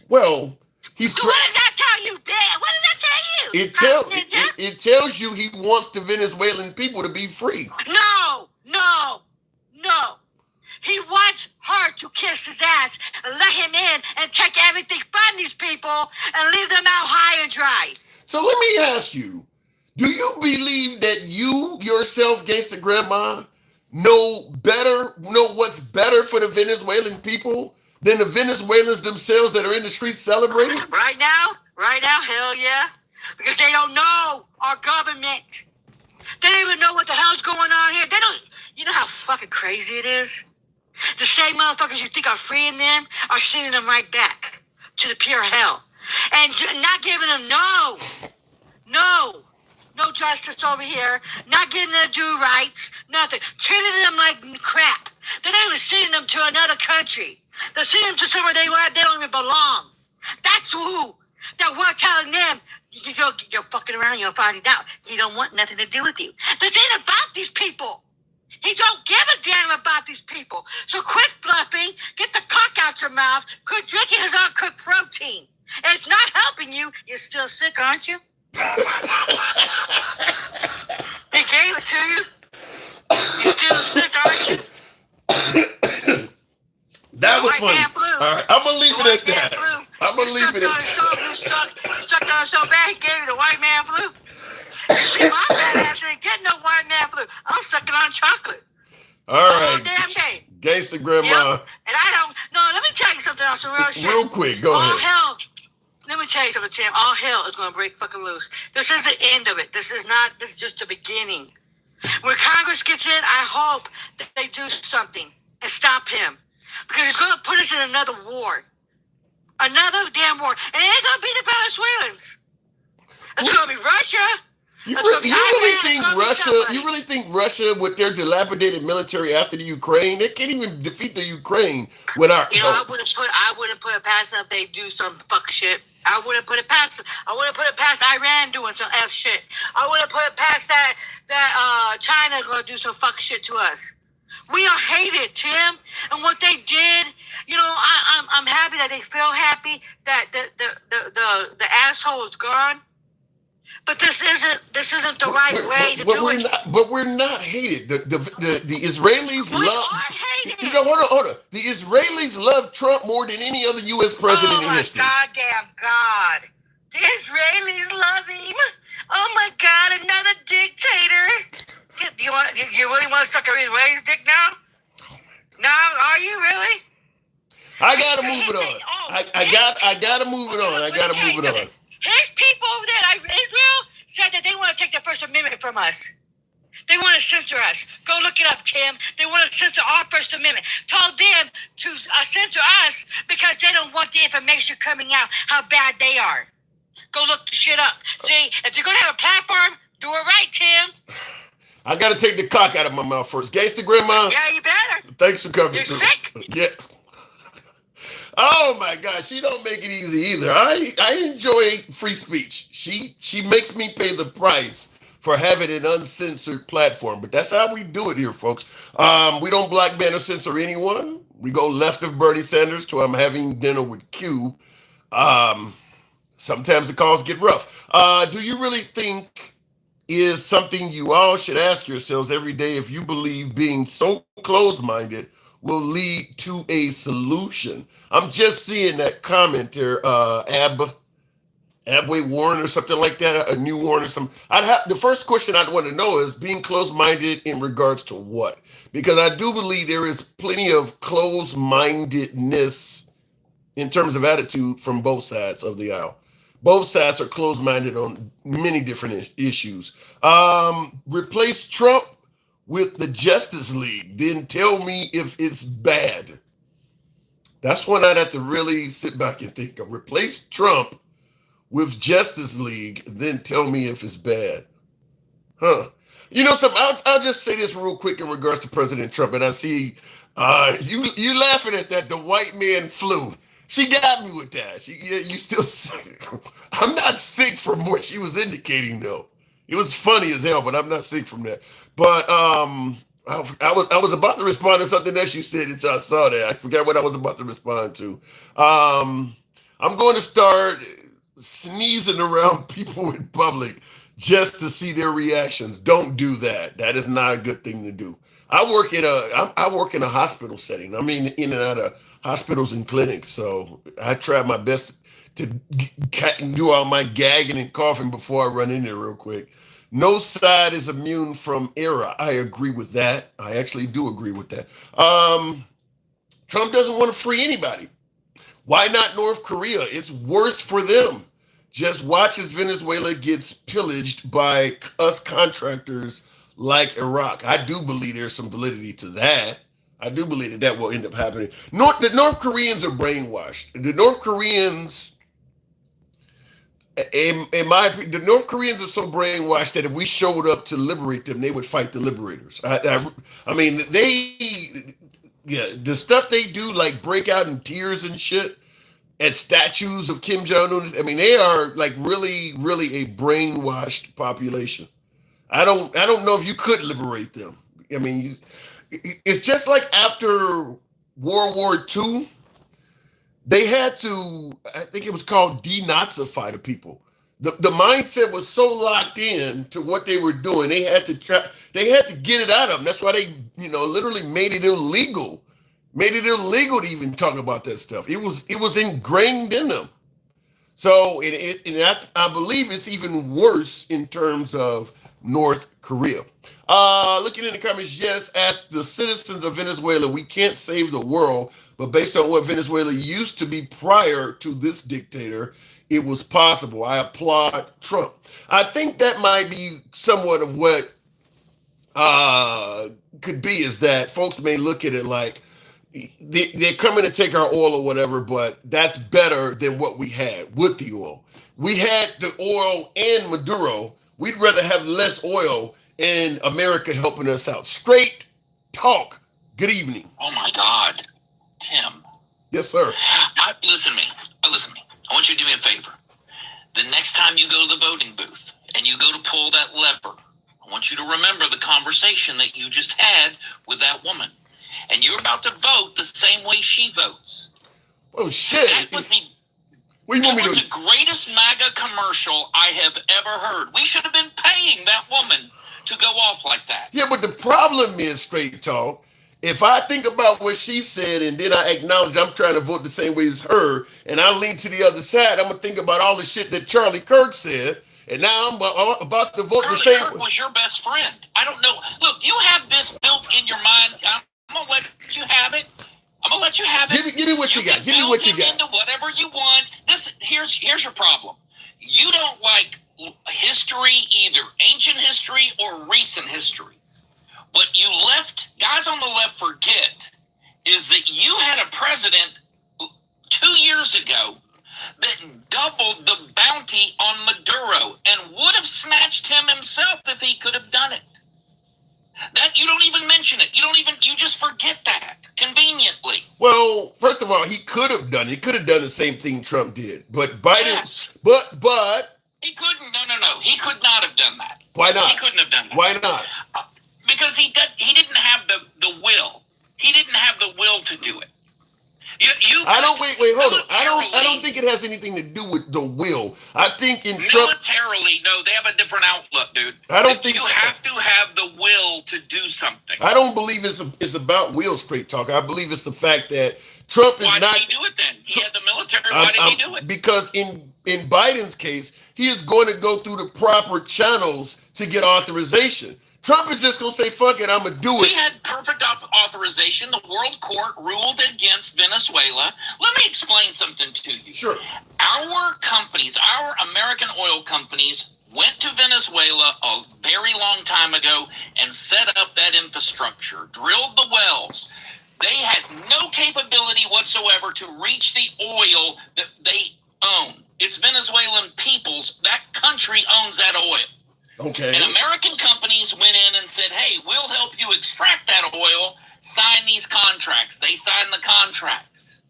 Well, what does that tell you, Dad? What does that tell you? It tells you he wants the Venezuelan people to be free. No. He wants her to kiss his ass and let him in and take everything from these people and leave them out high and dry. So let me ask you, do you believe that you yourself, Gangsta Grandma, know what's better for the Venezuelan people than the Venezuelans themselves that are in the streets celebrating? Right now, hell yeah. Because they don't know our government. They don't even know what the hell's going on here. You know how fucking crazy it is? The same motherfuckers you think are freeing them are sending them right back to the pure hell. And not giving them no justice over here, not getting them to do rights, nothing. Treating them like crap. They're not even sending them to another country. They're sending them to somewhere they don't even belong. That's that we're telling them, you're fucking around, you'll find it out. He don't want nothing to do with you. This ain't about these people. He don't give a damn about these people. So quit bluffing, get the cock out your mouth, quit drinking his uncooked protein. It's not helping you. You're still sick, aren't you? He gave it to you. You're still sick, aren't you? That was funny. All right, I'm going to leave it at that. I'm going to leave it at that. You sucked on so bad, he gave you the white man flu. You see, my bad ass ain't getting no white man flu. I'm sucking on chocolate. All right. Damn day. Gangsta Grandma. Yep. And I don't. No, let me tell you something else. Real quick, go ahead. All hell. Let me tell you something, Tim. All hell is going to break fucking loose. This is the end of it. This is just the beginning. When Congress gets in, I hope that they do something and stop him. Because he's going to put us in another war. Another damn war. And it ain't going to be the Venezuelans. It's going to be Russia. You really think Russia, with their dilapidated military after the Ukraine, they can't even defeat the Ukraine without help? I wouldn't put it past them if they do some fuck shit. I wouldn't put it past them. I wouldn't put it past Iran doing some F shit. I wouldn't put it past that China gonna do some fuck shit to us. We are hated, Tim. And what they did, I'm happy that they feel happy that the asshole is gone. But this isn't the right way to do it. But we're not hated. The Israelis We love. are hated. No, hold on. The Israelis love Trump more than any other U.S. president in history. Oh my goddamn God! The Israelis love him. Oh my God! Another dictator. You really want to suck a Israeli dick now? No, are you really? I gotta move it on. I gotta move it on. I gotta move it on. His people over there, Israel, said that they want to take the First Amendment from us. They want to censor us. Go look it up, Tim. They want to censor our First Amendment. Told them to censor us because they don't want the information coming out how bad they are. Go look the shit up. See, if you're going to have a platform, do it right, Tim. I gotta take the cock out of my mouth first. Gangsta Grandma. Yeah, you better. Thanks for coming. You're sick. Yeah. Oh my God, she don't make it easy either. I enjoy free speech. She makes me pay the price for having an uncensored platform, but that's how we do it here, folks. We don't black ban or censor anyone. We go left of Bernie Sanders to I'm having dinner with Q. Sometimes the calls get rough. Do you really think is something you all should ask yourselves every day if you believe being so closed-minded will lead to a solution? I'm just seeing that comment there, Abway Warren or something like that, a new Warren or something. The first question I'd want to know is being closed-minded in regards to what? Because I do believe there is plenty of closed-mindedness in terms of attitude from both sides of the aisle. Both sides are closed-minded on many different issues. Replace Trump with the Justice League, then tell me if it's bad. That's one I'd have to really sit back and think of. Replace Trump with Justice League, then tell me if it's bad. Huh. You know something, I'll just say this real quick in regards to President Trump, and I see you laughing at that, the white man flu. She got me with that. You still sick. I'm not sick from what she was indicating, though. It was funny as hell, but I'm not sick from that. But I was about to respond to something else you said, and so I saw that. I forgot what I was about to respond to. I'm going to start sneezing around people in public just to see their reactions. Don't do that. That is not a good thing to do. I work in a hospital setting. I mean, in and out of hospitals and clinics. So I try my best to do all my gagging and coughing before I run in there real quick. No side is immune from error. I agree with that. I actually do agree with that. Trump doesn't want to free anybody. Why not North Korea? It's worse for them. Just watch as Venezuela gets pillaged by us contractors like Iraq. I do believe there's some validity to that. I do believe that will end up happening. The North Koreans are brainwashed. The North Koreans, in my opinion, the North Koreans are so brainwashed that if we showed up to liberate them, they would fight the liberators. I mean, the stuff they do, like break out in tears and shit at statues of Kim Jong-un. I mean, they are like really, really a brainwashed population. I don't know if you could liberate them. I mean, it's just like after World War II, they had to, I think it was called denazify the people. The mindset was so locked in to what they were doing, they had to get it out of them. That's why they, literally made it illegal. Made it illegal to even talk about that stuff. It was ingrained in them. So I believe it's even worse in terms of North Korea. Looking in the comments, yes, ask the citizens of Venezuela, we can't save the world, but based on what Venezuela used to be prior to this dictator, it was possible. I applaud Trump. I think that might be somewhat of what could be, is that folks may look at it like they're coming to take our oil or whatever, but that's better than what we had with the oil. We had the oil and Maduro. We'd rather have less oil and America helping us out. Straight talk. Good evening. Oh my God, Tim. Yes, sir. Listen to me. I want you to do me a favor. The next time you go to the voting booth and you go to pull that lever, I want you to remember the conversation that you just had with that woman. And you're about to vote the same way she votes. Oh, shit. That would be What do you want That me was to the greatest MAGA commercial I have ever heard. We should have been paying that woman to go off like that. Yeah, but the problem is, straight talk. If I think about what she said and then I acknowledge I'm trying to vote the same way as her, and I lean to the other side, I'm gonna think about all the shit that Charlie Kirk said, and now I'm about to vote the Charlie same Kirk way. was your best friend. I don't know. Look, you have this built in your mind. I'm gonna let you have it. I'm gonna let you have it. Give me what you got. Can Give me build what you him got. into whatever you want. Here's your problem. You don't like history, either ancient history or recent history. What you guys on the left forget is that you had a president 2 years ago that doubled the bounty on Maduro and would have snatched him himself if he could have done it. That you don't even mention it. You just forget that conveniently. Well, first of all, he could have done it. He could have done the same thing Trump did. But Biden, Yes. but He couldn't. No. He could not have done that. why not? He couldn't have done that. Why not? Because he didn't have the will. He didn't have the will to do it. I don't wait, hold on. I don't think it has anything to do with the will. I think in Trump militarily, no, they have a different outlook, dude. I don't think you have to have the will to do something. I don't believe it's about will, straight talk. I believe it's the fact that Trump is Why not. did he do it then? He had the military. Why did he do it? Because in Biden's case, he is going to go through the proper channels to get authorization. Trump is just going to say, fuck it, I'm going to do it. We had perfect authorization. The World Court ruled against Venezuela. Let me explain something to you. Sure. Our companies, our American oil companies, went to Venezuela a very long time ago and set up that infrastructure, drilled the wells. They had no capability whatsoever to reach the oil that they own. It's Venezuelan people's. That country owns that oil. Okay. And American companies went in and said, hey, we'll help you extract that oil, sign these contracts. They signed the contracts.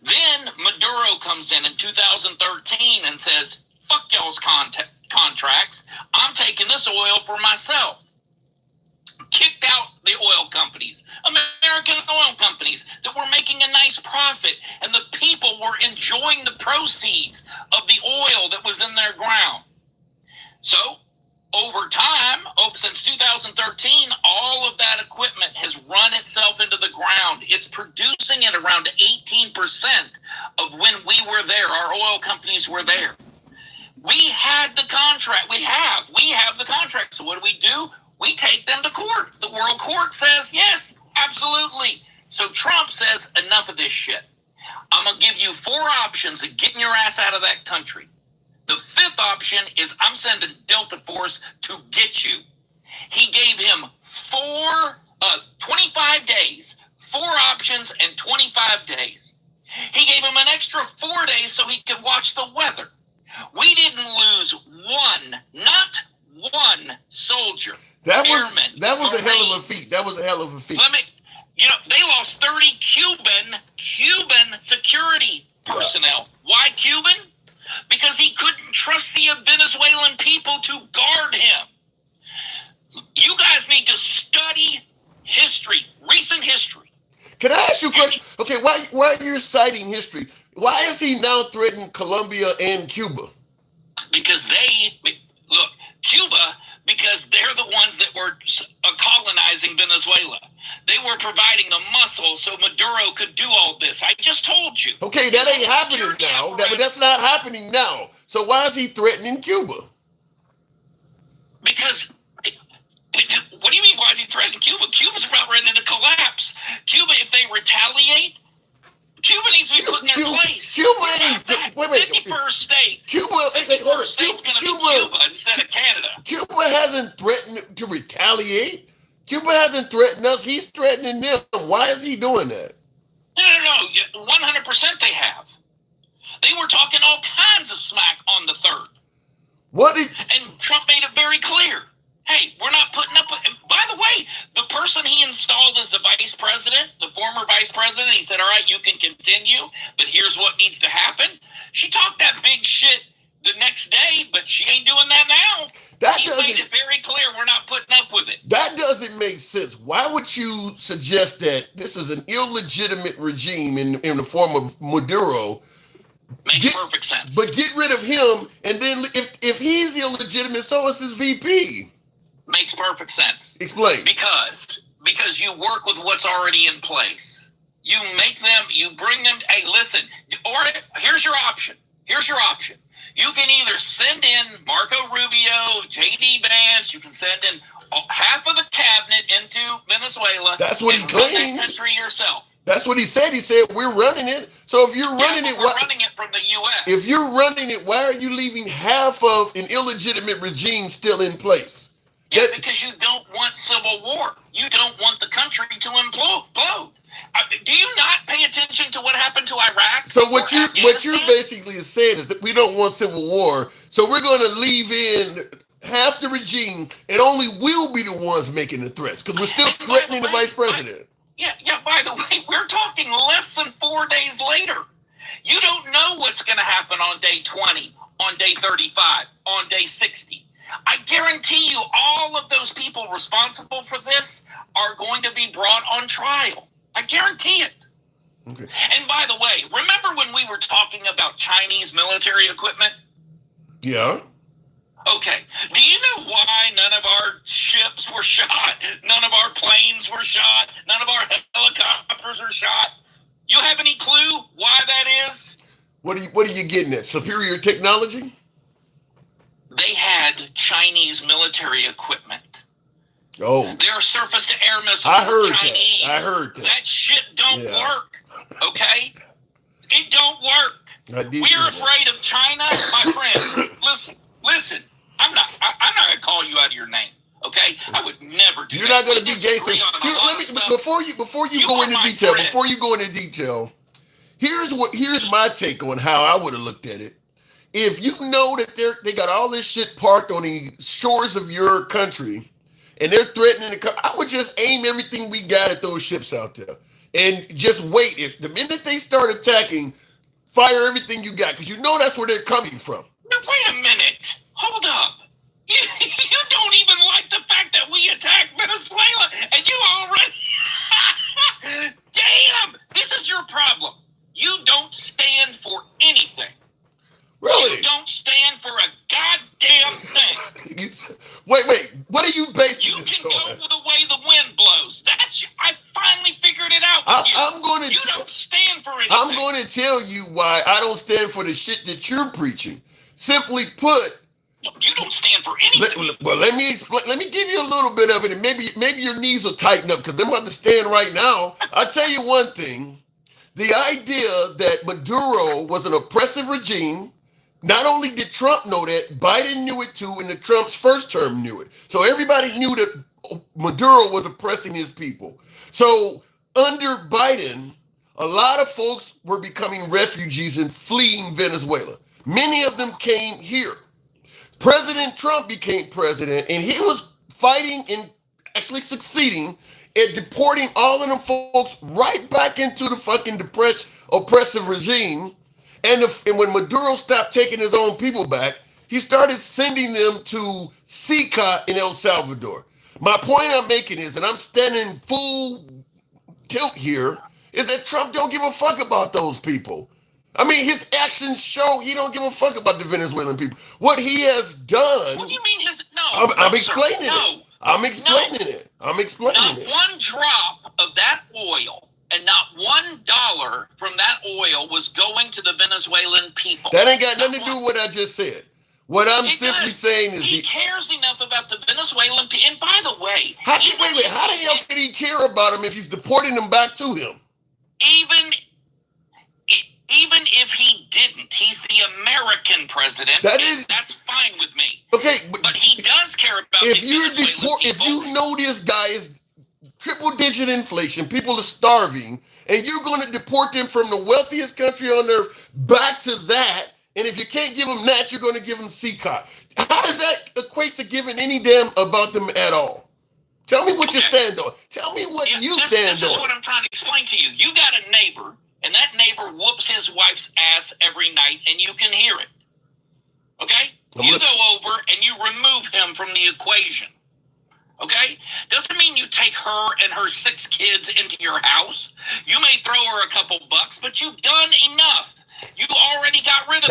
Then Maduro comes in 2013 and says, fuck y'all's contracts. I'm taking this oil for myself. Kicked out the oil companies, American oil companies that were making a nice profit, and the people were enjoying the proceeds of the oil that was in their ground. So, over time, since 2013, all of that equipment has run itself into the ground. It's producing at around 18% of when we were there. Our oil companies were there. We had the contract. We have the contract. So what do? We take them to court. The World Court says, yes, absolutely. So Trump says, enough of this shit. I'm going to give you 4 options of getting your ass out of that country. The 5th option is I'm sending Delta Force to get you. He gave him 25 days, 4 options and 25 days. He gave him an extra 4 days so he could watch the weather. We didn't lose not one soldier. That was a hell of a feat. That was a hell of a feat. They lost 30 Cuban security personnel. Yeah. Why Cuban? Because he couldn't trust the Venezuelan people to guard him. You guys need to study history, recent history. Can I ask you a question? Okay, why you're citing history? Why is he now threatening Colombia and Cuba? Because Cuba, because they're the ones that were colonizing Venezuela. They were providing the muscle so Maduro could do all this. I just told you. Okay, that ain't happening now. That's not happening now. So why is he threatening Cuba? Because, what do you mean, why is he threatening Cuba? Cuba's about ready to collapse. Cuba, if they retaliate, Cuba needs to be put in their place. Cuba ain't. Wait. 51st state. Cuba, hold on. State's going to be Cuba instead of Canada. Cuba hasn't threatened to retaliate. Cuba hasn't threatened us. He's threatening them. Why is he doing that? No. 100% they have. They were talking all kinds of smack on the 3rd. And Trump made it very clear. Hey, we're not putting up with it. By the way, the person he installed as the vice president, the former vice president, he said, all right, you can continue, but here's what needs to happen. She talked that big shit the next day, but she ain't doing that now. He made it very clear we're not putting up with it. That doesn't make sense. Why would you suggest that this is an illegitimate regime in the form of Maduro Makes perfect sense. But get rid of him, and then if he's illegitimate, so is his VP. Makes perfect sense. Explain. Because you work with what's already in place. You bring them. Hey, listen. Or here's your option. You can either send in Marco Rubio, J.D. Vance. You can send in half of the cabinet into Venezuela. That's what he claimed. That country yourself. That's what he said. He said we're running it. So if you're running it, we're running it from the U.S. If you're running it, why are you leaving half of an illegitimate regime still in place? Yeah, because you don't want civil war. You don't want the country to implode. Do you not pay attention to what happened to Iraq? So what you're basically saying is that we don't want civil war, so we're going to leave in half the regime, and only we'll be the ones making the threats because we're still threatening the vice president. Yeah. By the way, we're talking less than 4 days later. You don't know what's going to happen on day 20, on day 35, on day 60. I guarantee you all of those people responsible for this are going to be brought on trial. I guarantee it. Okay. And by the way, remember when we were talking about Chinese military equipment? Yeah. Okay. Do you know why none of our ships were shot? None of our planes were shot? None of our helicopters are shot? You have any clue why that is? What are you getting at? Superior technology? They had Chinese military equipment. Oh. Their surface-to-air missiles I heard Chinese. that. I heard that. That shit don't work, okay? It don't work. We're afraid of China, my friend. Listen. I'm not going to call you out of your name, okay? I would never do that. You're not going to be gangster. Before you go into detail, here's my take on how I would have looked at it. If you know that they got all this shit parked on the shores of your country and they're threatening to come, I would just aim everything we got at those ships out there and just wait. If the minute they start attacking, fire everything you got because you know that's where they're coming from. Now, wait a minute. Hold up. You don't even like the fact that we attacked Venezuela and you already... Damn! This is your problem. You don't stand for anything. Really? You don't stand for a goddamn thing. Wait. What are you basing this on? You can go the way the wind blows. I finally figured it out. You don't stand for anything. I'm going to tell you why I don't stand for the shit that you're preaching. Simply put, you don't stand for anything. Let me explain. Let me give you a little bit of it, and maybe your knees will tighten up because they're about to stand right now. I'll tell you one thing: the idea that Maduro was an oppressive regime. Not only did Trump know that, Biden knew it too, and the Trump's first term knew it. So everybody knew that Maduro was oppressing his people. So under Biden, a lot of folks were becoming refugees and fleeing Venezuela. Many of them came here. President Trump became president, and he was fighting and actually succeeding at deporting all of them folks right back into the fucking oppressive regime. And when Maduro stopped taking his own people back, he started sending them to CICA in El Salvador. My point I'm making is, and I'm standing full tilt here, is that Trump don't give a fuck about those people. I mean, his actions show he don't give a fuck about the Venezuelan people. What he has done... What do you mean his... No. I'm explaining it. I'm explaining it. Not one drop of that oil and not $1 from that oil was going to the Venezuelan people. That ain't got nothing to do with what I just said. What I'm simply saying is he cares enough about the Venezuelan people. And by the way, how the hell can he care about them if he's deporting them back to him? Even if he didn't, he's the American president. That's fine with me. Okay, but he does care about if you know this guy is triple-digit inflation, people are starving, and you're going to deport them from the wealthiest country on earth back to that, and if you can't give them that, you're going to give them CCOT. How does that equate to giving any damn about them at all? Tell me what you stand on. Tell me what you stand on. This is what I'm trying to explain to you. You got a neighbor, and that neighbor whoops his wife's ass every night, and you can hear it. Okay? You go over, and you remove him from the equation. Okay? Doesn't mean you take her and her 6 kids into your house. You may throw her a couple bucks, but you've done enough. You already got rid of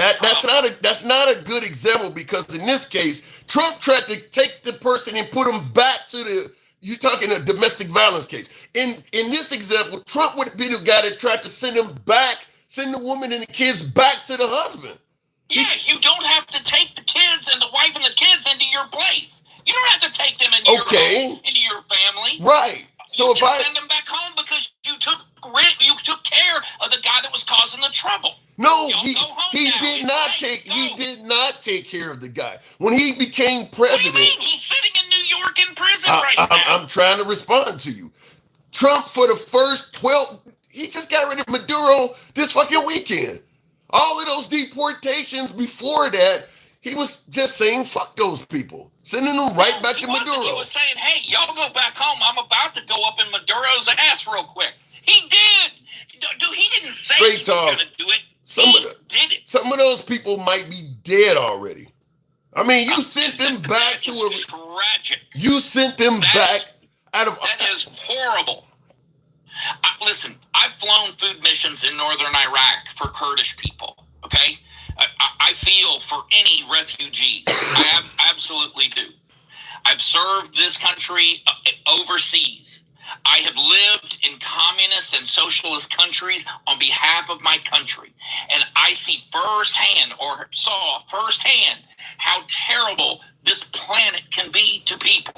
that's not a good example, because in this case, Trump tried to take the person and put him back to the. You talking a domestic violence case. In this example, Trump would be the guy that tried to send the woman and the kids back to the husband. Yeah, you don't have to take the kids and the wife and the kids into your place. You don't have to take them into your home, into your family. Right. So you if can send them back home because you took care of the guy that was causing the trouble. No, he did not take care of the guy. When he became president. What do you mean? He's sitting in New York in prison right now. I'm trying to respond to you. Trump, for the first 12, he just got rid of Maduro this fucking weekend. All of those deportations before that, he was just saying fuck those people, sending them right back to Maduro. He was saying, hey, y'all go back home. I'm about to go up in Maduro's ass real quick. He did. Dude, he didn't say he was going to do it. He did it. Some of those people might be dead already. I mean, you sent them back to a... tragic. You sent them back out of... That is horrible. Listen, I've flown food missions in northern Iraq for Kurdish people, okay? I feel for any refugees. I absolutely do. I've served this country overseas. I have lived in communist and socialist countries on behalf of my country. And I see saw firsthand how terrible this planet can be to people.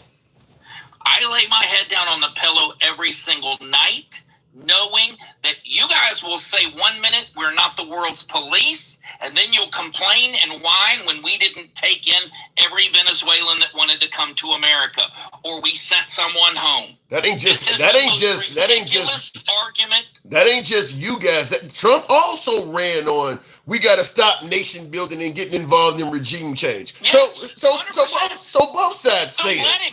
I lay my head down on the pillow every single night, knowing that you guys will say 1 minute we're not the world's police, and then you'll complain and whine when we didn't take in every Venezuelan that wanted to come to America, or we sent someone home. That ain't just argument. That ain't just you guys. Trump also ran on, we got to stop nation building and getting involved in regime change. Yes, so both sides say it.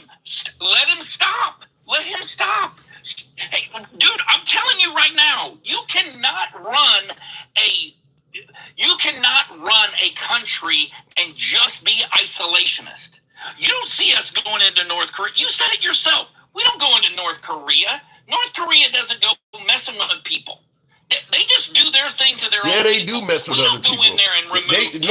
Let him stop. Let him stop. Hey, dude, I'm telling you right now, you cannot run a country and just be isolationist. You don't see us going into North Korea. You said it yourself. We don't go into North Korea. North Korea doesn't go messing with people. They just do their thing to their own. Yeah, they do mess with other people. Go in there and remove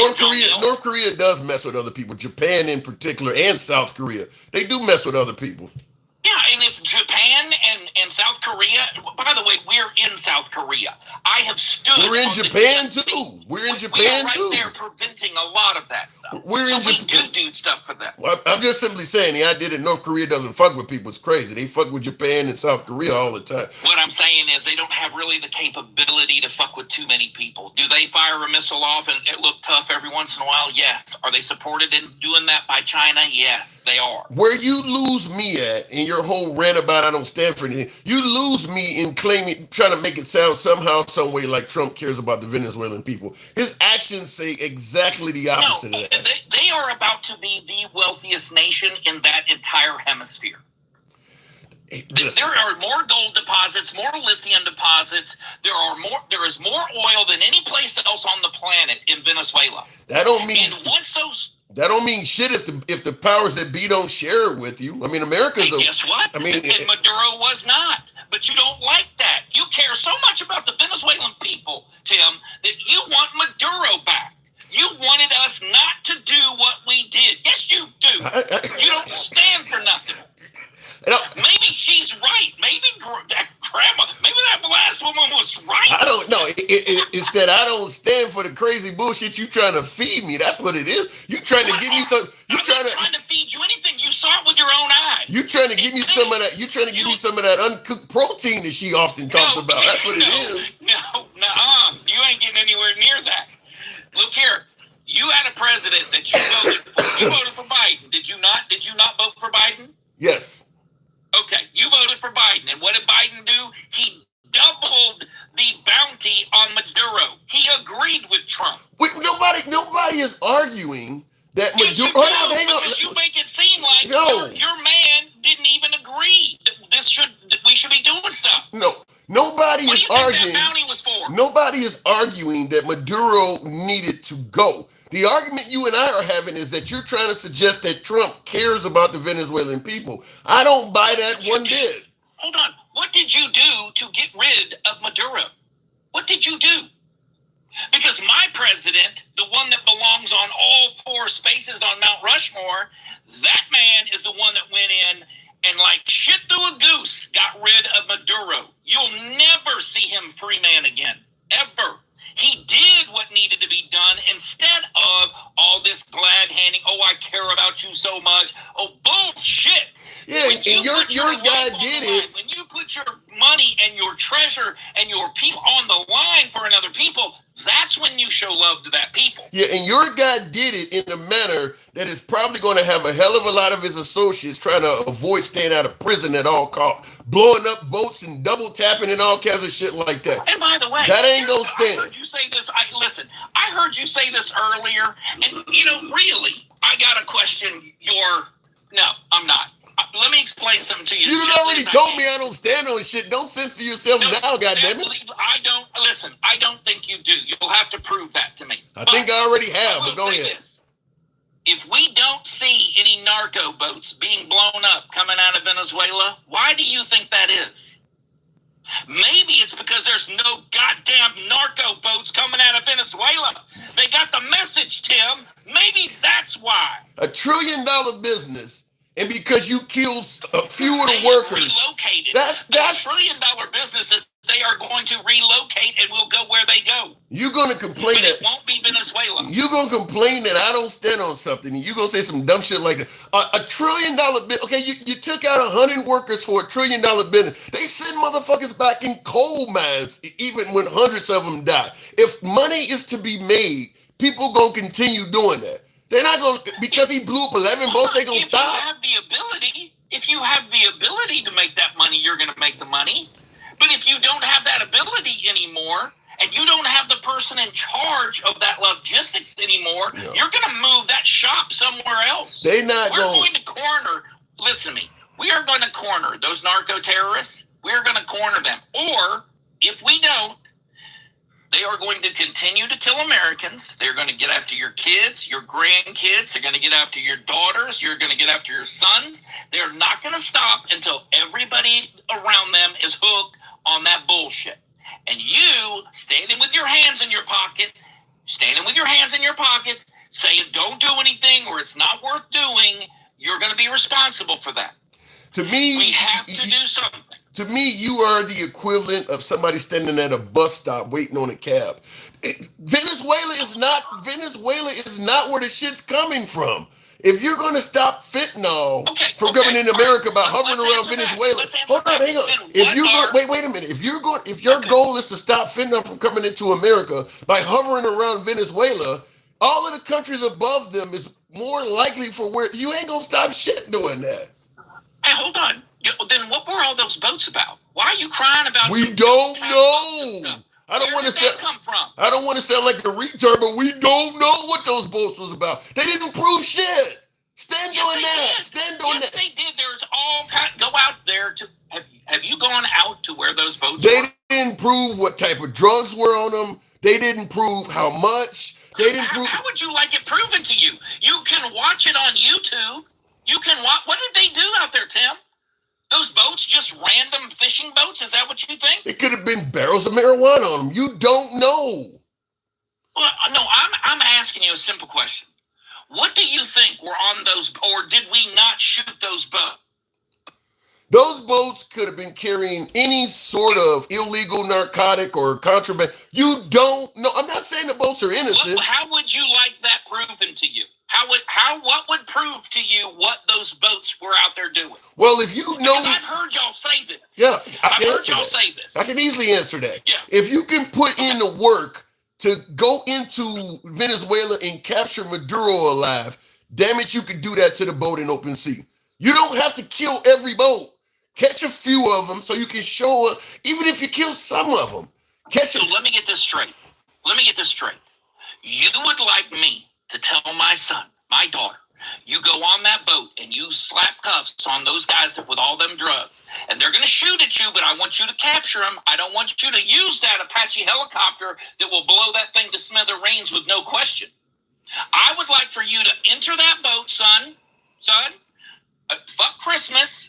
North Korea does mess with other people. Japan in particular, and South Korea. They do mess with other people. Yeah, and if Japan and South Korea, by the way, we're in South Korea. I have stood. We're in Japan too. We're in Japan too. We're right there preventing a lot of that stuff. We do stuff for that. Well, I'm just simply saying the idea that North Korea doesn't fuck with people is crazy. They fuck with Japan and South Korea all the time. What I'm saying is they don't have really the capability to fuck with too many people. Do they fire a missile off and it look tough every once in a while? Yes. Are they supported in doing that by China? Yes, they are. Where you lose me at in your whole rant about I don't stand for anything, you lose me in trying to make it sound somehow, some way like Trump cares about the Venezuelan people. His actions say exactly the opposite of that. They are about to be the wealthiest nation in that entire hemisphere. There are more gold deposits, more lithium deposits. There is more oil than any place else on the planet in Venezuela. That don't mean. And once those. That don't mean shit if the powers that be don't share it with you. I mean, America's. Hey, guess what? And Maduro was not. But you don't like that. You care so much about the Venezuelan people, Tim, that you want Maduro back. You wanted us not to do what we did. Yes, you do. You don't stand for nothing. Maybe she's right. Maybe that grandma, maybe that last woman was right. I don't know. It's that I don't stand for the crazy bullshit you trying to feed me. That's what it is. You trying to give me some. I'm not trying to feed you anything. You saw it with your own eyes. You trying to give me some of that. You trying to give me some of that uncooked protein that she often talks about. That's what it is. No, you ain't getting anywhere near that. Look here. You had a president that you voted for. You voted for Biden. Did you not? Did you not vote for Biden? Yes. Okay, you voted for Biden, and what did Biden do? He doubled the bounty on Maduro. He agreed with Trump. Wait, nobody is arguing that Maduro. Because you make it seem like your man didn't even agree that we should be doing stuff. No, nobody is arguing. That bounty was for? Nobody is arguing that Maduro needed to go. The argument you and I are having is that you're trying to suggest that Trump cares about the Venezuelan people. I don't buy that one bit. Hold on. What did you do to get rid of Maduro? What did you do? Because my president, the one that belongs on all four spaces on Mount Rushmore, that man is the one that went in and like shit through a goose got rid of Maduro. You'll never see him free man again. Ever. He did what needed to be done instead of all this glad handing. Oh, I care about you so much. Oh, bullshit. Yeah, and your guy did it. When you put your money and your treasure and your people on the line for another people, that's when you show love to that people. Yeah, and your guy did it in a manner that is probably going to have a hell of a lot of his associates trying to avoid staying out of prison at all costs, blowing up boats and double tapping and all kinds of shit like that. And by the way, that ain't gonna stand. I heard you say this. I heard you say this earlier, and really, I gotta question your. No, I'm not. Let me explain something to you. You already told me I don't stand on shit. Don't censor yourself now, goddammit. I don't listen. I don't think you do. You'll have to prove that to me. I think I already have, but go ahead. If we don't see any narco boats being blown up coming out of Venezuela, why do you think that is? Maybe it's because there's no goddamn narco boats coming out of Venezuela. They got the message, Tim. Maybe that's why. $1 trillion business, and because you killed a few of the workers, relocated. That's $1 trillion business that they are going to relocate and will go where they go. You're gonna complain but that it won't be Venezuela. You're gonna complain that I don't stand on something, and you're gonna say some dumb shit like that. $1 trillion business. Okay, you took out 100 workers for $1 trillion business. They send motherfuckers back in coal mines, even when hundreds of them die. If money is to be made, people gonna continue doing that. They're not gonna, because he blew up 11 boats, they gonna stop. If you have the ability to make that money, you're gonna make the money. But if you don't have that ability anymore, and you don't have the person in charge of that logistics anymore, you're going to move that shop somewhere else. We're going to corner, listen to me, we are going to corner those narco terrorists. We're going to corner them. Or, if we don't, they are going to continue to kill Americans. They're going to get after your kids, your grandkids. They're going to get after your daughters. You're going to get after your sons. They're not going to stop until everybody around them is hooked on that bullshit. And you, standing with your hands in your pockets, saying don't do anything or it's not worth doing, you're going to be responsible for that. To me, we have to do something. To me, you are the equivalent of somebody standing at a bus stop waiting on a cab. Venezuela is not where the shit's coming from. If you're going to stop fentanyl from coming in America by hovering around Venezuela, hold on, hang on. Wait a minute. If your goal is to stop fentanyl from coming into America by hovering around Venezuela, all of the countries above them is more likely for where you ain't gonna stop shit doing that. Hey, hold on. Then what were all those boats about? Why are you crying about? We don't know. I don't want to sound like a retard, but we don't know what those boats was about. They didn't prove shit. Stand on that. Yes, they did. There's all kind. Go out there to. Have you gone out to where those boats They were? didn't prove what type of drugs were on them. They didn't prove how much. They didn't prove. How would you like it proven to you? You can watch it on YouTube. You can watch. What did they do out there, Tim? Those boats, just random fishing boats? Is that what you think? It could have been barrels of marijuana on them. You don't know. Well, no, I'm asking you a simple question. What do you think were on those, or did we not shoot those boats? Those boats could have been carrying any sort of illegal narcotic or contraband. You don't know. I'm not saying the boats are innocent. How would you like that proven to you? What would prove to you what those boats were out there doing? Well, if you know, because I've heard y'all say this. Yeah, I've heard y'all say this. I can easily answer that. Yeah. If you can put in the work to go into Venezuela and capture Maduro alive, damn it, you could do that to the boat in open sea. You don't have to kill every boat. Catch a few of them so you can show us, even if you kill some of them. So let me get this straight. You would like me to tell my son, my daughter, you go on that boat and you slap cuffs on those guys with all them drugs, and they're going to shoot at you, but I want you to capture them. I don't want you to use that Apache helicopter that will blow that thing to smithereens with no question. I would like for you to enter that boat, son. Fuck Christmas.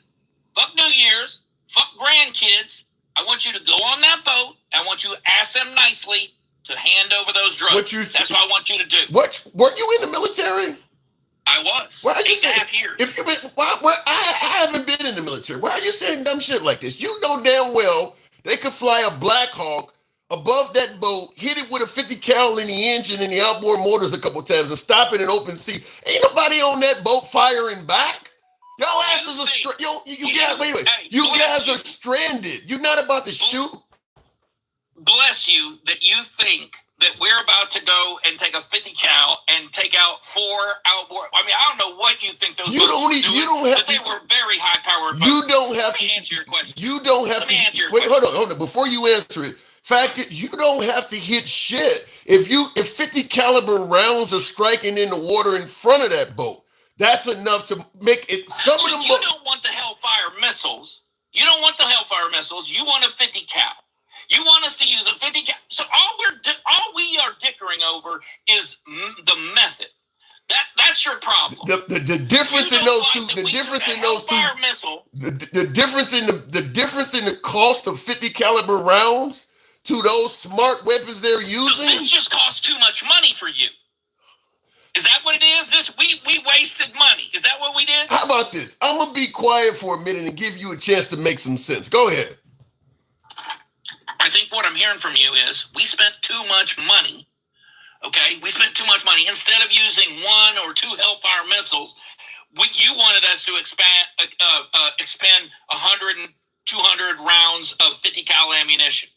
Fuck New Year's, fuck grandkids. I want you to go on that boat. I want you to ask them nicely, to hand over those drugs. That's what I want you to do. What were you in the military? I was. Why are you 8.5 years. If you been, why I haven't been in the military. Why are you saying dumb shit like this? You know damn well they could fly a Black Hawk above that boat, hit it with a 50 cal in the engine and the outboard motors a couple times, and stop it in open sea. Ain't nobody on that boat firing back. Y'all asses are you guys. Wait. Hey, you guys are stranded. You're not about to shoot. Bless you that you think that we're about to go and take a 50 cal and take out 4 outboard. I mean, I don't know what you think those. You don't have but they were very high powered. You don't have to answer your question. You don't have Let me answer your wait. question. Hold on. Before you answer it, fact is you don't have to hit shit if 50 caliber rounds are striking in the water in front of that boat. That's enough to make it. Some of them. You don't want the Hellfire missiles. You don't want the Hellfire missiles. You want a 50 cal. You want us to use a 50 cal. So all we are dickering over is the method. That's your problem. The difference in those two. The difference in those two. Missile. The difference in the difference in the cost of 50 caliber rounds to those smart weapons they're using. This just costs too much money for you. Is that what it is? We wasted money. Is that what we did? How about this? I'm gonna be quiet for a minute and give you a chance to make some sense. Go ahead. I think what I'm hearing from you is we spent too much money. Okay, we spent too much money. Instead of using 1 or 2 Hellfire missiles, you wanted us to expend 100 and 200 rounds of 50 cal ammunition.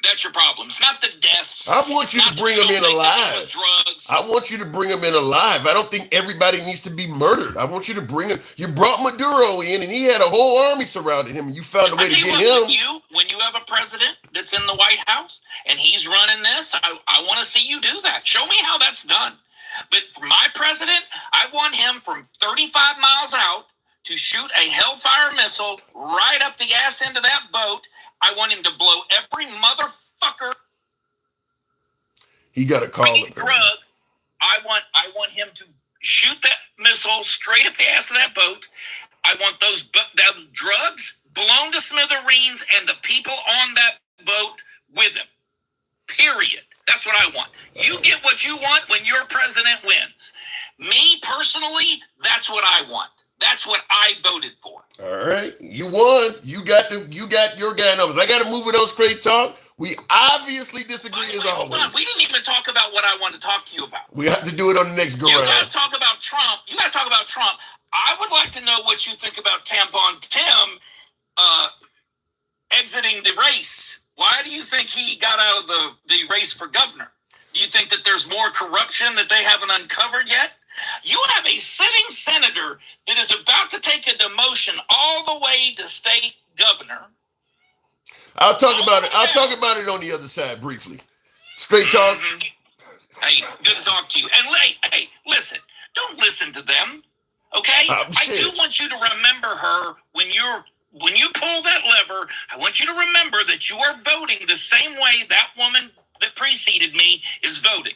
That's your problem. It's not the deaths. I want you to bring them in alive. Drugs. I want you to bring them in alive. I don't think everybody needs to be murdered. I want you to bring them. You brought Maduro in, and he had a whole army surrounding him, and you found a way to get him. When you have a president that's in the White House and he's running this, I want to see you do that. Show me how that's done. But for my president, I want him from 35 miles out to shoot a Hellfire missile right up the ass end of that boat. I want him to blow every motherfucker. He got a call. Drugs. I want him to shoot that missile straight up the ass of that boat. I want those drugs blown to smithereens and the people on that boat with him. Period. That's what I want. You get what you want when your president wins. Me personally, that's what I want. That's what I voted for. All right, you won. You got your guy numbers. I got to move it on straight talk. We obviously disagree as always. We didn't even talk about what I want to talk to you about. We have to do it on the next go round. You guys talk about Trump. I would like to know what you think about Tampon Tim exiting the race. Why do you think he got out of the race for governor? Do you think that there's more corruption that they haven't uncovered yet? You have a sitting senator that is about to take a demotion all the way to state governor. I'll talk about it. I'll talk about it on the other side briefly. Straight talk. Mm-hmm. Hey, good to talk to you. And hey, listen. Don't listen to them. Okay? I do want you to remember her when you pull that lever. I want you to remember that you are voting the same way that woman that preceded me is voting.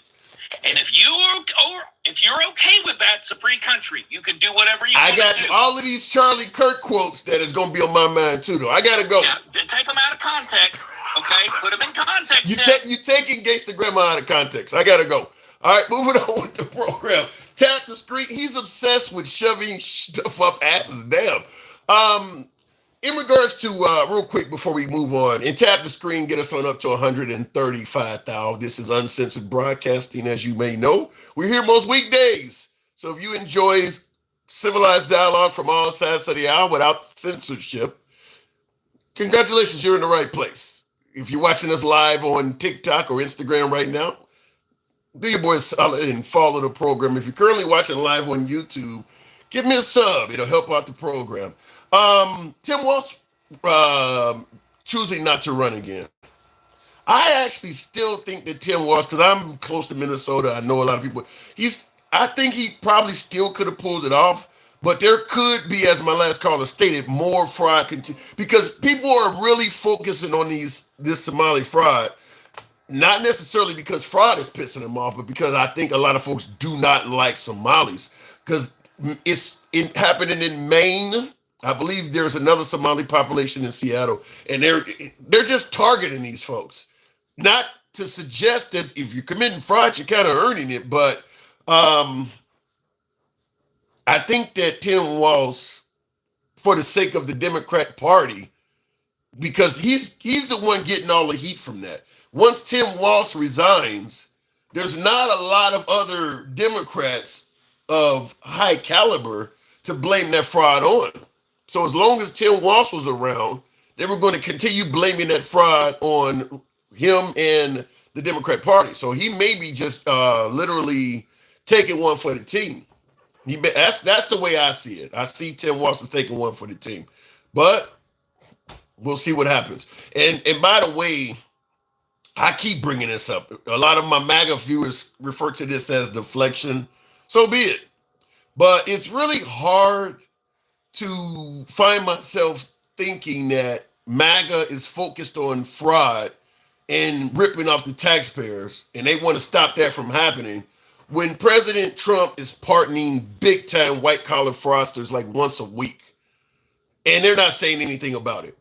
And if you're okay with that, it's a free country. You can do whatever you want to do. I got all of these Charlie Kirk quotes that is going to be on my mind too, though. I got to go. Yeah, take them out of context, okay? Put them in context. You taking Gangsta Grandma out of context. I got to go. All right, moving on with the program. Tap the screen. He's obsessed with shoving stuff up asses. Damn. In regards to, real quick before we move on, and tap the screen, get us on up to 135,000. This is Uncensored Broadcasting, as you may know. We're here most weekdays. So if you enjoy civilized dialogue from all sides of the aisle without censorship, congratulations, you're in the right place. If you're watching us live on TikTok or Instagram right now, do your boy solid and follow the program. If you're currently watching live on YouTube, give me a sub. It'll help out the program. Tim Walz choosing not to run again. I actually still think that Tim Walz, because I'm close to Minnesota, I know a lot of people. I think he probably still could have pulled it off, but there could be, as my last caller stated, more fraud because people are really focusing on this Somali fraud. Not necessarily because fraud is pissing them off, but because I think a lot of folks do not like Somalis because it's happening in Maine. I believe there's another Somali population in Seattle, and they're just targeting these folks. Not to suggest that if you're committing fraud, you're kind of earning it, but um, I think that Tim Walz, for the sake of the Democrat Party, because he's the one getting all the heat from that. Once Tim Walz resigns, there's not a lot of other Democrats of high caliber to blame that fraud on. So as long as Tim Walz was around, they were going to continue blaming that fraud on him and the Democrat Party. So he may be just literally taking one for the team. That's the way I see it. I see Tim Walz taking one for the team, but we'll see what happens. And by the way, I keep bringing this up. A lot of my MAGA viewers refer to this as deflection. So be it. But it's really hard to find myself thinking that MAGA is focused on fraud and ripping off the taxpayers, and they want to stop that from happening when President Trump is pardoning big time white collar fraudsters like once a week, and they're not saying anything about it.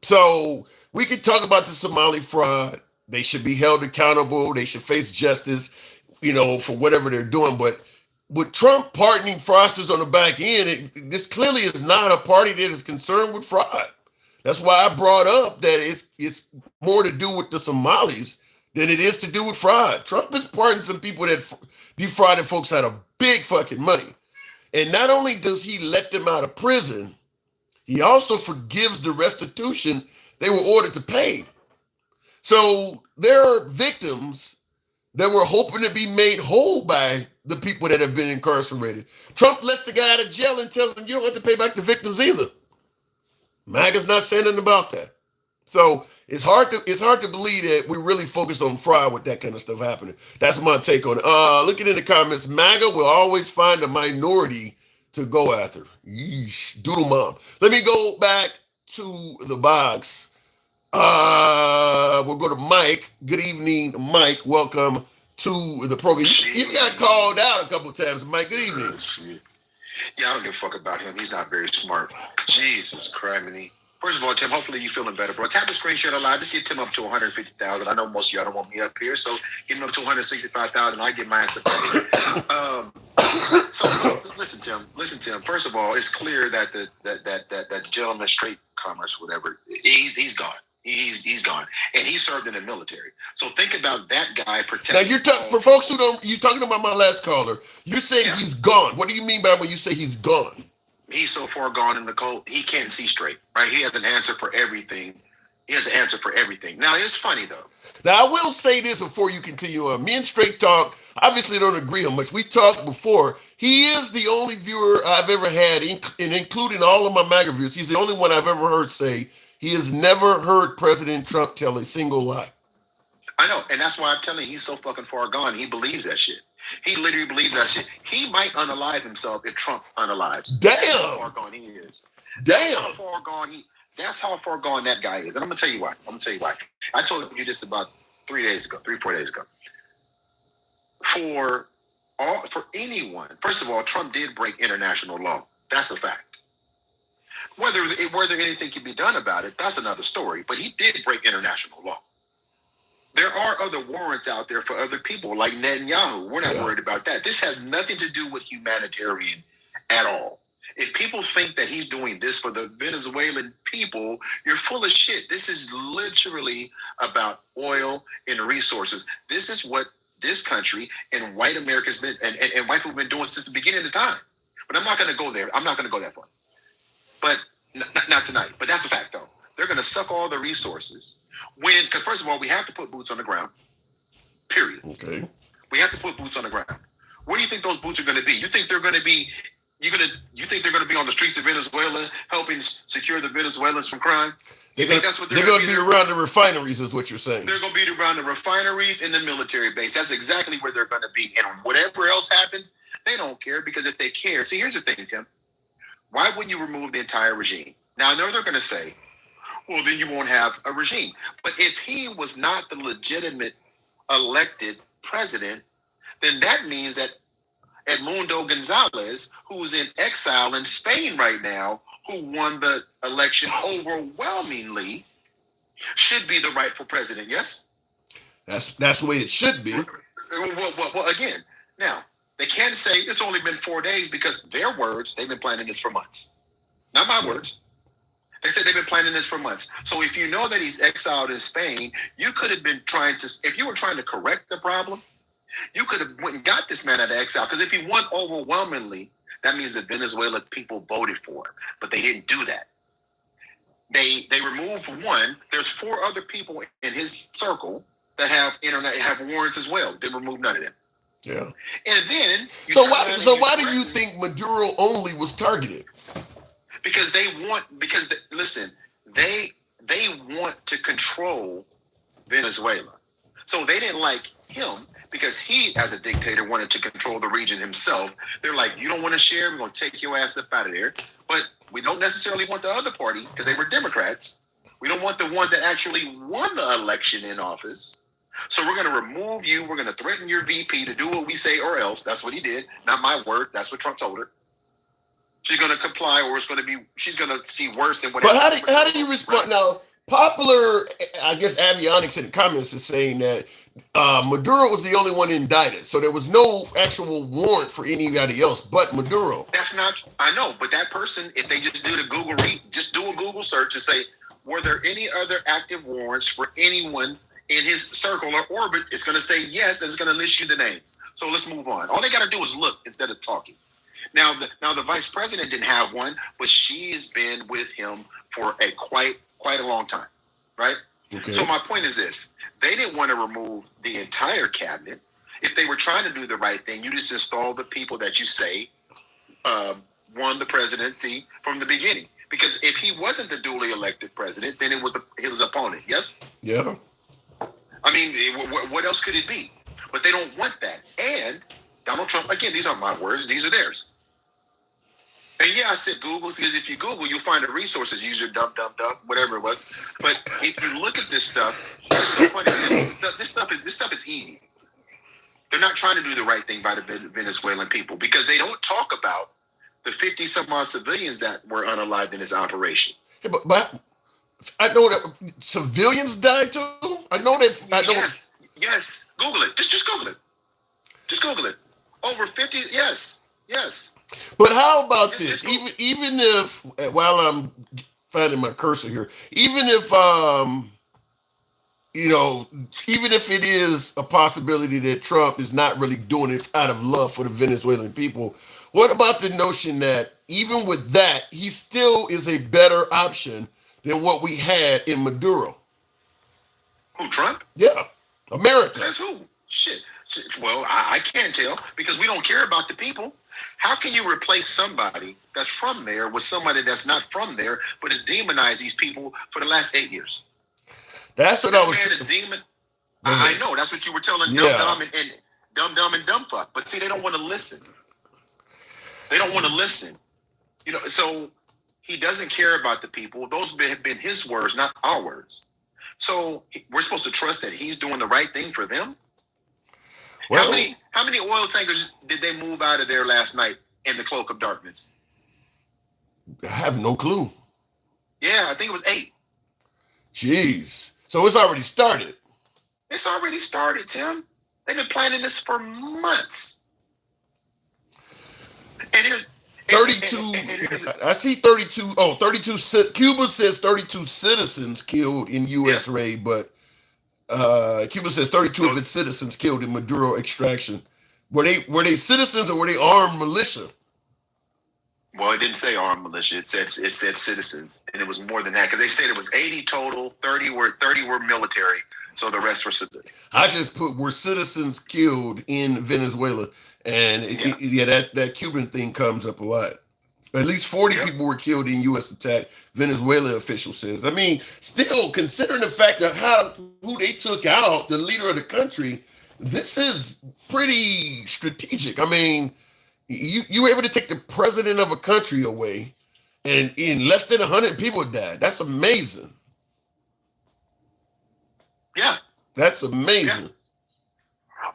So we could talk about the Somali fraud. They should be held accountable. They should face justice, for whatever they're doing. But with Trump pardoning fraudsters on the back end, this clearly is not a party that is concerned with fraud. That's why I brought up that it's more to do with the Somalis than it is to do with fraud. Trump is pardoning some people that defrauded folks out of big fucking money. And not only does he let them out of prison, he also forgives the restitution they were ordered to pay. So there are victims that were hoping to be made whole by the people that have been incarcerated. Trump lets the guy out of jail and tells him you don't have to pay back the victims either. MAGA's not saying anything about that. So it's hard to believe that we really focus on fraud with that kind of stuff happening. That's my take on it. Looking in the comments, MAGA will always find a minority to go after. Yeesh, doodle mom. Let me go back to the box. We'll go to Mike. Good evening, Mike. Welcome to the program. You got called out a couple times, Mike. Good evening. Yeah, I don't give a fuck about him. He's not very smart. Jesus Christ. First of all, Tim, hopefully you're feeling better, bro. Tap the screen share alive. Just get Tim up to 150,000. I know most of y'all don't want me up here, so get him up to 165,000. I get my answer back. So listen, Tim. First of all, it's clear that that gentleman, straight commerce, whatever, he's gone. He's gone, and he served in the military. So think about that guy protecting. Now you're for folks who don't. You're talking about my last caller. You said he's gone. What do you mean by when you say he's gone? He's so far gone in the cold, he can't see straight. Right? He has an answer for everything. Now it's funny though. Now I will say this before you continue on. Me and Straight Talk obviously don't agree on much. We talked before. He is the only viewer I've ever had, and including all of my MAGA viewers. He's the only one I've ever heard say he has never heard President Trump tell a single lie. I know, and that's why I'm telling you, he's so fucking far gone. He believes that shit. He literally believes that shit. He might unalive himself if Trump unalives. Damn. That's how far gone he is. Damn. That's how far gone that guy is. And I'm gonna tell you why. I told you this about 4 days ago. For anyone, first of all, Trump did break international law. That's a fact. Whether anything can be done about it, that's another story. But he did break international law. There are other warrants out there for other people, like Netanyahu. We're not worried about that. This has nothing to do with humanitarian at all. If people think that he's doing this for the Venezuelan people, you're full of shit. This is literally about oil and resources. This is what this country and white America's been, and white people have been doing since the beginning of time. But I'm not going to go there. I'm not going to go that far. But not tonight. But that's a fact, though. They're going to suck all the resources. Because first of all, we have to put boots on the ground. Period. Okay. We have to put boots on the ground. Where do you think those boots are going to be? You think they're going to be? You think they're going to be on the streets of Venezuela, helping secure the Venezuelans from crime? You think that's what they're going to be around the refineries? Is what you're saying? They're going to be around the refineries and the military base. That's exactly where they're going to be. And whatever else happens, they don't care, because if they care, see, here's the thing, Tim. Why wouldn't you remove the entire regime? Now I know they're going to say, well, then you won't have a regime. But if he was not the legitimate elected president, then that means that Edmundo Gonzalez, who's in exile in Spain right now, who won the election overwhelmingly, should be the rightful president, yes? That's the way it should be. Well, again, now they can't say it's only been 4 days because their words, they've been planning this for months. Not my words. They said they've been planning this for months. So if you know that he's exiled in Spain, you could have been trying to, if you were trying to correct the problem, you could have went and got this man out of exile. Because if he won overwhelmingly, that means the Venezuela people voted for him. But they didn't do that. They removed one. There's 4 other people in his circle that have warrants as well. They removed none of them. Yeah. And then so why do you think Maduro only was targeted? Because they want to control Venezuela. So they didn't like him because he, as a dictator, wanted to control the region himself. They're like, you don't want to share, we're going to take your ass up out of there. But we don't necessarily want the other party because they were Democrats. We don't want the one that actually won the election in office. So we're going to remove you. We're going to threaten your VP to do what we say or else. That's what he did. Not my word. That's what Trump told her. She's going to comply, or she's going to see worse than what. But how do you respond now? Popular, I guess, avionics in the comments is saying that Maduro was the only one indicted, so there was no actual warrant for anybody else but Maduro. That's not. I know, but that person, if they just do a Google search and say, were there any other active warrants for anyone in his circle or orbit? It's going to say yes, and it's going to list you the names. So let's move on. All they got to do is look instead of talking. Now the vice president didn't have one, but she's been with him for a quite a long time, right? Okay. So my point is this: they didn't want to remove the entire cabinet. If they were trying to do the right thing, you just install the people that you say won the presidency from the beginning. Because if he wasn't the duly elected president, then it was his opponent. Yes. Yeah. I mean, what else could it be? But they don't want that. And Donald Trump, again, these aren't my words; these are theirs. And yeah, I said Google because if you Google, you'll find the resources. Use your dumb, whatever it was. But if you look at this stuff, it's so funny. This stuff is easy. They're not trying to do the right thing by the Venezuelan people because they don't talk about the 50 some odd civilians that were unalived in this operation. Yeah, but I know that civilians died too. I know that. Yes. Google it. Just Google it. Just Google it. Over 50. Yes. But how about this? Even if, while I'm finding my cursor here, even if even if it is a possibility that Trump is not really doing it out of love for the Venezuelan people, what about the notion that even with that, he still is a better option than what we had in Maduro? Who, Trump? Yeah, America. That's who? Shit. Well, I can't tell because we don't care about the people. How can you replace somebody that's from there with somebody that's not from there, but has demonized these people for the last 8 years? That's what I was. I know. That's what you were telling dumb and dumb fuck. But see, they don't want to listen. They don't want to listen. So he doesn't care about the people. Those have been his words, not our words. So we're supposed to trust that he's doing the right thing for them. Well, how many oil tankers did they move out of there last night in the cloak of darkness? I have no clue. Yeah, I think it was 8. Jeez. So it's already started. It's already started, Tim. They've been planning this for months. And here's 32. I see 32. Oh, 32. Cuba says 32 citizens killed in U.S. raid, but Cuba says 32 of its citizens killed in Maduro extraction. Were they citizens or were they armed militia? Well, it didn't say armed militia. It said citizens, and it was more than that because they said it was 80 total. 30 were military, so the rest were civilians. I just put were citizens killed in Venezuela, and that Cuban thing comes up a lot. At least 40 people were killed in U.S. attack, Venezuela official says. I mean, still, considering the fact of who they took out, the leader of the country, this is pretty strategic. I mean, you were able to take the president of a country away, and in less than 100 people died. That's amazing. Yeah. That's amazing. Yeah.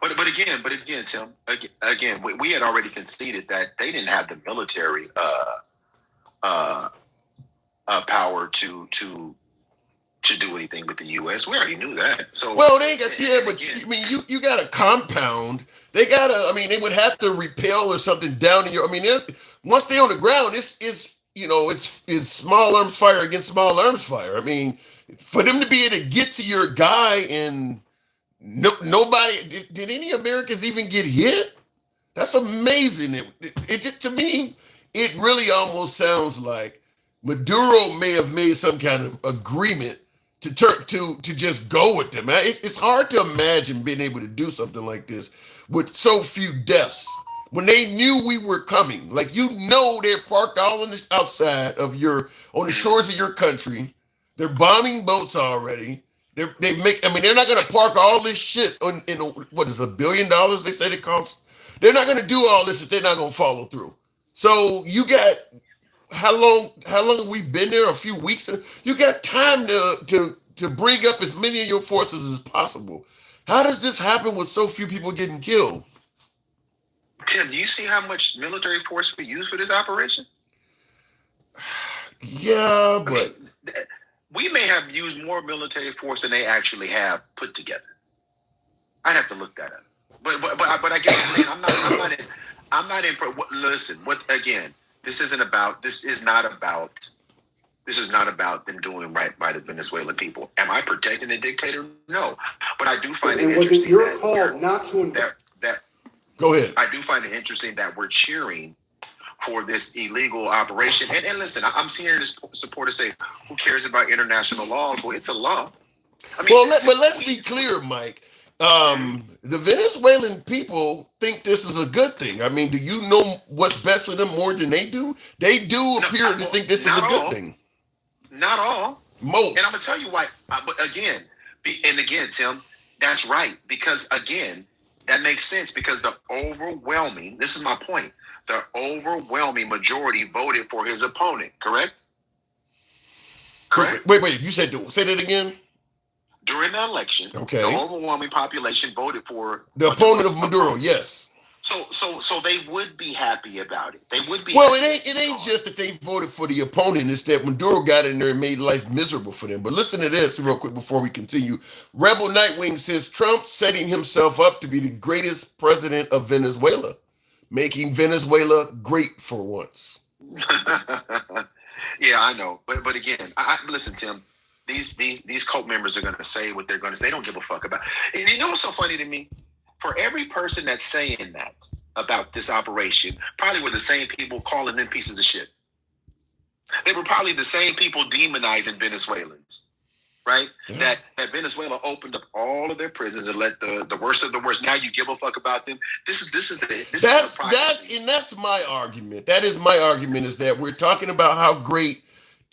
But again, Tim. Again, we had already conceded that they didn't have the military power to to do anything with the U.S. We already knew that. So well, they got but again, I mean, you got a compound. They gotta. I mean, they would have to repel or something down to your. I mean, once they're on the ground, it's it's small arms fire against small arms fire. I mean, for them to be able to get to your guy and nobody did any Americans even get hit? That's amazing. To me, it really almost sounds like Maduro may have made some kind of agreement to just go with them. It's hard to imagine being able to do something like this with so few deaths when they knew we were coming. Like they're parked all on the outside of on the shores of your country. They're bombing boats already. They're not gonna park all this shit in what is $1 billion they said it costs. They're not gonna do all this if they're not gonna follow through. So you got how long have we been there? A few weeks. You got time to bring up as many of your forces as possible. How does this happen with so few people getting killed? Tim, do you see how much military force we use for this operation? Yeah, but we may have used more military force than they actually have put together. I'd have to look that up. But I guess I'm not in. Listen, again? This is not about them doing right by the Venezuelan people. Am I protecting the dictator? No, but I do find it interesting. Was it your call not to that? Go ahead. I do find it interesting that we're cheering for this illegal operation. And listen, I'm hearing this supporter say, "Who cares about international laws?" Well, it's a law. I mean, but let's be clear, Mike. The Venezuelan people think this is a good thing. I mean, do you know what's best for them more than they do? They do appear to think this is a good thing. Not all. Most. And I'm going to tell you why. But again, Tim, that's right. Because again, that makes sense because this is my point, the overwhelming majority voted for his opponent, correct? Correct? Wait, you said, say that again? During the election, okay, the overwhelming population voted for the opponent of Maduro. Yes. So they would be happy about it. They would be. Well, it ain't just that they voted for the opponent. It's that Maduro got in there and made life miserable for them. But listen to this real quick before we continue. Rebel Nightwing says Trump setting himself up to be the greatest president of Venezuela, making Venezuela great for once. Yeah, I know. But again, listen, Tim. These cult members are going to say what they're going to say. They don't give a fuck about it. And you know what's so funny to me? For every person that's saying that about this operation, probably were the same people calling them pieces of shit. They were probably the same people demonizing Venezuelans, right? Yeah. That Venezuela opened up all of their prisons and let the worst of the worst. Now you give a fuck about them. That's my argument. That is my argument, is that we're talking about how great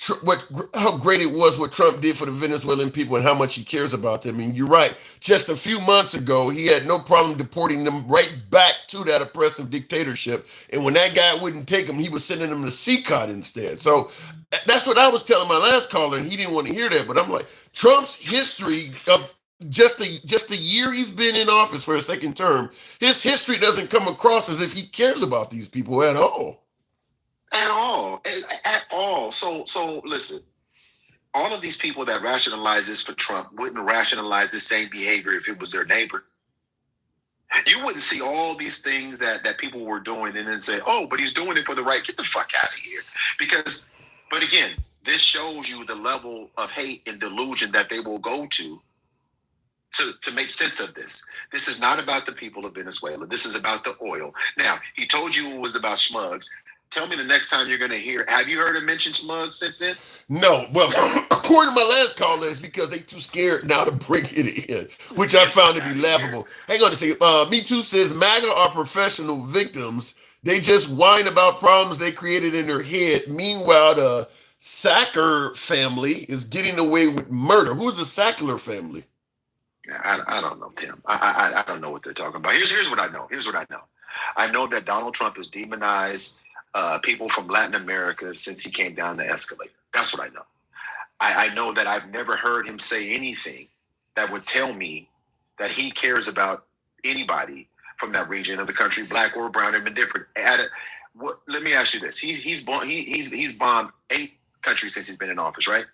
it was what Trump did for the Venezuelan people and how much he cares about them. I mean, you're right. Just a few months ago, he had no problem deporting them right back to that oppressive dictatorship. And when that guy wouldn't take them, he was sending them to CCOT instead. So that's what I was telling my last caller, and he didn't want to hear that. But I'm like, Trump's history of just the year he's been in office for a second term, his history doesn't come across as if he cares about these people at all. At all. So listen, all of these people that rationalize this for Trump wouldn't rationalize the same behavior if it was their neighbor. You wouldn't see all these things that people were doing and then say, oh, but he's doing it for the right. Get the fuck out of here. But again, this shows you the level of hate and delusion that they will go to make sense of this. This is not about the people of Venezuela. This is about the oil. Now, he told you it was about schmugs. Tell me the next time you're going to hear. Have you heard him mention schmugs since then? No. Well, according to my last caller, it's because they too scared now to bring it in, which I found to be laughable. Hang on a second. Me Too says MAGA are professional victims. They just whine about problems they created in their head. Meanwhile, the Sackler family is getting away with murder. Who's the Sackler family? I don't know, Tim. I don't know what they're talking about. Here's what I know. I know that Donald Trump has demonized people from Latin America since he came down the escalator. That's what I know. I know that I've never heard him say anything that would tell me that he cares about anybody from that region of the country, black or brown, or indifferent. Let me ask you this: he's bombed 8 countries since he's been in office, right?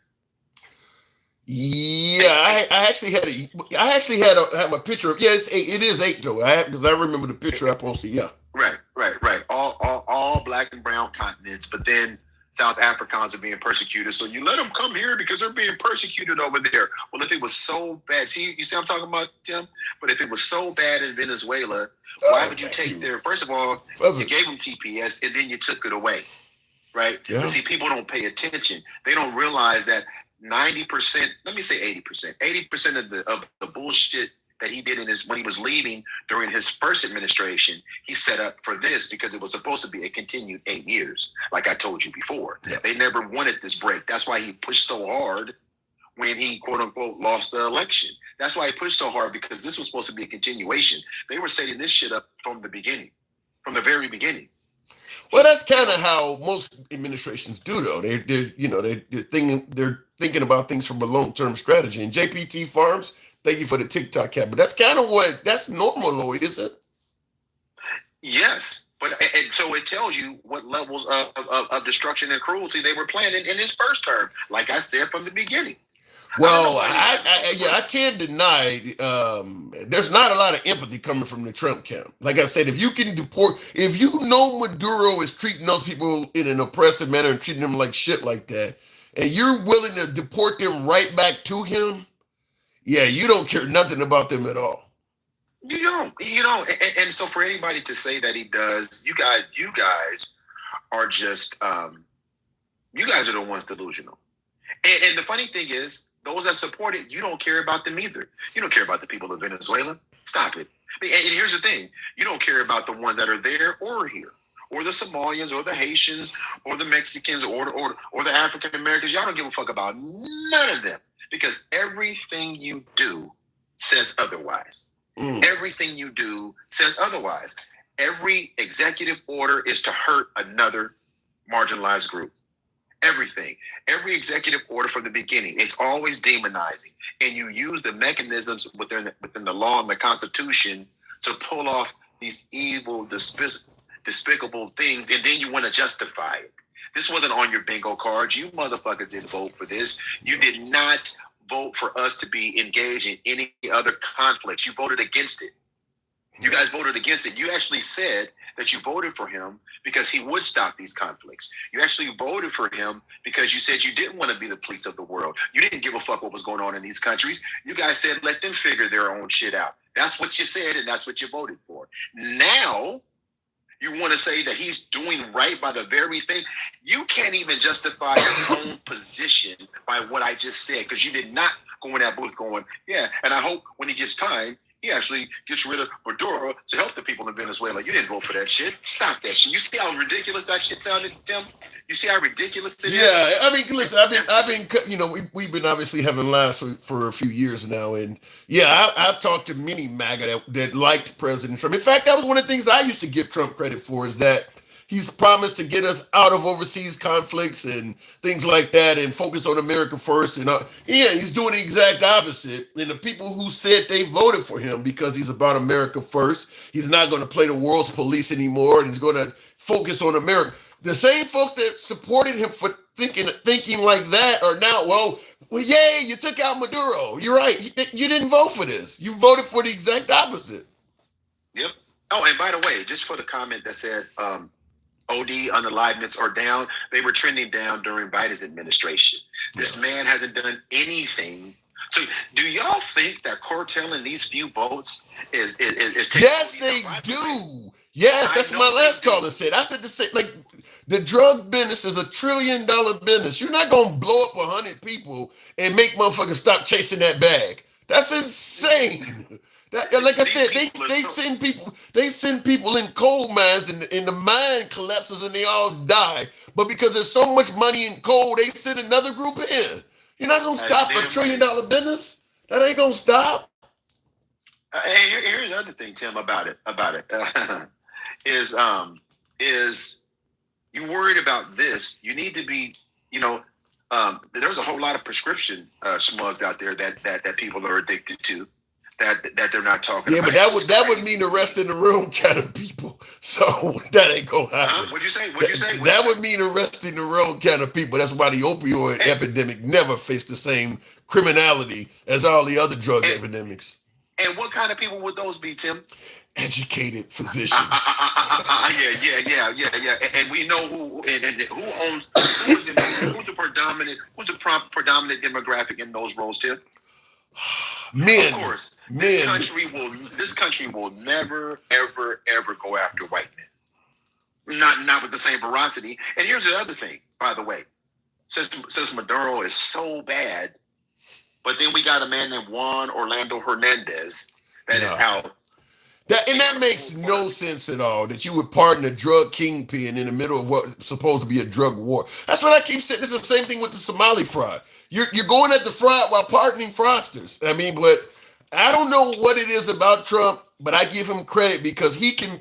Yeah, I actually had my picture of, yeah, it's 8. It is 8 though. Because I remember the picture I posted. Yeah. Right. All black and brown continents, but then South Africans are being persecuted. So you let them come here because they're being persecuted over there. Well, if it was so bad, see, you see what I'm talking about, Tim? But if it was so bad in Venezuela, why would you take their, first of all, you gave them TPS and then you took it away, right? Yeah. But see, people don't pay attention. They don't realize that 90%, let me say 80% of the bullshit that he did when he was leaving during his first administration, he set up for this because it was supposed to be a continued 8 years, like I told you before. Yeah. They never wanted this break. That's why he pushed so hard when he, quote unquote, lost the election. That's why he pushed so hard, because this was supposed to be a continuation. They were setting this shit up from the beginning, from the very beginning. Well, that's kind of how most administrations do, though. They're thinking about things from a long-term strategy. And JPT Farms, thank you for the TikTok cap, but that's kind of that's normal, Lloyd, is it? Yes, but and so it tells you what levels of destruction and cruelty they were planning in his first term. Like I said from the beginning. Well, I can't deny there's not a lot of empathy coming from the Trump camp. Like I said, if you can deport, if you know Maduro is treating those people in an oppressive manner and treating them like shit like that, and you're willing to deport them right back to him, yeah, you don't care nothing about them at all. You don't, and so for anybody to say that he does, you guys are just, you guys are the ones delusional. And the funny thing is, those that support it, you don't care about them either. You don't care about the people of Venezuela. Stop it. And here's the thing. You don't care about the ones that are there or here, or the Somalians, or the Haitians, or the Mexicans, or the African Americans. Y'all don't give a fuck about none of them, because everything you do says otherwise. Everything you do says otherwise. Every executive order is to hurt another marginalized group. Everything. Every executive order from the beginning, it's always demonizing. And you use the mechanisms within the law and the Constitution to pull off these evil, despicable things, and then you want to justify it. This wasn't on your bingo cards. You motherfuckers didn't vote for this. You did not vote for us to be engaged in any other conflicts. You voted against it. You guys voted against it. You actually said that you voted for him because he would stop these conflicts. You actually voted for him because you said you didn't want to be the police of the world. You didn't give a fuck what was going on in these countries. You guys said, let them figure their own shit out. That's what you said, and that's what you voted for. Now, you want to say that he's doing right by the very thing. You can't even justify your own position by what I just said, because you did not go in that booth going, yeah, and I hope when he gets time, he actually gets rid of Maduro to help the people in Venezuela. You didn't vote for that shit. Stop that shit. You see how ridiculous that shit sounded, Tim? You see how ridiculous it is? Yeah, I mean, listen, I've been, we've been obviously having laughs for a few years now, and yeah, I've talked to many MAGA that liked President Trump. In fact, that was one of the things that I used to give Trump credit for, is that he's promised to get us out of overseas conflicts and things like that and focus on America first. And yeah, he's doing the exact opposite. And the people who said they voted for him because he's about America first, he's not going to play the world's police anymore, and he's going to focus on America. The same folks that supported him for thinking like that are now, well, yay, you took out Maduro. You're right. You didn't vote for this. You voted for the exact opposite. Yep. Oh, and by the way, just for the comment that said, OD unalivements are down. They were trending down during Biden's administration. This man hasn't done anything. So, do y'all think that carteling these few votes is yes, they do. Yes, that's what my last caller said. I said the same. Like, the drug business is $1 trillion business. You're not gonna blow up 100 people and make motherfuckers stop chasing that bag. That's insane. Like I said, they send people in coal mines, and the mine collapses and they all die. But because there's so much money in coal, they send another group in. You're not gonna stop $1 trillion business. That ain't gonna stop. Hey, here's the other thing, Tim, about it. Is you worried about this? You need to be, there's a whole lot of prescription smugs out there that people are addicted to. that they're not talking Yeah, about. but that would mean arrest in the room kind of people. So that ain't gonna happen. What'd you say? What'd you say? That would mean arrest in the room kind of people. That's why the opioid epidemic never faced the same criminality as all the other drug epidemics. And what kind of people would those be, Tim? Educated physicians. Yeah. And we know who who's the predominant demographic in those roles, Tim? Men. Of course. Men. This country will never, ever go after white men. Not with the same veracity. And here's the other thing, by the way. Since Maduro is so bad, but then we got a man named Juan Orlando Hernandez that is out. That makes no sense at all, that you would pardon a drug kingpin in the middle of what's supposed to be a drug war. That's what I keep saying. It's the same thing with the Somali fraud. You're going at the fraud while pardoning fraudsters. I mean, but I don't know what it is about Trump, but I give him credit because he can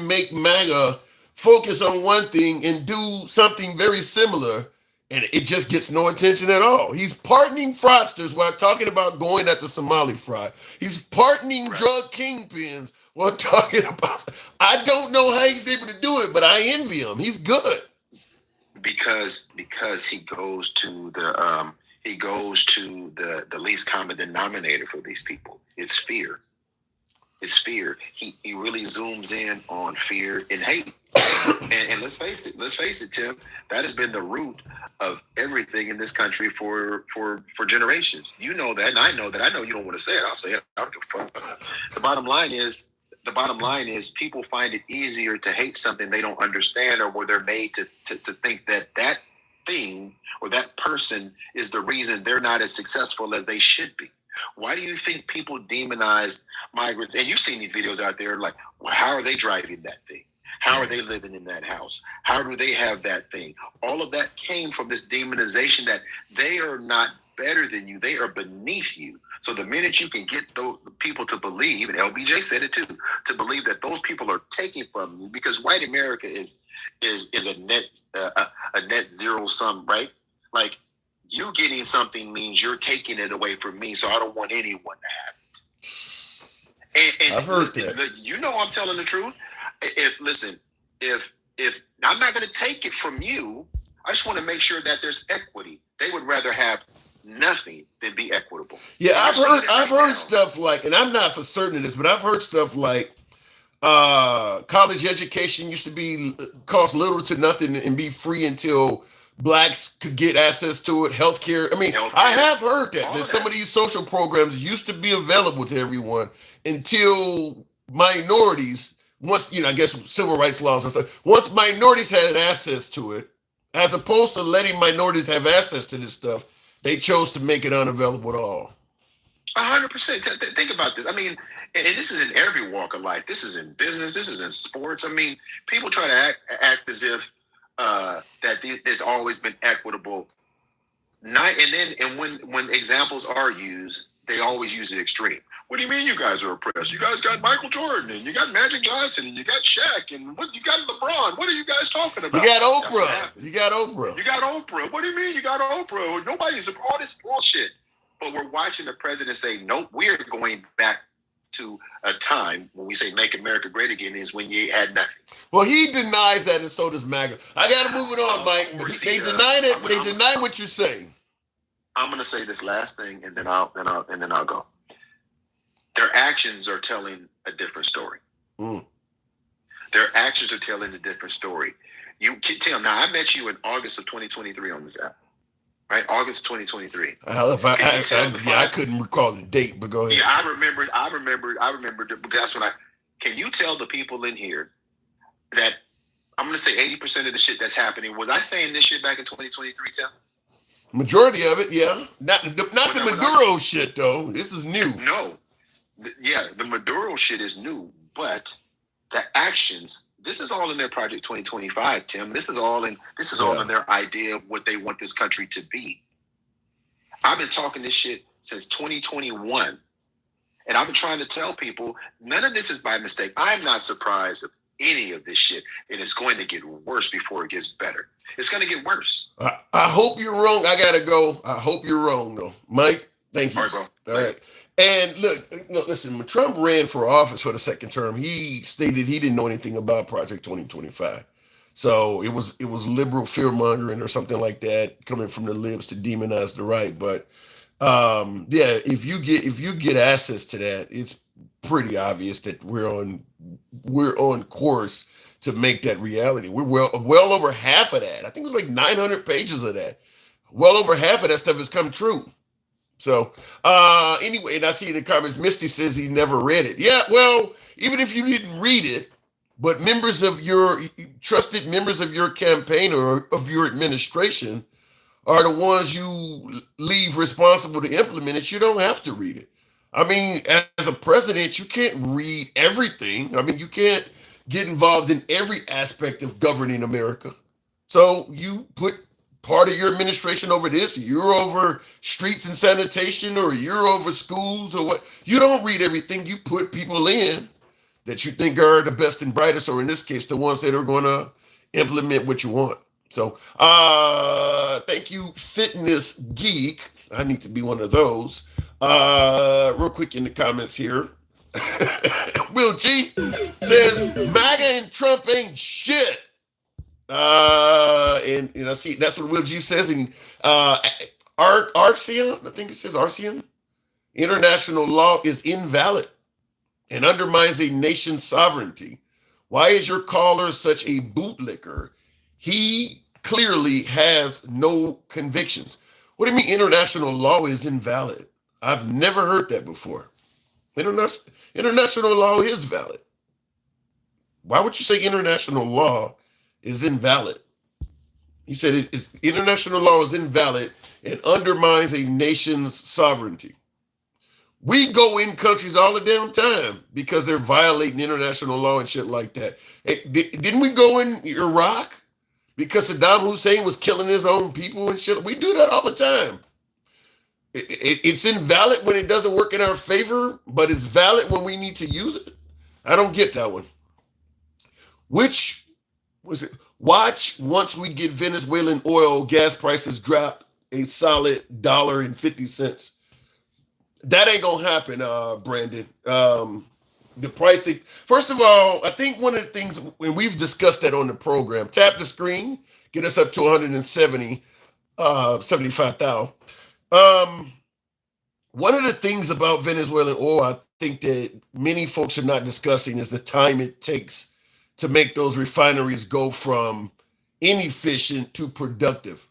make MAGA focus on one thing and do something very similar, and it just gets no attention at all. He's pardoning fraudsters while talking about going at the Somali fraud. He's pardoning drug kingpins while talking about. I don't know how he's able to do it, but I envy him. He's good because he goes to the least common denominator for these people. It's fear. It's fear. He really zooms in on fear and hate. And let's face it, Tim. That has been the root of everything in this country for generations. You know that, and I know that. I know you don't want to say it. I'll say it. I don't give a fuck. The bottom line is people find it easier to hate something they don't understand, or where they're made to think that thing or that person is the reason they're not as successful as they should be. Why do you think people demonize migrants? And you've seen these videos out there, like, well, how are they driving that thing? How are they living in that house? How do they have that thing? All of that came from this demonization that they are not better than you. They are beneath you. So the minute you can get those people to believe, and LBJ said it too, to believe that those people are taking from you, because white America is a net zero sum, right? Like, you getting something means you're taking it away from me, so I don't want anyone to have it. And I've heard that. You know I'm telling the truth. If I'm not going to take it from you, I just want to make sure that there's equity. They would rather have nothing than be equitable. Yeah, I've heard stuff like, and I'm not for certain of this, but I've heard stuff like college education used to cost little to nothing and be free until blacks could get access to it. Healthcare. I mean, I have heard that some of these social programs used to be available to everyone until minorities. Once, I guess civil rights laws and stuff, once minorities had access to it, as opposed to letting minorities have access to this stuff, they chose to make it unavailable at all. 100%. Think about this. I mean, and this is in every walk of life. This is in business. This is in sports. I mean, people try to act as if that there's always been equitable. And when examples are used, they always use the extreme. What do you mean you guys are oppressed? You guys got Michael Jordan, and you got Magic Johnson, and you got Shaq, and you got LeBron. What are you guys talking about? You got Oprah. You got Oprah. What do you mean you got Oprah? Nobody's all this bullshit. But we're watching the president say, nope, we're going back to a time when we say make America great again is when you had nothing. Well, he denies that, and so does MAGA. I got to move it on, Mike. But they deny it. But they deny what you're saying. I'm going to say this last thing, and then I'll go. Their actions are telling a different story. Their actions are telling a different story. Tim, now I met you in August of 2023 on this app, right? August 2023. I couldn't recall the date, but go ahead. Yeah, I remembered. That's when can you tell the people in here that I'm going to say 80% of the shit that's happening, was I saying this shit back in 2023, Tim? Majority of it, yeah. Not the Maduro shit, though. This is new. No. Yeah, the Maduro shit is new, but the actions, this is all in their Project 2025, Tim. This is all in their idea of what they want this country to be. I've been talking this shit since 2021, and I've been trying to tell people none of this is by mistake. I'm not surprised of any of this shit, and it's going to get worse before it gets better. It's going to get worse. I hope you're wrong. I gotta go. I hope you're wrong, though, Mike. Thank you. All right, bro. All right. And look, listen, when Trump ran for office for the second term, he stated he didn't know anything about Project 2025. So it was liberal fear mongering or something like that coming from the libs to demonize the right. But yeah, if you get access to that, it's pretty obvious that we're on course to make that reality. We're well over half of that. I think it was like 900 pages of that. Well over half of that stuff has come true. So anyway, and I see in the comments, Misty says he never read it. Yeah, well, even if you didn't read it, but members of your trusted members of your campaign or of your administration are the ones you leave responsible to implement it. You don't have to read it. I mean, as a president, you can't read everything. I mean, you can't get involved in every aspect of governing America. So you put part of your administration over this, you're over streets and sanitation, or you're over schools, or what. You don't read everything. You put people in that you think are the best and brightest, or in this case, the ones that are going to implement what you want. So, thank you, Fitness Geek. I need to be one of those. Real quick in the comments here. Will G says MAGA and Trump ain't shit. And I see that's what Will G says in Arcean. I think it says Arcean. International law is invalid and undermines a nation's sovereignty. Why is your caller such a bootlicker? He clearly has no convictions. What do you mean international law is invalid? I've never heard that before. International law is valid. Why would you say international law is invalid? He said international law is invalid and undermines a nation's sovereignty. We go in countries all the damn time because they're violating international law and shit like that. Hey, didn't we go in Iraq because Saddam Hussein was killing his own people and shit? We do that all the time. It's invalid when it doesn't work in our favor, but it's valid when we need to use it. I don't get that one. Which was it? Watch once we get Venezuelan oil, gas prices drop a solid $1.50. That ain't gonna happen, Brandon. The pricing. First of all, I think one of the things, when we've discussed that on the program, tap the screen, get us up to 170, 75,000. One of the things about Venezuelan oil, I think that many folks are not discussing, is the time it takes to make those refineries go from inefficient to productive.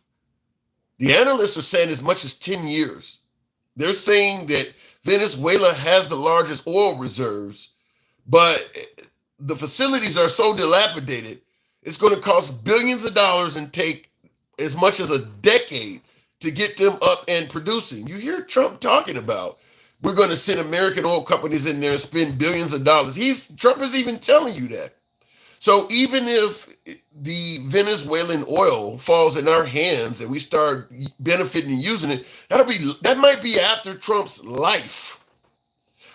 The analysts are saying as much as 10 years. They're saying that Venezuela has the largest oil reserves, but the facilities are so dilapidated, it's going to cost billions of dollars and take as much as a decade to get them up and producing. You hear Trump talking about, we're going to send American oil companies in there and spend billions of dollars. Trump is even telling you that. So even if the Venezuelan oil falls in our hands and we start benefiting and using it, that might be after Trump's life.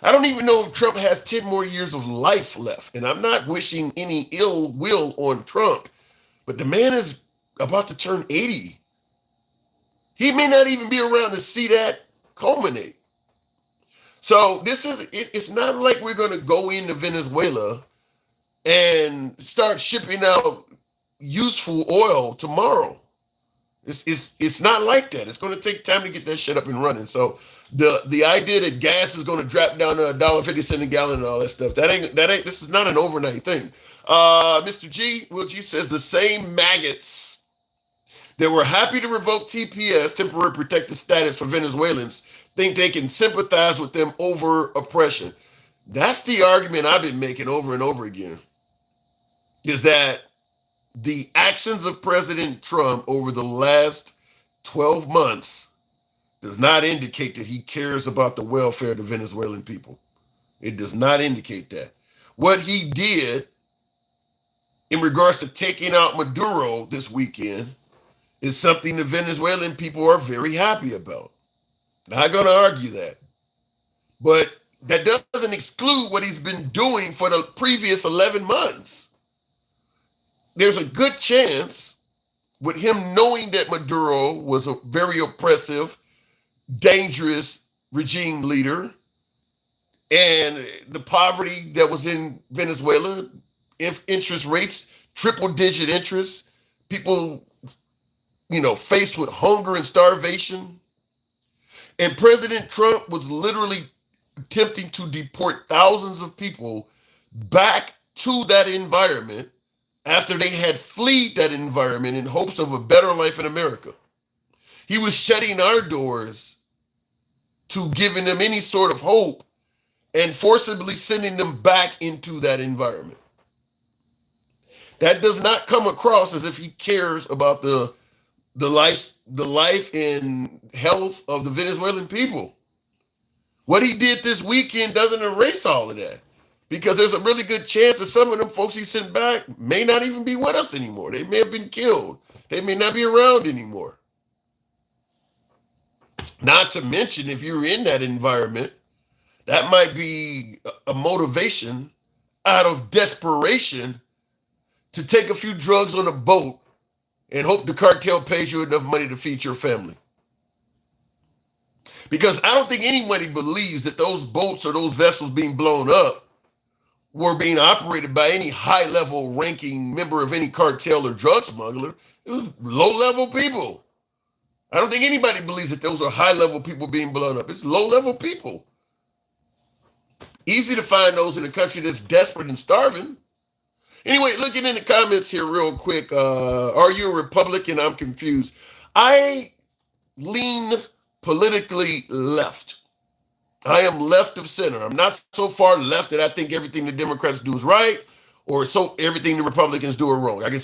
I don't even know if Trump has 10 more years of life left. And I'm not wishing any ill will on Trump, but the man is about to turn 80. He may not even be around to see that culminate. So it's not like we're going to go into Venezuela and start shipping out useful oil tomorrow. It's not like that. It's going to take time to get that shit up and running. So the idea that gas is going to drop down to $1.50 a gallon and all that stuff, that ain't. This is not an overnight thing. Mr. G, Will G says the same maggots that were happy to revoke TPS, temporary protected status, for Venezuelans think they can sympathize with them over oppression. That's the argument I've been making over and over again. Is that the actions of President Trump over the last 12 months does not indicate that he cares about the welfare of the Venezuelan people. It does not indicate that. What he did in regards to taking out Maduro this weekend is something the Venezuelan people are very happy about. Not going to argue that. But that doesn't exclude what he's been doing for the previous 11 months. There's a good chance, with him knowing that Maduro was a very oppressive, dangerous regime leader, and the poverty that was in Venezuela, if interest rates, triple digit interest, people, faced with hunger and starvation. And President Trump was literally attempting to deport thousands of people back to that environment after they had fled that environment in hopes of a better life in America. He was shutting our doors to giving them any sort of hope and forcibly sending them back into that environment. That does not come across as if he cares about the life and health of the Venezuelan people. What he did this weekend doesn't erase all of that, because there's a really good chance that some of them folks he sent back may not even be with us anymore. They may have been killed. They may not be around anymore. Not to mention, if you're in that environment, that might be a motivation out of desperation to take a few drugs on a boat and hope the cartel pays you enough money to feed your family. Because I don't think anybody believes that those boats or those vessels being blown up were being operated by any high level ranking member of any cartel or drug smuggler. It was low level people. I don't think anybody believes that those are high level people being blown up. It's low level people. Easy to find those in a country that's desperate and starving. Anyway, looking in the comments here real quick. Are you a Republican? I'm confused. I lean politically left. I am left of center. I'm not so far left that I think everything the Democrats do is right, or so everything the Republicans do are wrong. I can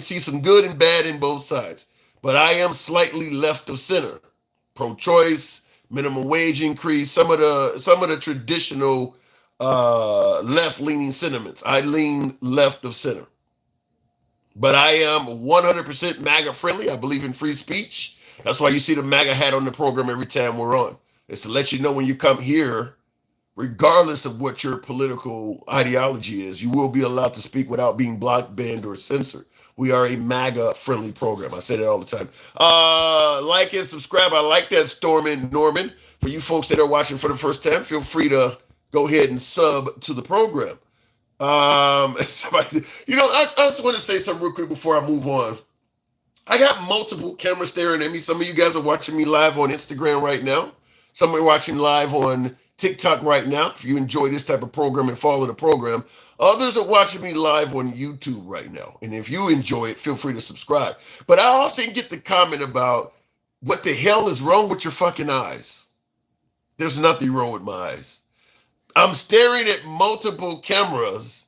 see some good and bad in both sides, but I am slightly left of center. Pro-choice, minimum wage increase, some of the traditional left-leaning sentiments. I lean left of center, but I am 100% MAGA friendly. I believe in free speech. That's why you see the MAGA hat on the program every time we're on. It's to let you know when you come here, regardless of what your political ideology is, you will be allowed to speak without being blocked, banned, or censored. We are a MAGA friendly program. I say that all the time. Like and subscribe. I like that, Storm and Norman. For you folks that are watching for the first time, feel free to go ahead and sub to the program. Somebody, I just want to say something real quick before I move on. I got multiple cameras staring at me. Some of you guys are watching me live on Instagram right now. Some are watching live on TikTok right now. If you enjoy this type of program and follow the program, others are watching me live on YouTube right now. And if you enjoy it, feel free to subscribe. But I often get the comment about what the hell is wrong with your fucking eyes. There's nothing wrong with my eyes. I'm staring at multiple cameras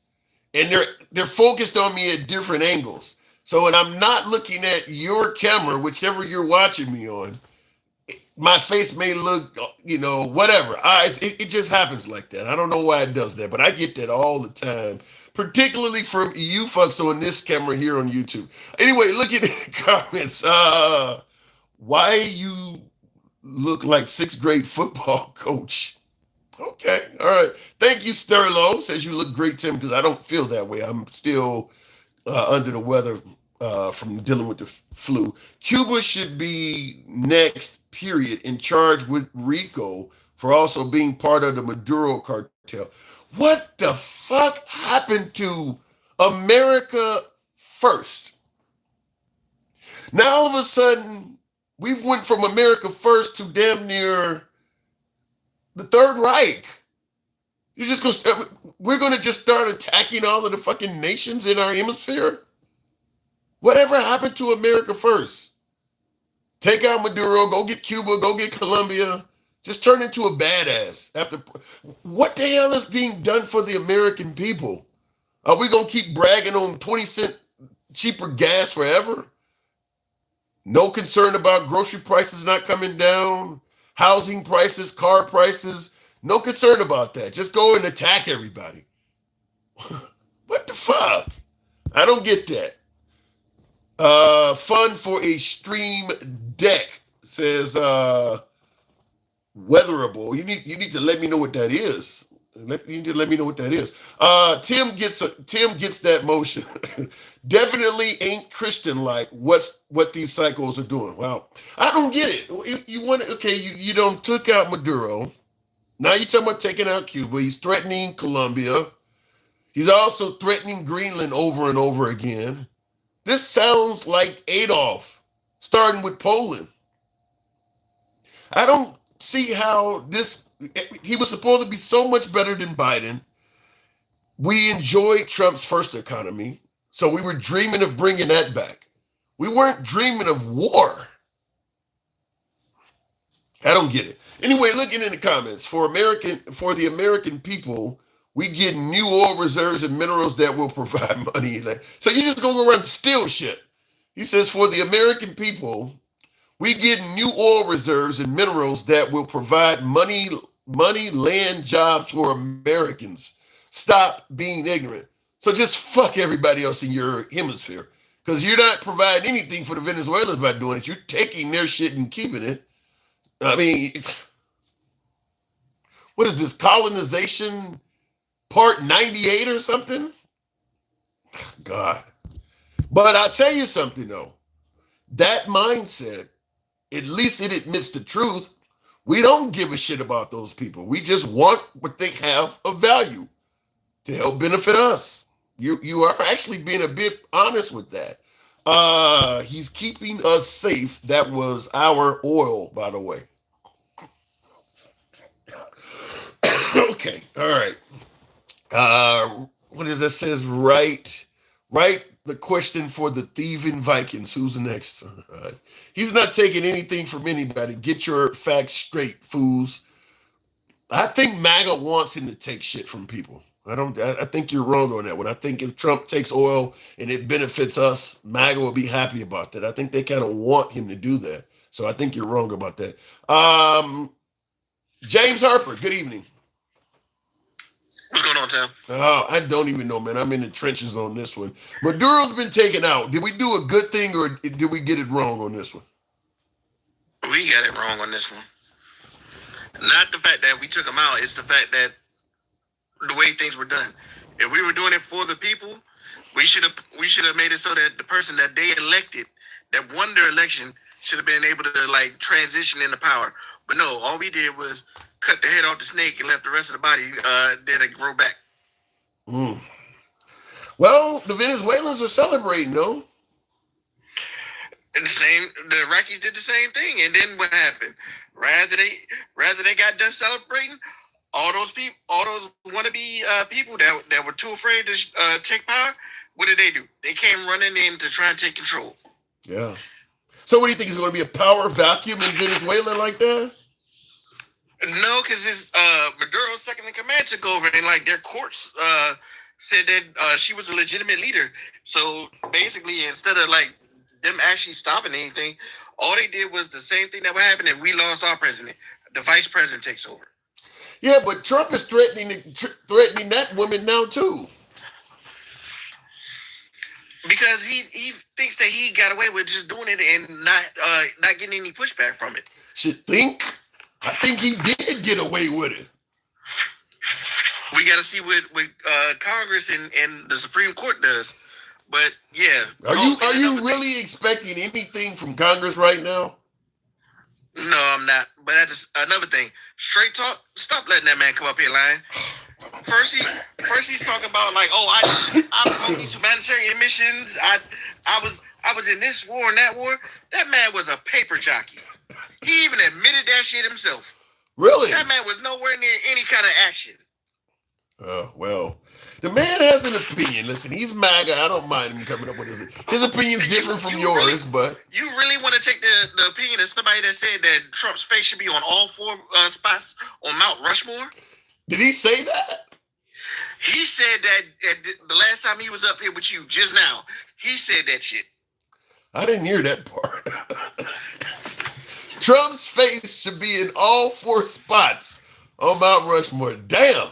and they're focused on me at different angles. So when I'm not looking at your camera, whichever you're watching me on, my face may look, whatever. Eyes, it just happens like that. I don't know why it does that, but I get that all the time, particularly from you folks on this camera here on YouTube. Anyway, look at the comments. Why you look like sixth grade football coach? Okay, all right. Thank you, Sterlo. Says you look great, Tim, because I don't feel that way. I'm still under the weather from dealing with the flu. Cuba should be next, period, in charge with Rico for also being part of the Maduro cartel. What the fuck happened to America first? Now all of a sudden, we've went from America first to damn near the Third Reich. We're gonna just start attacking all of the fucking nations in our hemisphere? Whatever happened to America first? Take out Maduro, go get Cuba, go get Colombia. Just turn into a badass. What the hell is being done for the American people? Are we gonna keep bragging on 20-cent cheaper gas forever? No concern about grocery prices not coming down, housing prices, car prices. No concern about that. Just go and attack everybody. What the fuck? I don't get that. Fun for a stream deck, says Weatherable. You need to let me know what that is. You need to let me know what that is. Tim gets that motion. Definitely ain't Christian like what these cycles are doing. Wow, I don't get it. You want okay? You don't took out Maduro. Now you're talking about taking out Cuba. He's threatening Colombia. He's also threatening Greenland over and over again. This sounds like Adolf, starting with Poland. I don't see how this. He was supposed to be so much better than Biden. We enjoyed Trump's first economy, so we were dreaming of bringing that back. We weren't dreaming of war. I don't get it. Anyway, looking in the comments for the American people, we get new oil reserves and minerals that will provide money. So you just gonna go around and steal shit. He says for the American people, we get new oil reserves and minerals that will provide money, land, jobs for Americans. Stop being ignorant. So just fuck everybody else in your hemisphere. Because you're not providing anything for the Venezuelans by doing it. You're taking their shit and keeping it. I mean, what is this, colonization part 98 or something? God. But I'll tell you something, though. That mindset, at least it admits the truth. We don't give a shit about those people. We just want what they have of value to help benefit us. You are actually being a bit honest with that. He's keeping us safe. That was our oil, by the way. Okay, all right. What is that? Says right. The question for the thieving Vikings. Who's next? He's not taking anything from anybody. Get your facts straight, fools. I think MAGA wants him to take shit from people. I think you're wrong on that one. I think if Trump takes oil and it benefits us, MAGA will be happy about that. I think they kind of want him to do that. So I think you're wrong about that. James Harper, good evening. What's going on, Tim? Oh, I don't even know, man. I'm in the trenches on this one. Maduro's been taken out. Did we do a good thing or did we get it wrong on this one? We got it wrong on this one. Not the fact that we took him out, it's the fact that the way things were done. If we were doing it for the people, we should have made it so that the person that they elected, that won their election, should have been able to like transition into power. But no, all we did was cut the head off the snake and left the rest of the body there to grow back. Mm. Well, the Venezuelans are celebrating, though. And the Iraqis did the same thing, and then what happened? Rather they got done celebrating, all those wannabe people that were too afraid to take power. What did they do? They came running in to try and take control. Yeah. So, what do you think is going to be a power vacuum in Venezuela like that? No, because this Maduro's second in command took over, and like their courts said that she was a legitimate leader. So basically, instead of like them actually stopping anything, all they did was the same thing that would happen if we lost our president. The vice president takes over. Yeah, but Trump is threatening that woman now too. Because he thinks that he got away with just doing it and not getting any pushback from it. I think he did get away with it. We got to see what Congress and the Supreme Court does. But yeah, are you really expecting anything from Congress right now? No, I'm not. But that's another thing. Straight talk. Stop letting that man come up here lying. First he's talking about like, I'm on these humanitarian missions. I was in this war and that war. That man was a paper jockey. He even admitted that shit himself. Really? That man was nowhere near any kind of action. Well, the man has an opinion. Listen, he's MAGA. I don't mind him coming up with his opinion's different from yours, but you really want to take the opinion of somebody that said that Trump's face should be on all four spots on Mount Rushmore? Did he say that? He said that the last time he was up here with you just now. He said that shit. I didn't hear that part. Trump's face should be in all four spots on Mount Rushmore. Damn.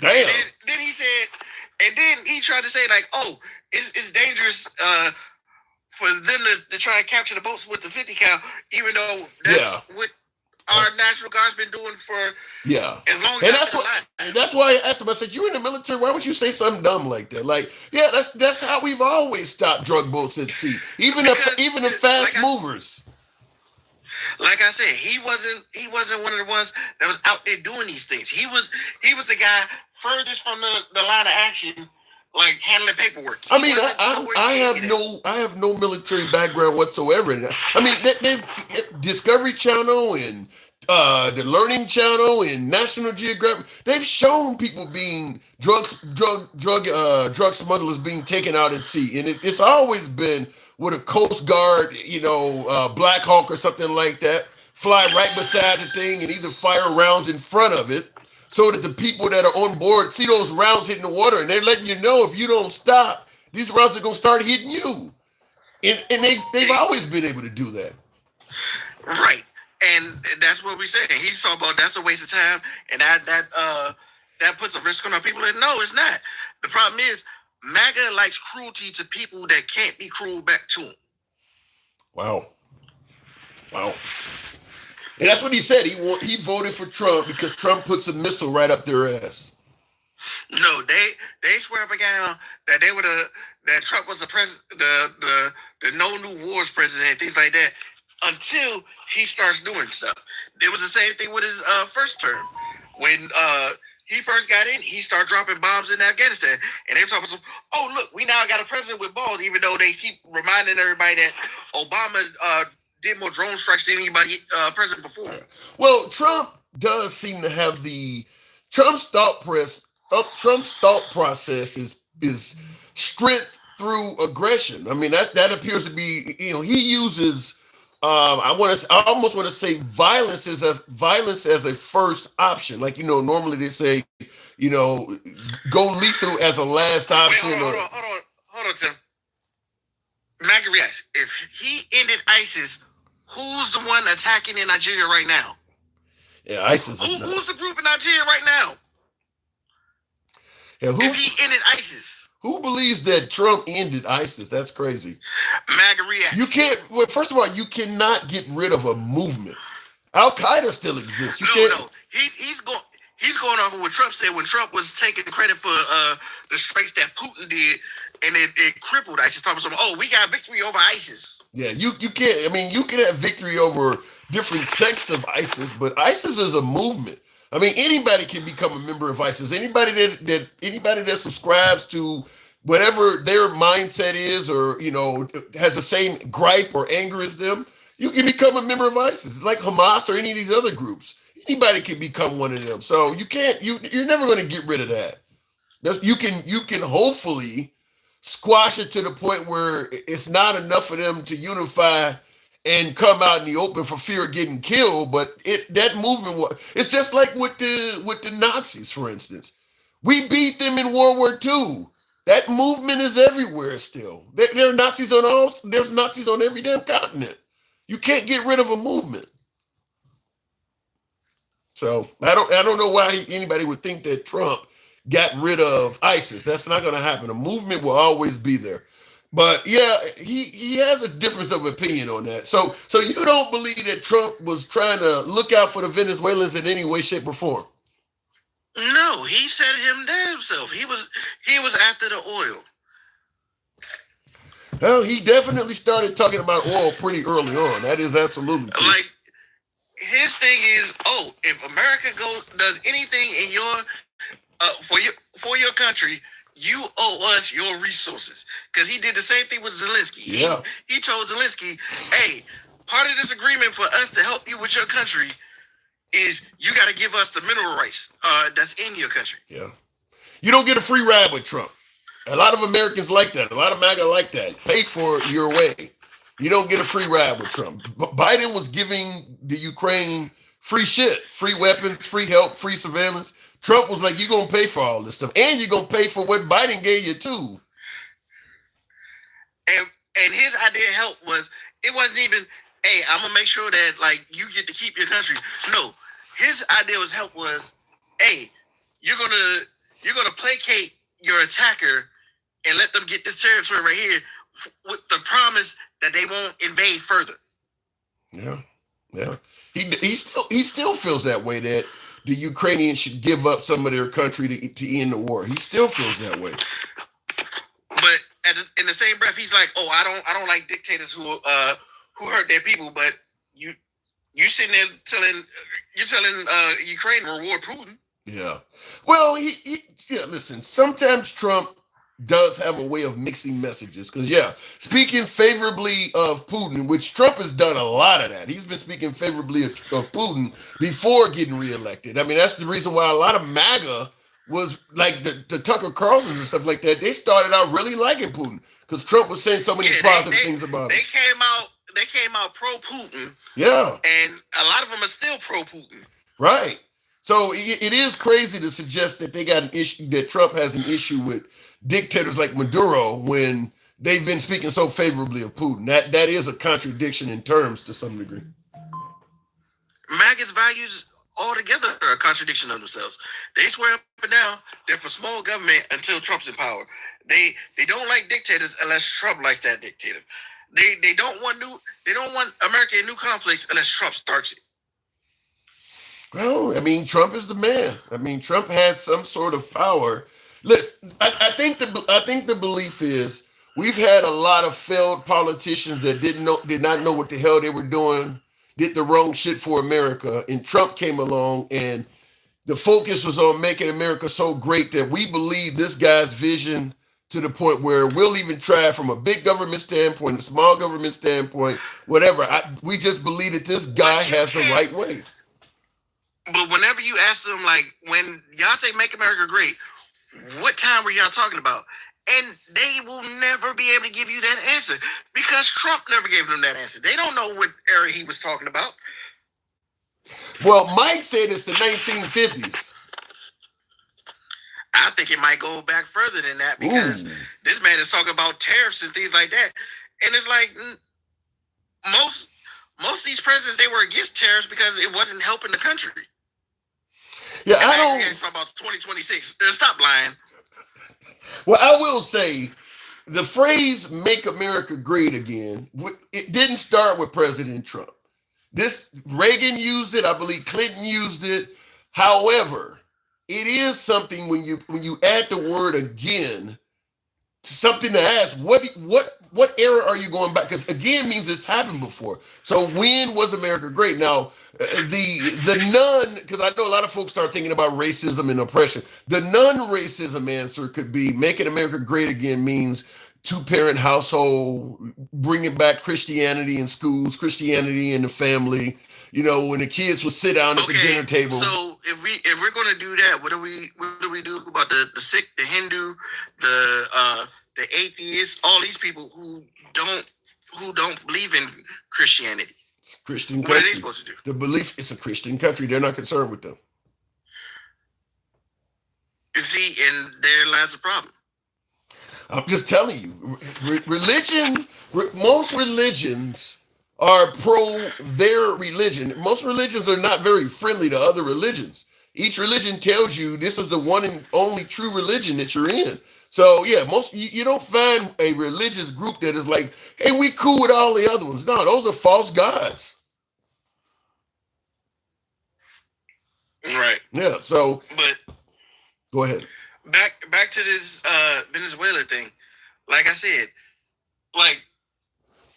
Then he said, and then he tried to say like, oh, it's dangerous for them to try and capture the boats with the 50 cal, even though that's what our National Guard's been doing for as long as that's why I asked him. I said, "You in the military? Why would you say something dumb like that?" Like, yeah, that's how we've always stopped drug boats at sea, even the fast movers. Like I said, he wasn't one of the ones that was out there doing these things. He was the guy furthest from the line of action, like handling paperwork. I mean, I have no military background whatsoever. And I mean, they Discovery Channel and the Learning Channel and National Geographic, they've shown people being drug smugglers being taken out at sea, and it's always been with a Coast Guard, Black Hawk or something like that, fly right beside the thing and either fire rounds in front of it so that the people that are on board see those rounds hitting the water, and they're letting you know if you don't stop, these rounds are going to start hitting you. And they've always been able to do that. Right. And that's what we saying. He's talking about that's a waste of time, and that puts a risk on our people. And no, it's not. The problem is MAGA likes cruelty to people that can't be cruel back to him. Wow. And that's what he said. He voted for Trump because Trump puts a missile right up their ass. No, they swear up again that that Trump was the no new wars president, things like that, until he starts doing stuff. It was the same thing with his first term. When he first got in, he started dropping bombs in Afghanistan. And they were talking about, oh, look, we now got a president with balls, even though they keep reminding everybody that Obama did more drone strikes than anybody president before him. Well, Trump does seem to have Trump's thought process is strength through aggression. I mean, that appears to be, he uses I almost want to say violence as a first option. Like, normally they say, go lethal as a last option. Wait, hold on, Tim. MAGA reacts. If he ended ISIS, who's the one attacking in Nigeria right now? Yeah, ISIS. Who's the group in Nigeria right now? Yeah, if he ended ISIS. Who believes that Trump ended ISIS? That's crazy. MAGA reacts. You can't. Well, first of all, you cannot get rid of a movement. Al Qaeda still exists. No. He's going off of what Trump said when Trump was taking credit for the strikes that Putin did, and it crippled ISIS. Talking about, oh, we got victory over ISIS. Yeah, you can't. I mean, you can have victory over different sects of ISIS, but ISIS is a movement. I mean, anybody can become a member of ISIS. Anybody that subscribes to whatever their mindset is, or has the same gripe or anger as them, you can become a member of ISIS. It's like Hamas or any of these other groups. Anybody can become one of them. So you can't. You're never going to get rid of that. You can hopefully squash it to the point where it's not enough for them to unify and come out in the open for fear of getting killed. But that movement it's just like with the Nazis, for instance. We beat them in World War II. That movement is everywhere still. There are Nazis there's Nazis on every damn continent. You can't get rid of a movement. So I don't know why anybody would think that Trump got rid of ISIS. That's not going to happen. A movement will always be there. But yeah, he has a difference of opinion on that. So you don't believe that Trump was trying to look out for the Venezuelans in any way, shape, or form? No, he said him damn himself. He was after the oil. Well, he definitely started talking about oil pretty early on. That is absolutely true. Like, his thing is, if America does anything in your for your country, you owe us your resources. Because he did the same thing with Zelensky. Yeah. He told Zelensky, hey, part of this agreement for us to help you with your country is you got to give us the mineral rights that's in your country. Yeah. You don't get a free ride with Trump. A lot of Americans like that. A lot of MAGA like that. Pay for it your way. You don't get a free ride with Trump. Biden was giving the Ukraine free shit, free weapons, free help, free surveillance. Trump was like, you're going to pay for all this stuff. And you're going to pay for what Biden gave you too. And his idea of help was, it wasn't even, hey, I'm going to make sure that, like, you get to keep your country. No. His idea was help was, hey, you're gonna placate your attacker and let them get this territory right here with the promise that they won't invade further. Yeah. He still feels that way, that the Ukrainians should give up some of their country to end the war. He still feels that way. But in the same breath, he's like, "Oh, I don't like dictators who hurt their people." But You sitting there you're telling Ukraine to reward Putin. Yeah. Well, yeah, listen, sometimes Trump does have a way of mixing messages. Because, yeah, speaking favorably of Putin, which Trump has done a lot of that. He's been speaking favorably of Putin before getting reelected. I mean, that's the reason why a lot of MAGA was like the Tucker Carlsons and stuff like that. They started out really liking Putin because Trump was saying so many positive things about him. They came out pro Putin. Yeah. And a lot of them are still pro Putin. Right. So it is crazy to suggest that they got an issue, that Trump has an issue with dictators like Maduro when they've been speaking so favorably of Putin. That is a contradiction in terms to some degree. MAGA's values altogether are a contradiction of themselves. They swear up and down they're for small government until Trump's in power. They don't like dictators unless Trump likes that dictator. They don't want America in new conflicts unless Trump starts it. Well, I mean, Trump is the man. I mean, Trump has some sort of power. Listen, I think the belief is we've had a lot of failed politicians that did not know what the hell they were doing, did the wrong shit for America, and Trump came along and the focus was on making America so great that we believe this guy's vision to the point where we'll even try from a big government standpoint, a small government standpoint, whatever. We just believe that this guy has the right way. But whenever you ask them, like, when y'all say make America great, what time were y'all talking about? And they will never be able to give you that answer because Trump never gave them that answer. They don't know what era he was talking about. Well, Mike said it's the 1950s. I think it might go back further than that because this man is talking about tariffs and things like that. And it's like most of these presidents, they were against tariffs because it wasn't helping the country. Yeah, and I don't. Talk about 2026. Stop lying. Well, I will say the phrase "Make America Great Again" it didn't start with President Trump. Reagan used it. I believe Clinton used it. However, it is something when you add the word "again," something to ask what era are you going back? Because again means it's happened before. So when was America great? Now the none, because I know a lot of folks start thinking about racism and oppression. The non-racism answer could be making America great again means two-parent household, bringing back Christianity in schools, Christianity in the family. You know, when the kids would sit down at the dinner table. So if we're gonna do that, what do we do about the Sikh, the Hindu, the atheists, all these people who don't believe in Christianity? It's a Christian country. What are they supposed to do? The belief it's a Christian country. They're not concerned with them. You see, and there lies the problem. I'm just telling you, religion. Most religions are pro their religion. Most religions are not very friendly to other religions. Each religion tells you this is the one and only true religion that you're in. So yeah, you don't find a religious group that is like, hey, we cool with all the other ones. No, those are false gods. Right. Yeah. So, but go ahead. Back to this Venezuela thing. Like I said, like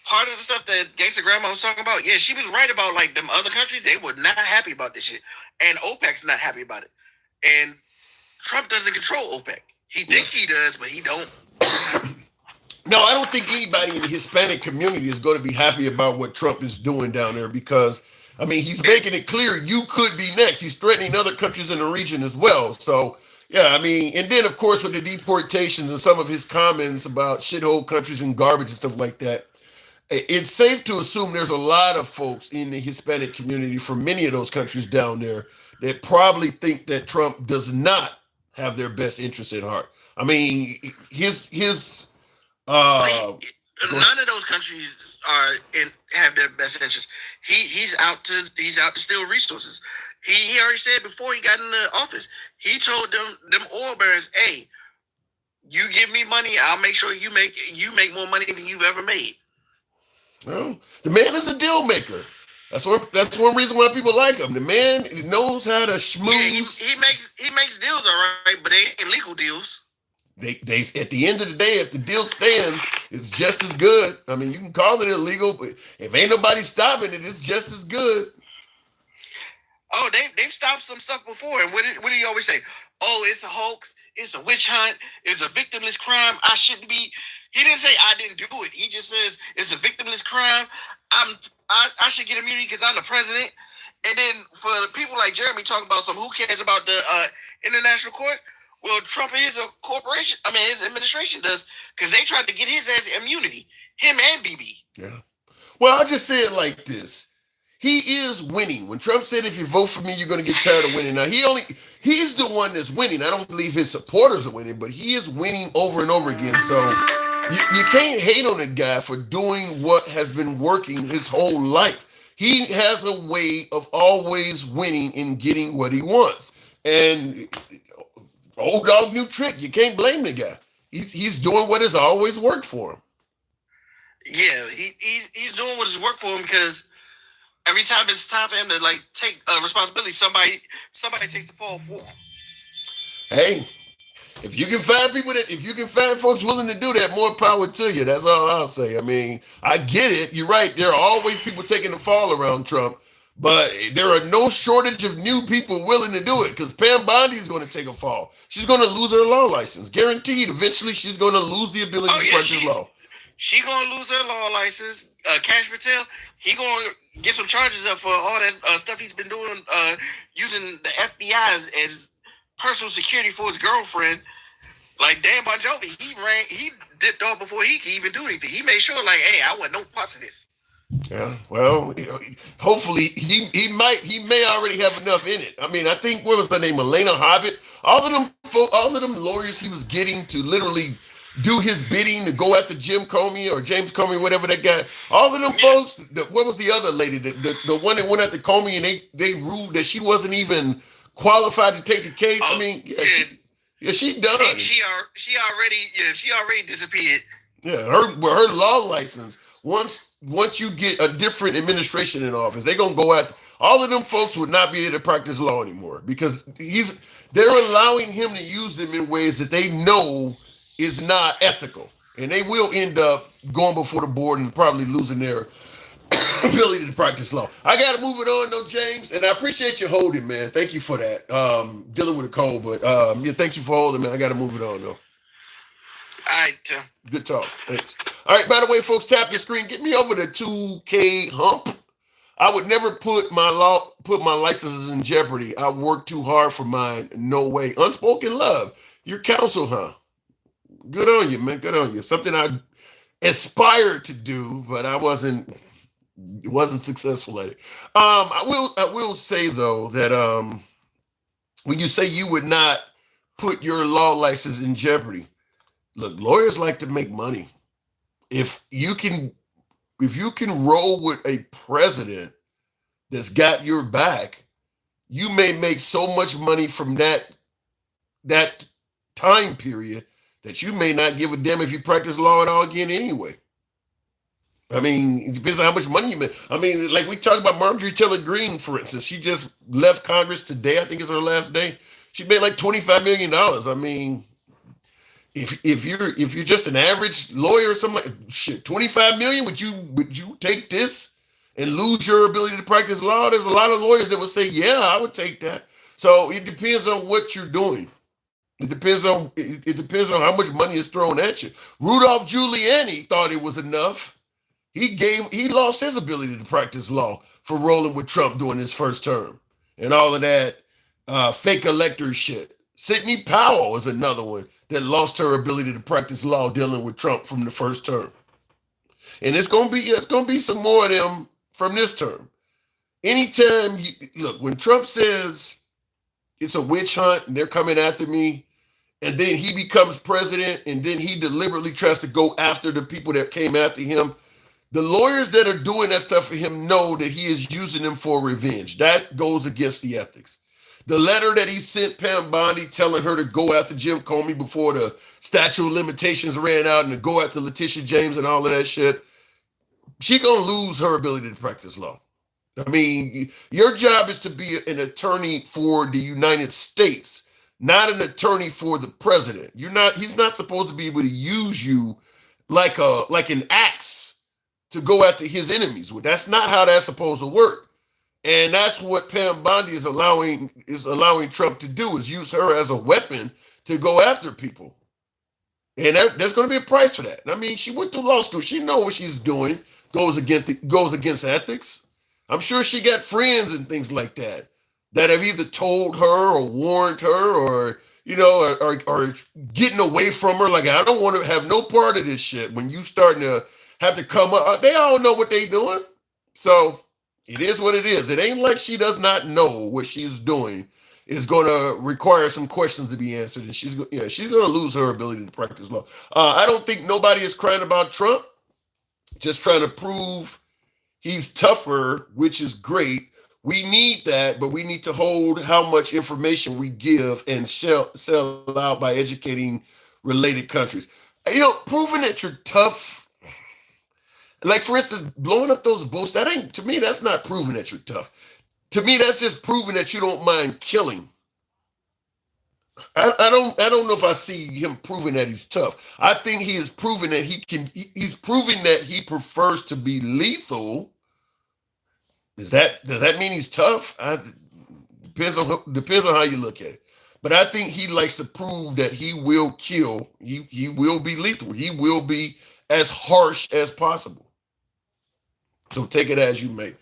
part of the stuff that Gangsta Grandma was talking about, yeah, she was right about like them other countries. They were not happy about this shit, and OPEC's not happy about it. And Trump doesn't control OPEC. He thinks he does, but he don't. No, I don't think anybody in the Hispanic community is going to be happy about what Trump is doing down there because, I mean, he's making it clear you could be next. He's threatening other countries in the region as well. So, yeah, I mean, and then, of course, with the deportations and some of his comments about shithole countries and garbage and stuff like that, it's safe to assume there's a lot of folks in the Hispanic community from many of those countries down there that probably think that Trump does not have their best interests at heart. I mean, none of those countries have their best interests. He's out to steal resources. He already said before he got in the office, he told them oil barons, hey, you give me money, I'll make sure you make more money than you've ever made. Well, the man is a deal maker. That's one reason why people like him. The man knows how to schmooze. Yeah, he makes deals all right, but they ain't legal deals. They at the end of the day, if the deal stands, it's just as good. I mean, you can call it illegal, but if ain't nobody stopping it, it's just as good. Oh, they've stopped some stuff before. And what did he always say? Oh, it's a hoax. It's a witch hunt. It's a victimless crime. I shouldn't be. He didn't say I didn't do it. He just says it's a victimless crime. I should get immunity because I'm the president. And then for the people like Jeremy talking about who cares about the international court? Well, Trump and his corporation, I mean his administration does, because they tried to get his ass immunity. Him and BB. Yeah. Well, I'll just say it like this. He is winning. When Trump said, if you vote for me, you're going to get tired of winning. Now, he's the one that's winning. I don't believe his supporters are winning, but he is winning over and over again. So you can't hate on a guy for doing what has been working his whole life. He has a way of always winning and getting what he wants. And old dog, new trick. You can't blame the guy. He's doing what has always worked for him. Yeah, he's doing what has worked for him, because every time it's time for him to like take responsibility, somebody takes the fall for him. Hey, if you can find folks willing to do that, more power to you. That's all I'll say. I mean, I get it. You're right. There are always people taking the fall around Trump, but there are no shortage of new people willing to do it, because Pam Bondi is going to take a fall. She's going to lose her law license. Guaranteed. Eventually, she's going to lose the ability to practice law. She gonna lose her law license. Cash Patel, he gonna get some charges up for all that stuff he's been doing, using the FBI as personal security for his girlfriend. Like Dan Bon Jovi, he dipped off before he could even do anything. He made sure, like, hey, I want no parts of this. Yeah, well, hopefully he may already have enough in it. I mean, I think, what was her name, Elena Hobbit? All of them lawyers he was getting to literally do his bidding, to go after Jim Comey or James Comey, whatever that guy. All of them folks. What was the other lady? The one that went after Comey, and they ruled that she wasn't even qualified to take the case. I mean, she done. She already disappeared. Yeah, her law license. Once you get a different administration in office, they're gonna go after all of them folks. Would not be able to practice law anymore, because they're allowing him to use them in ways that they know is not ethical, and they will end up going before the board and probably losing their ability to practice law. I got to move it on though, James, and I appreciate you holding, man. Thank you for that. Dealing with a cold, but yeah, thanks you for holding, man. I got to move it on though. All right. Good talk. Thanks. All right. By the way, folks, tap your screen. Get me over the 2K hump. I would never put my licenses in jeopardy. I worked too hard for mine. No way. Unspoken love. Your counsel, huh? Good on you, man. Good on you. Something I aspired to do, but I wasn't successful at it. I will say though that when you say you would not put your law license in jeopardy, look, lawyers like to make money. If you can roll with a president that's got your back, you may make so much money from that time period that you may not give a damn if you practice law at all again anyway. I mean, it depends on how much money you make. I mean, like we talked about Marjorie Taylor Greene, for instance. She just left Congress today. I think it's her last day. She made like $25 million. I mean, if you're just an average lawyer or something, like shit, 25 million, would you take this and lose your ability to practice law? There's a lot of lawyers that would say, yeah, I would take that. So it depends on what you're doing. It depends on how much money is thrown at you. Rudolph Giuliani thought it was enough. He lost his ability to practice law for rolling with Trump during his first term and all of that fake elector shit. Sidney Powell is another one that lost her ability to practice law dealing with Trump from the first term. And it's gonna be some more of them from this term. Anytime look, when Trump says it's a witch hunt and they're coming after me, and then he becomes president, and then he deliberately tries to go after the people that came after him, the lawyers that are doing that stuff for him know that he is using them for revenge. That goes against the ethics. The letter that he sent Pam Bondi telling her to go after Jim Comey before the statute of limitations ran out and to go after Letitia James and all of that shit, she gonna lose her ability to practice law. I mean, your job is to be an attorney for the United States, not an attorney for the president. He's not supposed to be able to use you like an axe to go after his enemies. Well, that's not how that's supposed to work. And that's what Pam Bondi is allowing Trump to do, is use her as a weapon to go after people. And there's going to be a price for that. I mean, she went through law school. She knows what she's doing. Goes against ethics. I'm sure she got friends and things like that have either told her or warned her, or or getting away from her. Like, I don't want to have no part of this shit. When you starting to have to come up, they all know what they doing. So it is what it is. It ain't like she does not know what she's doing is going to require some questions to be answered, and she's going to lose her ability to practice law. I don't think nobody is crying about Trump, just trying to prove he's tougher, which is great. We need that, but we need to hold how much information we give and sell out by educating related countries. Proving that you're tough, like for instance, blowing up those boats, that ain't, to me, that's not proving that you're tough. To me, that's just proving that you don't mind killing. I don't know if I see him proving that he's tough. I think he is proving that he's proving that he prefers to be lethal. Does that mean he's tough? Depends on how you look at it. But I think he likes to prove that he will kill. He will be lethal. He will be as harsh as possible. So take it as you may.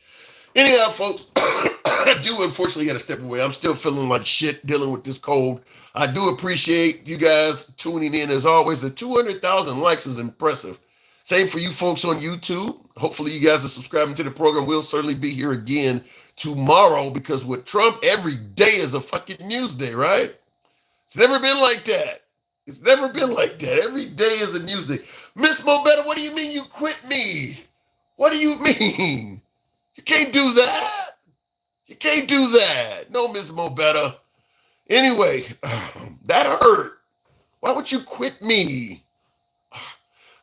Anyhow, folks, I do unfortunately got to step away. I'm still feeling like shit dealing with this cold. I do appreciate you guys tuning in. As always, the 200,000 likes is impressive. Same for you folks on YouTube. Hopefully you guys are subscribing to the program. We'll certainly be here again tomorrow, because with Trump, every day is a fucking news day, right? It's never been like that. It's never been like that. Every day is a news day. Miss Mobetta, what do you mean you quit me? What do you mean? You can't do that. You can't do that. No, Miss Mobetta. Anyway, that hurt. Why would you quit me?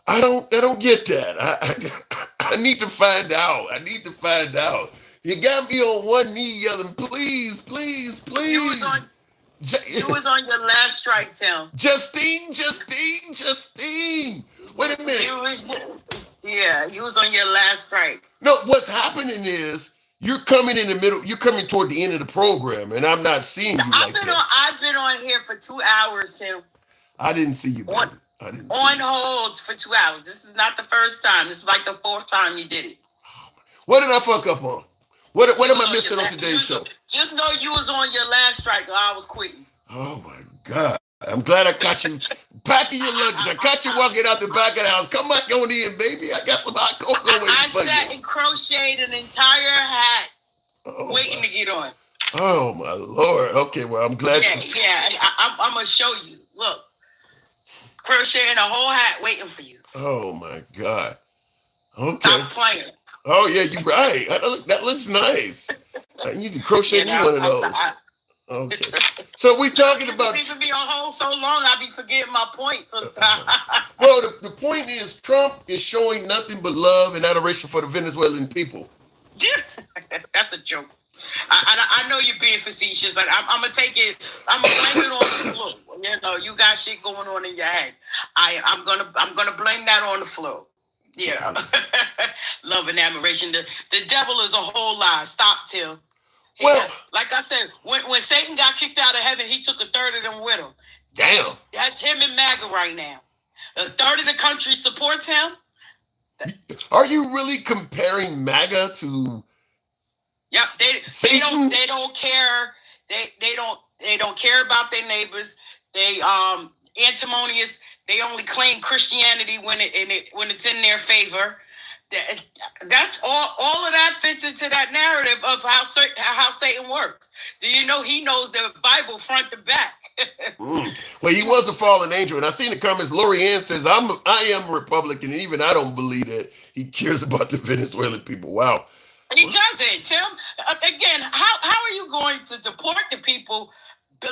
I don't get that. I need to find out. I need to find out. You got me on one knee yelling, please, please, please. You was on your last strike, Tim. Justine. Wait a minute. You was on your last strike. No, what's happening is you're coming in the middle. You're coming toward the end of the program, and I'm not seeing you like that. I've been on here for 2 hours, Tim. I didn't see you. On holds for 2 hours. This is not the first time. This is like the 4th time you did it. What did I fuck up on? What am I missing on today's show? Just know you was on your last strike, or I was quitting. Oh my God. I'm glad I caught you packing your luggage. I caught you walking out the back of the house. Come back on in, baby. I got some hot cocoa waiting for you. I sat and crocheted an entire hat waiting to get on. Oh my Lord. Okay, well, I'm glad. I'm going to show you. Look. Crocheting a whole hat waiting for you. Oh my God. Okay. Stop playing. Oh yeah, you're right. That looks nice. I need to crochet me one of those. Okay. So we talking about. People be on hold so long, I be forgetting my point sometimes. Well, the point is, Trump is showing nothing but love and adoration for the Venezuelan people. That's a joke. I know you're being facetious. Like, I'm gonna take it. I'm gonna blame it on the flu. You got shit going on in your head. I'm gonna blame that on the flu. Yeah. Love and admiration. The devil is a whole lie. Stop, Till. Well, like I said, when Satan got kicked out of heaven, he took 1/3 of them with him. Damn. That's him and MAGA right now. 1/3 of the country supports him. Are you really comparing MAGA to? Yep, they don't care. They don't care about their neighbors. They antimonious. They only claim Christianity when it's in their favor. That's all of that fits into that narrative of how Satan works. Do you know he knows the Bible front to back? Well, he was a fallen angel, and I seen the comments. Lori Ann says, I am a Republican, and even I don't believe that he cares about the Venezuelan people. Wow. He doesn't, Tim. Again, how are you going to deport the people,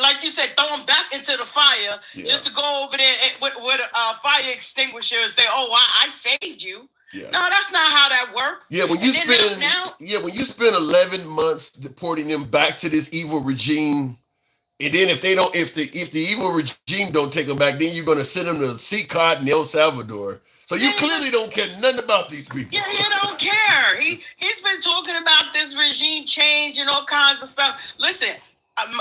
like you said, throw them back into the fire, just to go over there with a fire extinguisher and say, "Oh, I saved you"? Yeah. No, that's not how that works. Yeah, when you spend 11 months deporting them back to this evil regime, and then if the evil regime don't take them back, then you're going to send them to CCOT in El Salvador. So you clearly don't care nothing about these people. Yeah, he don't care. He's been talking about this regime change and all kinds of stuff. Listen,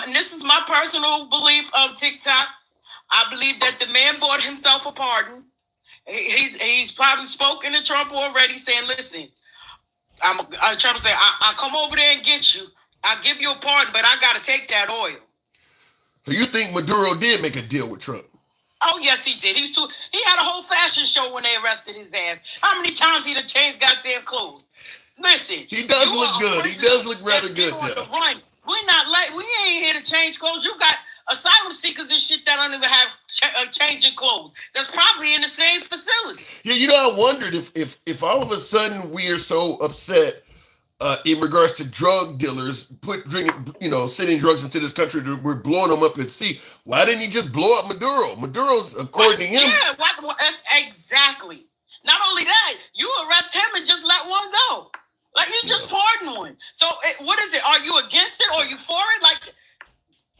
this is my personal belief of TikTok. I believe that the man bought himself a pardon. He's probably spoken to Trump already, saying, "Listen, Trump say I'll come over there and get you. I'll give you a pardon, but I got to take that oil." So you think Maduro did make a deal with Trump? Oh yes, he did. He had a whole fashion show when they arrested his ass. How many times he done changed goddamn clothes? Listen, he does look good. He does look rather good there. We ain't here to change clothes. You got asylum seekers and shit that don't even have changing clothes. That's probably in the same facility. Yeah, I wondered if all of a sudden we are so upset in regards to drug dealers sending drugs into this country, we're blowing them up at sea. Why didn't he just blow up Maduro? Maduro's, according to him. Yeah, exactly. Not only that, you arrest him and just let one go. Like you just pardon one. So what is it? Are you against it or are you for it? Like,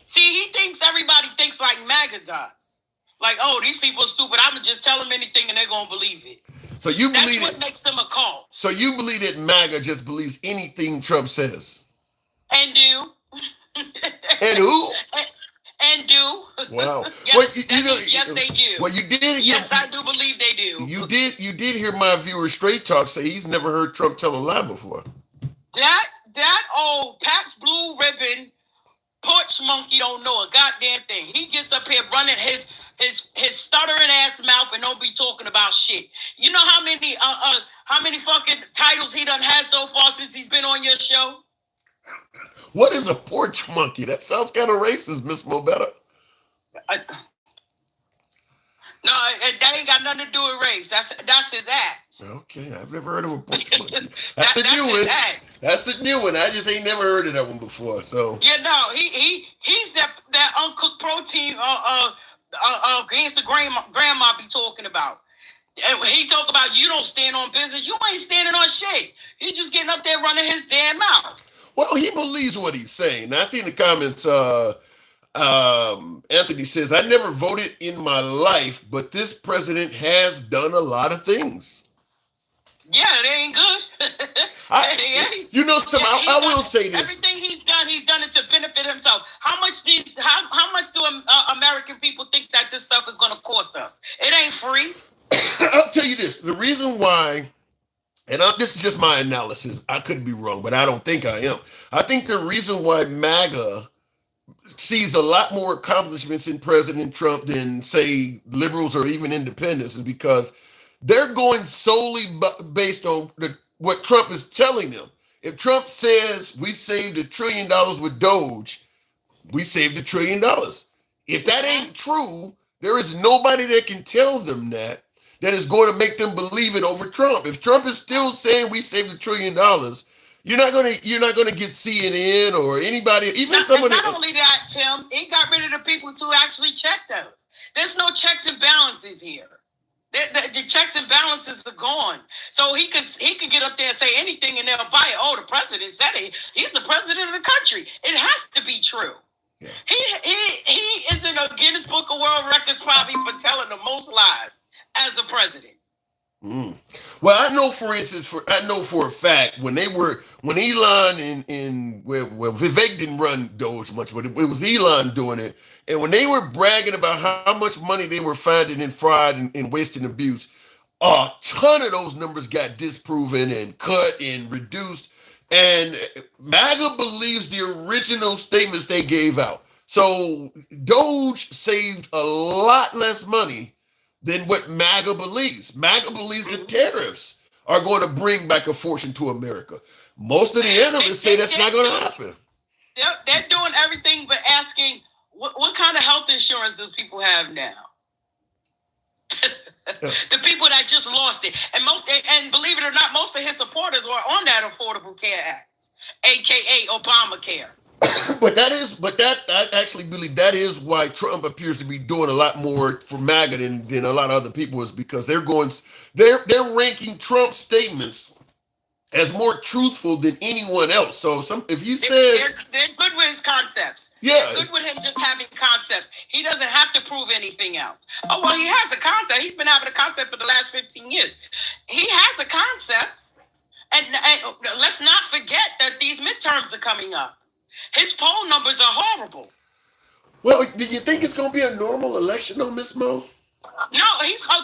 see, he thinks everybody thinks like MAGA does. Like, oh, these people are stupid. I'm gonna just tell them anything and they're gonna believe it. So you believe that's what makes them a cult. So you believe that MAGA just believes anything Trump says? And do. And who? And do. Wow. Yes, well, yes, they do. Well, you did. Yes, I do believe they do. You did hear my viewer Straight Talk say he's never heard Trump tell a lie before. That old Pabst Blue Ribbon porch monkey don't know a goddamn thing. He gets up here running his stuttering ass mouth and don't be talking about shit. You know how many fucking titles he done had so far since he's been on your show? What is a porch monkey? That sounds kind of racist, Miss Mobetta. No, that ain't got nothing to do with race. That's his act. Okay, I've never heard of a porch monkey. That's a new one. That's a new one. I just ain't never heard of that one before. So yeah, no, he's that uncooked protein against the grandma be talking about. And he talk about you don't stand on business. You ain't standing on shit. He just getting up there running his damn mouth. Well, he believes what he's saying. Now, I see in the comments, Anthony says, I never voted in my life, but this president has done a lot of things. Yeah, they ain't good. I will say this. Everything he's done it to benefit himself. How much do American people think that this stuff is going to cost us? It ain't free. I'll tell you this. The reason why, and this is just my analysis, I could be wrong, but I don't think I am. I think the reason why MAGA sees a lot more accomplishments in President Trump than, say, liberals or even independents is because they're going solely based on what Trump is telling them. If Trump says we saved $1 trillion with Doge, we saved $1 trillion. If that ain't true, there is nobody that can tell them that is going to make them believe it over Trump. If Trump is still saying we saved $1 trillion, you're not gonna get CNN or anybody, even somebody. Not only that, Tim, he got rid of the people who actually check those. There's no checks and balances here. The checks and balances are gone. So he could get up there and say anything and they'll buy it. Oh, the president said it. He's the president of the country. It has to be true. Yeah. He is in a Guinness Book of World Records probably for telling the most lies as a president. Well, I know, for instance, for a fact when Elon and Vivek didn't run Doge much, but it was Elon doing it. And when they were bragging about how much money they were finding in fraud and waste and abuse, a ton of those numbers got disproven and cut and reduced. And MAGA believes the original statements they gave out. So Doge saved a lot less money than what MAGA believes. MAGA believes the tariffs are going to bring back a fortune to America. Most of the analysts say that's not going to happen. They're doing everything but asking, what kind of health insurance do people have now? The people that just lost it. And believe it or not, most of his supporters were on that Affordable Care Act, aka Obamacare. But I actually believe that is why Trump appears to be doing a lot more for MAGA than a lot of other people, is because they're ranking Trump's statements as more truthful than anyone else. So if he says, they're good with his concepts. yeah, They're good with him just having concepts. He doesn't have to prove anything else. Oh, well, he has a concept. He's been having a concept for the last 15 years. He has a concept. And let's not forget that these midterms are coming up. His poll numbers are horrible. well, do you think it's going to be a normal election though, Miss Mo? No,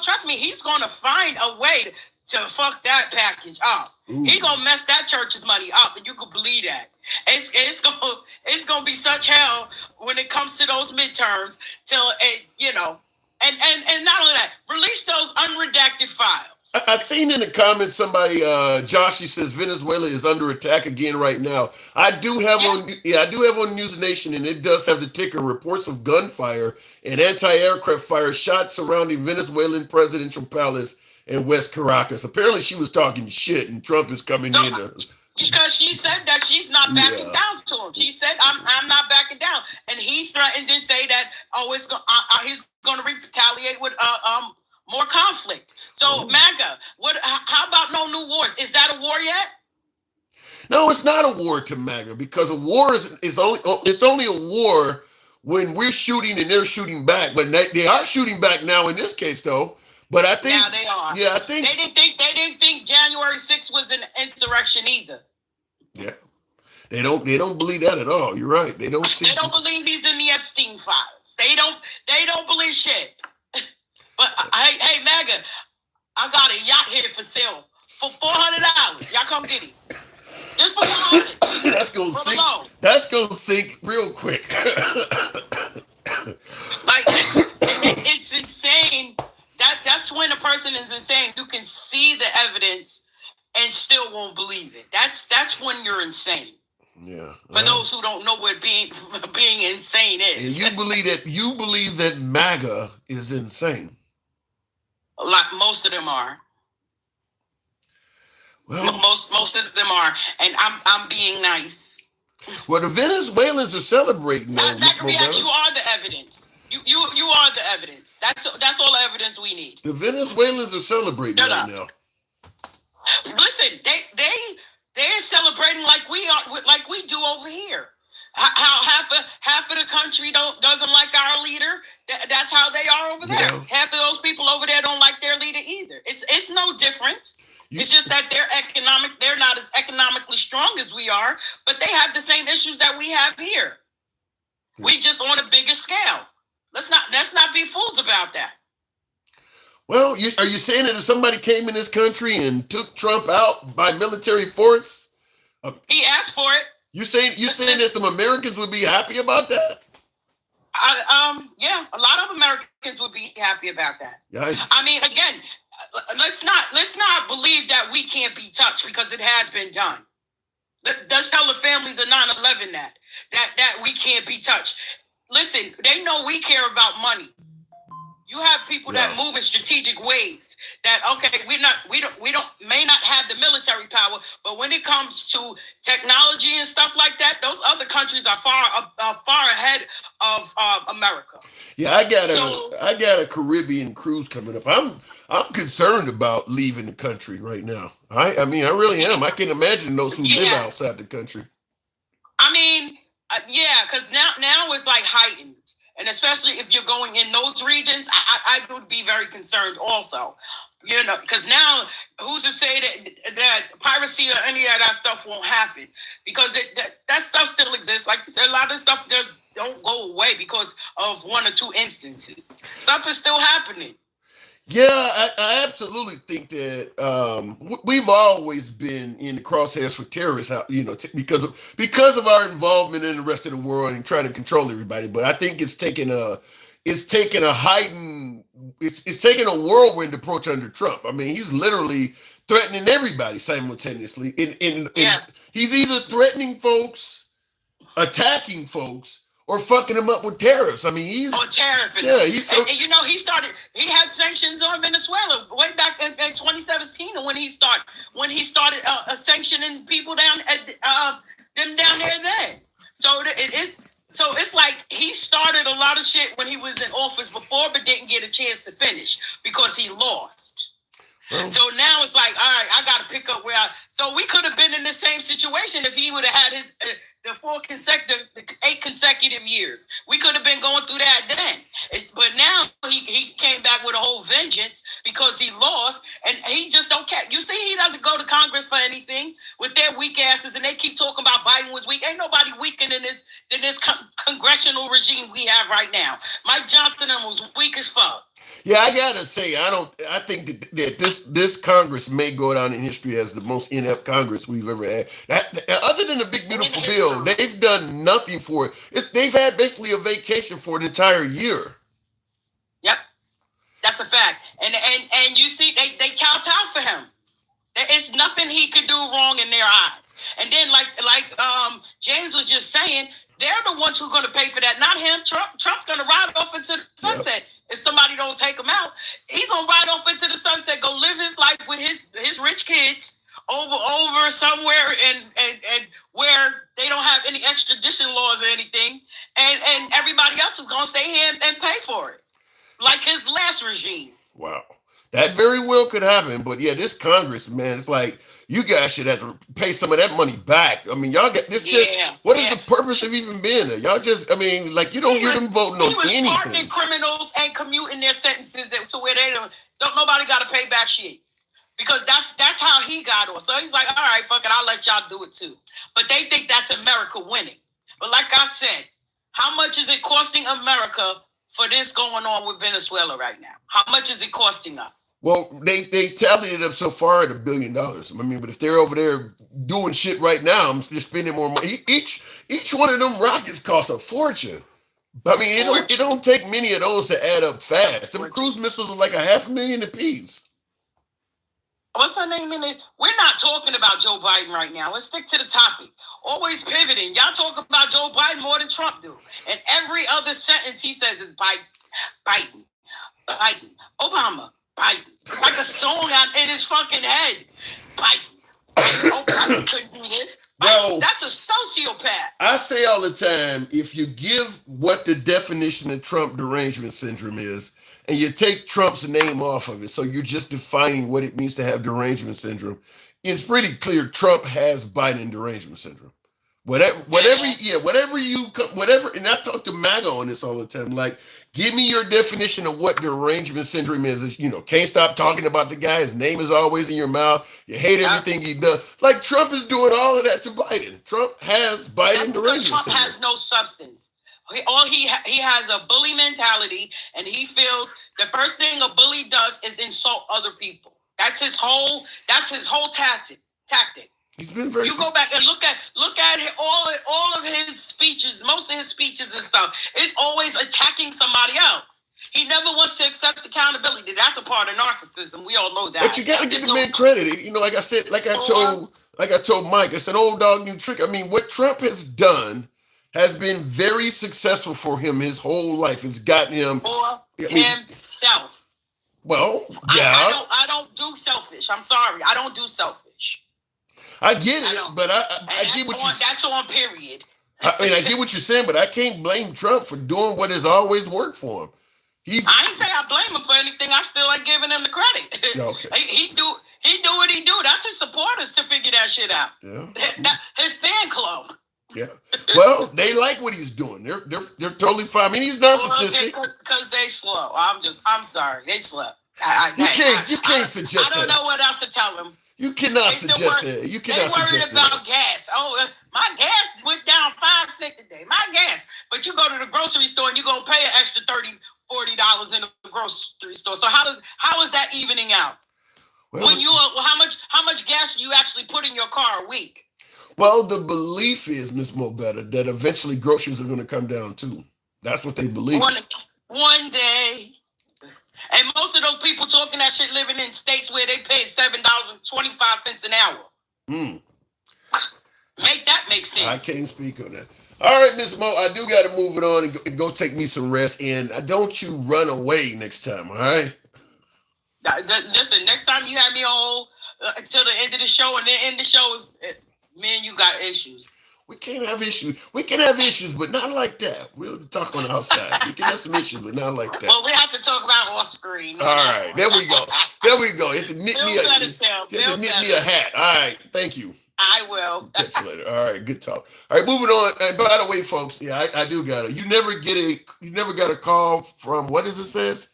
trust me, he's going to find a way to fuck that package up. Ooh. He gonna mess that church's money up, and you can believe that. It's gonna be such hell when it comes to those midterms. Till it, you know, and not only that, release those unredacted files. I've seen in the comments somebody, Josh, he says Venezuela is under attack again right now. I do have on News Nation, and it does have the ticker: reports of gunfire and anti-aircraft fire shots surrounding Venezuelan presidential palace in West Caracas. Apparently, she was talking shit, and Trump is coming in. Because she said that she's not backing down to him. She said, "I'm not backing down," and he threatened to say that, he's going to retaliate with more conflict. So MAGA, how about no new wars? Is that a war yet? No, it's not a war to MAGA, because a war is only a war when we're shooting and they're shooting back. But they are shooting back now in this case, though. But I think, yeah, they are. Yeah, I think they didn't think January 6th was an insurrection either. Yeah, they don't believe that at all. You're right. They don't see. They don't believe he's in the Epstein files. They don't believe shit. But hey, MAGA, I got a yacht here for sale for $400. Y'all come get it. Just for $400. That's gonna sink. That's gonna sink real quick. Like it's insane. That's when a person is insane. You can see the evidence and still won't believe it. That's when you're insane. Yeah. For those who don't know what being insane is. And you believe that MAGA is insane. Like most of them are. Well, most of them are, and I'm being nice. Well, the Venezuelans are celebrating. React, you are the evidence. You are the evidence. That's all the evidence we need. The Venezuelans are celebrating right now. Listen, they're celebrating like we do over here. How half of the country doesn't like our leader. That's how they are over there. Yeah. Half of those people over there don't like their leader either. It's no different. It's just that they're not as economically strong as we are, but they have the same issues that we have here. We just on a bigger scale. Let's not be fools about that. Well, are you saying that if somebody came in this country and took Trump out by military force, he asked for it? You saying that some Americans would be happy about that? Yeah, a lot of Americans would be happy about that. Yikes. I mean, again, let's not believe that we can't be touched, because it has been done. Let's tell the families of 9/11 that we can't be touched. Listen, they know we care about money. You have people that move in strategic ways. That we may not have the military power, but when it comes to technology and stuff like that, those other countries are far ahead of America. Yeah, I got a Caribbean cruise coming up. I'm concerned about leaving the country right now. I mean, I really am. I can imagine those who live outside the country. I mean, because now it's like heightened. And especially if you're going in those regions, I would be very concerned also. Because now, who's to say that piracy or any of that stuff won't happen? Because that stuff still exists. Like, a lot of stuff just don't go away because of one or two instances. Stuff is still happening. Yeah, I absolutely think that we've always been in the crosshairs for terrorists, because of our involvement in the rest of the world and trying to control everybody. But I think it's taken a whirlwind approach under Trump. I mean, he's literally threatening everybody simultaneously. He's either threatening folks, attacking folks, or fucking him up with tariffs. I mean, tariffing. Yeah, he had sanctions on Venezuela way back in 2017, when he started sanctioning people down there then. So it's like he started a lot of shit when he was in office before, but didn't get a chance to finish because he lost. So now it's like, all right, I got to pick up where so we could have been in the same situation if he would have had his the 8 consecutive years. We could have been going through that then. But now he came back with a whole vengeance because he lost, and he just don't care. You see, he doesn't go to Congress for anything with their weak asses, and they keep talking about Biden was weak. Ain't nobody weaker than this congressional regime we have right now. Mike Johnson was weak as fuck. Yeah, I gotta say, I think that this Congress may go down in history as the most inept Congress we've ever had. Other than the big beautiful bill, they've done nothing for it. They've had basically a vacation for an entire year. Yep, that's a fact. And you see, they count out for him. It's nothing he could do wrong in their eyes. And then, like James was just saying, they're the ones who are going to pay for that, not him. Trump's going to ride off into the sunset. If somebody don't take him out, he's going to ride off into the sunset, go live his life with his rich kids over somewhere and where they don't have any extradition laws or anything, and everybody else is going to stay here and pay for it, like his last regime. Wow. That very well could happen, but yeah, this Congress, man, it's like you guys should have to pay some of that money back. I mean, y'all get this. What is the purpose of even being there? Y'all just, I mean, like you don't hear them voting on anything. He was pardoning criminals and commuting their sentences to where they don't nobody got to pay back shit, because that's how he got off. So he's like, all right, fuck it, I'll let y'all do it too. But they think that's America winning. But like I said, how much is it costing America for this going on with Venezuela right now? How much is it costing us? Well, they tallied it up so far at $1 billion. I mean, but if they're over there doing shit right now, they're spending more money. Each one of them rockets costs a fortune. I mean, it don't take many of those to add up fast. Them cruise missiles are like $500,000 apiece. What's her name in it? We're not talking about Joe Biden right now. Let's stick to the topic. Always pivoting. Y'all talk about Joe Biden more than Trump do. And every other sentence he says is Biden, Obama, Biden. It's like a song out in his fucking head. Biden. Oh, Biden couldn't do this. Well, that's a sociopath. I say all the time, if you give what the definition of Trump derangement syndrome is, and you take Trump's name off of it, so you're just defining what it means to have derangement syndrome, it's pretty clear Trump has Biden derangement syndrome. Whatever, and I talk to MAGA on this all the time. Like, give me your definition of what derangement syndrome is. Can't stop talking about the guy. His name is always in your mouth. You hate everything he does. Like, Trump is doing all of that to Biden. Trump has Biden derangement syndrome. Trump has no substance. He has a bully mentality, and he feels the first thing a bully does is insult other people. That's his whole tactic. He's been very. You go back and look at all of his speeches, most of his speeches and stuff. It's always attacking somebody else. He never wants to accept accountability. That's a part of narcissism. We all know that. But you got to give the man credit. Like I said, like I told Mike, it's an old dog new trick. I mean, what Trump has done has been very successful for him his whole life. It's gotten him himself. Well, yeah. I don't do selfish. I'm sorry. I don't do selfish. I get it, but I get what you're saying. That's on period. I mean, I get what you're saying, but I can't blame Trump for doing what has always worked for him. I ain't say I blame him for anything. I'm still like giving him the credit. Okay. He do what he do. That's his supporters to figure that shit out. Yeah. His fan club. Yeah. Well, they like what he's doing. They're totally fine. I mean, he's narcissistic. Because they slow. I'm sorry. They slow. You can't suggest that. I don't know what else to tell them. You cannot suggest that. You cannot suggest that. They worried about gas. Oh, my gas went down 5 cents today. My gas. But you go to the grocery store and you're going to pay an extra $30, $40 in the grocery store. So how is that evening out? Well, how much gas do you actually put in your car a week? Well, the belief is, Miss Mobetta, that eventually groceries are going to come down too. That's what they believe. One day. And most of those people talking that shit living in states where they pay $7.25 an hour. Make that make sense. I can't speak on that. All right, Miss Mo, I do got to move it on and go take me some rest. And don't you run away next time, all right? Listen, next time you have me on until the end of the show, and then end the show is me and you got issues. We can't have issues. We can have issues, but not like that. We'll talk on the outside. We can have some issues, but not like that. Well, we have to talk about off screen. All right, there we go. There we go. You have to knit me a hat. All right, thank you. I will. Catch you later. All right, good talk. All right, moving on. And by the way, folks, yeah, I do got it. You never got a call from, what does it says?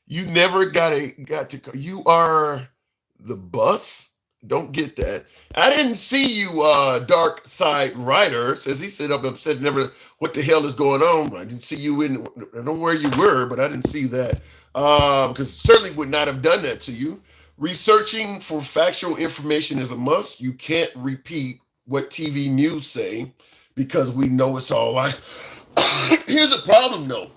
You never got to. You are the bus. Don't get that. I didn't see you, Dark Side Rider. Says he said up upset. Never. What the hell is going on? I didn't see you in. I don't know where you were, but I didn't see that. Because certainly would not have done that to you. Researching for factual information is a must. You can't repeat what TV news say because we know it's all like. Here's the problem, though.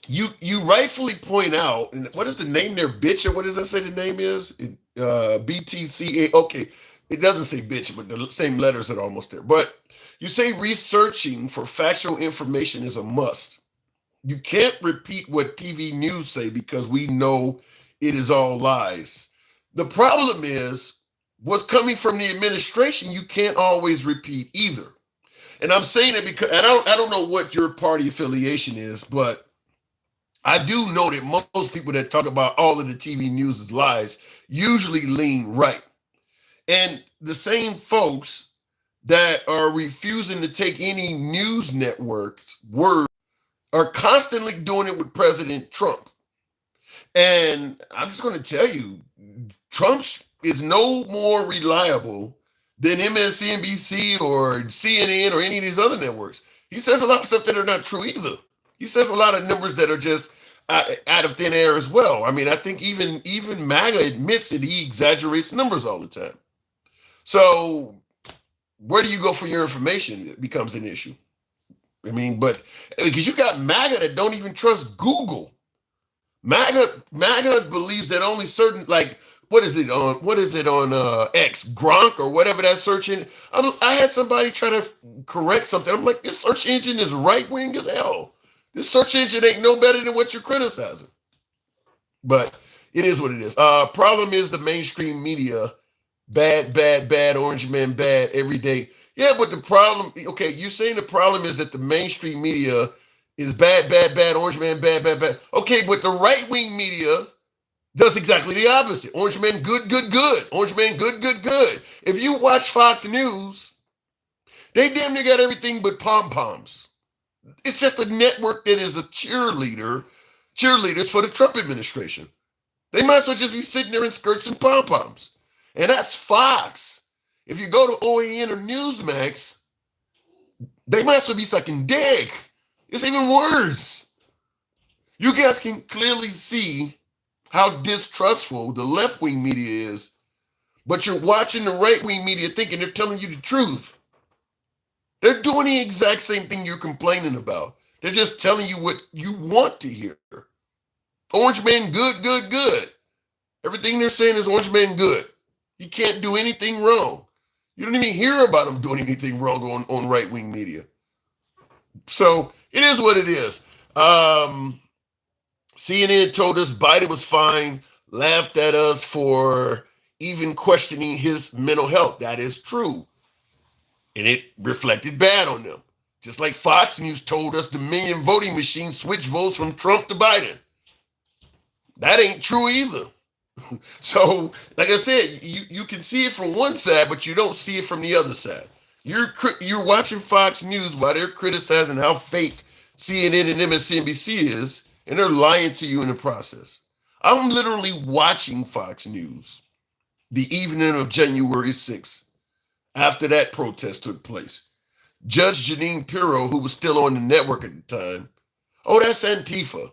You rightfully point out, and what is the name there, bitch, or what does that say the name is? BTCA. Okay, it doesn't say bitch, but the same letters are almost there. But you say researching for factual information is a must. You can't repeat what TV news say because we know it is all lies. The problem is what's coming from the administration, you can't always repeat either. And I'm saying it because and I don't know what your party affiliation is, but I do know that most people that talk about all of the TV news as lies usually lean right. And the same folks that are refusing to take any news network's word are constantly doing it with President Trump. And I'm just going to tell you, Trump's is no more reliable than MSNBC or CNN or any of these other networks. He says a lot of stuff that are not true either. He says a lot of numbers that are just out of thin air as well. I mean, I think even MAGA admits that he exaggerates numbers all the time. So where do you go for your information? It becomes an issue. I mean, but because you got MAGA that don't even trust Google. MAGA believes that only certain, like, what is it on X, Gronk or whatever that search engine. I had somebody try to correct something. I'm like, this search engine is right wing as hell. This search engine ain't no better than what you're criticizing. But it is what it is. Problem is the mainstream media, bad, Orange Man bad every day. Yeah, but the problem, okay, you're saying the problem is that the mainstream media is bad, Orange Man bad. Okay, but the right-wing media does exactly the opposite. Orange Man good. Orange Man good. If you watch Fox News, they damn near got everything but pom-poms. It's just a network that is a cheerleaders for the Trump administration. They might as well just be sitting there in skirts and pom-poms. And that's Fox. If you go to OAN or Newsmax, they might as well be sucking dick. It's even worse. You guys can clearly see how distrustful the left-wing media is, but you're watching the right-wing media thinking they're telling you the truth. They're doing the exact same thing you're complaining about. They're just telling you what you want to hear. Orange Man good. Everything they're saying is Orange Man good. He can't do anything wrong. You don't even hear about him doing anything wrong on right-wing media. So it is what it is. CNN told us Biden was fine, laughed at us for even questioning his mental health. That is true. And it reflected bad on them. Just like Fox News told us the million voting machines switch votes from Trump to Biden. That ain't true either. So, like I said, you can see it from one side, but you don't see it from the other side. You're watching Fox News while they're criticizing how fake CNN and MSNBC is, and they're lying to you in the process. I'm literally watching Fox News the evening of January 6th, after that protest took place. Judge Jeanine Pirro, who was still on the network at the time, oh, that's Antifa.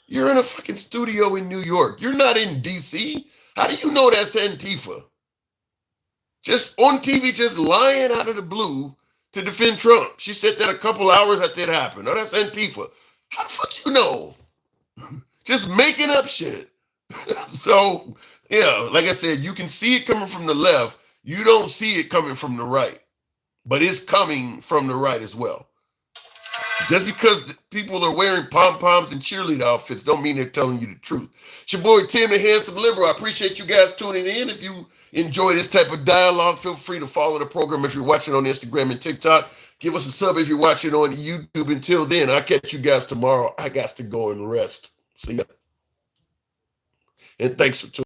You're in a fucking studio in New York. You're not in D.C. How do you know that's Antifa? Just on TV, just lying out of the blue to defend Trump. She said that a couple hours after it happened. Oh, that's Antifa. How the fuck you know? Just making up shit. So, yeah, like I said, you can see it coming from the left. You don't see it coming from the right. But it's coming from the right as well. Just because people are wearing pom-poms and cheerleader outfits don't mean they're telling you the truth. It's your boy Tim, the Handsome Liberal. I appreciate you guys tuning in. If you enjoy this type of dialogue, feel free to follow the program if you're watching on Instagram and TikTok. Give us a sub if you're watching on YouTube. Until then, I'll catch you guys tomorrow. I got to go and rest. See ya. And thanks for tuning in.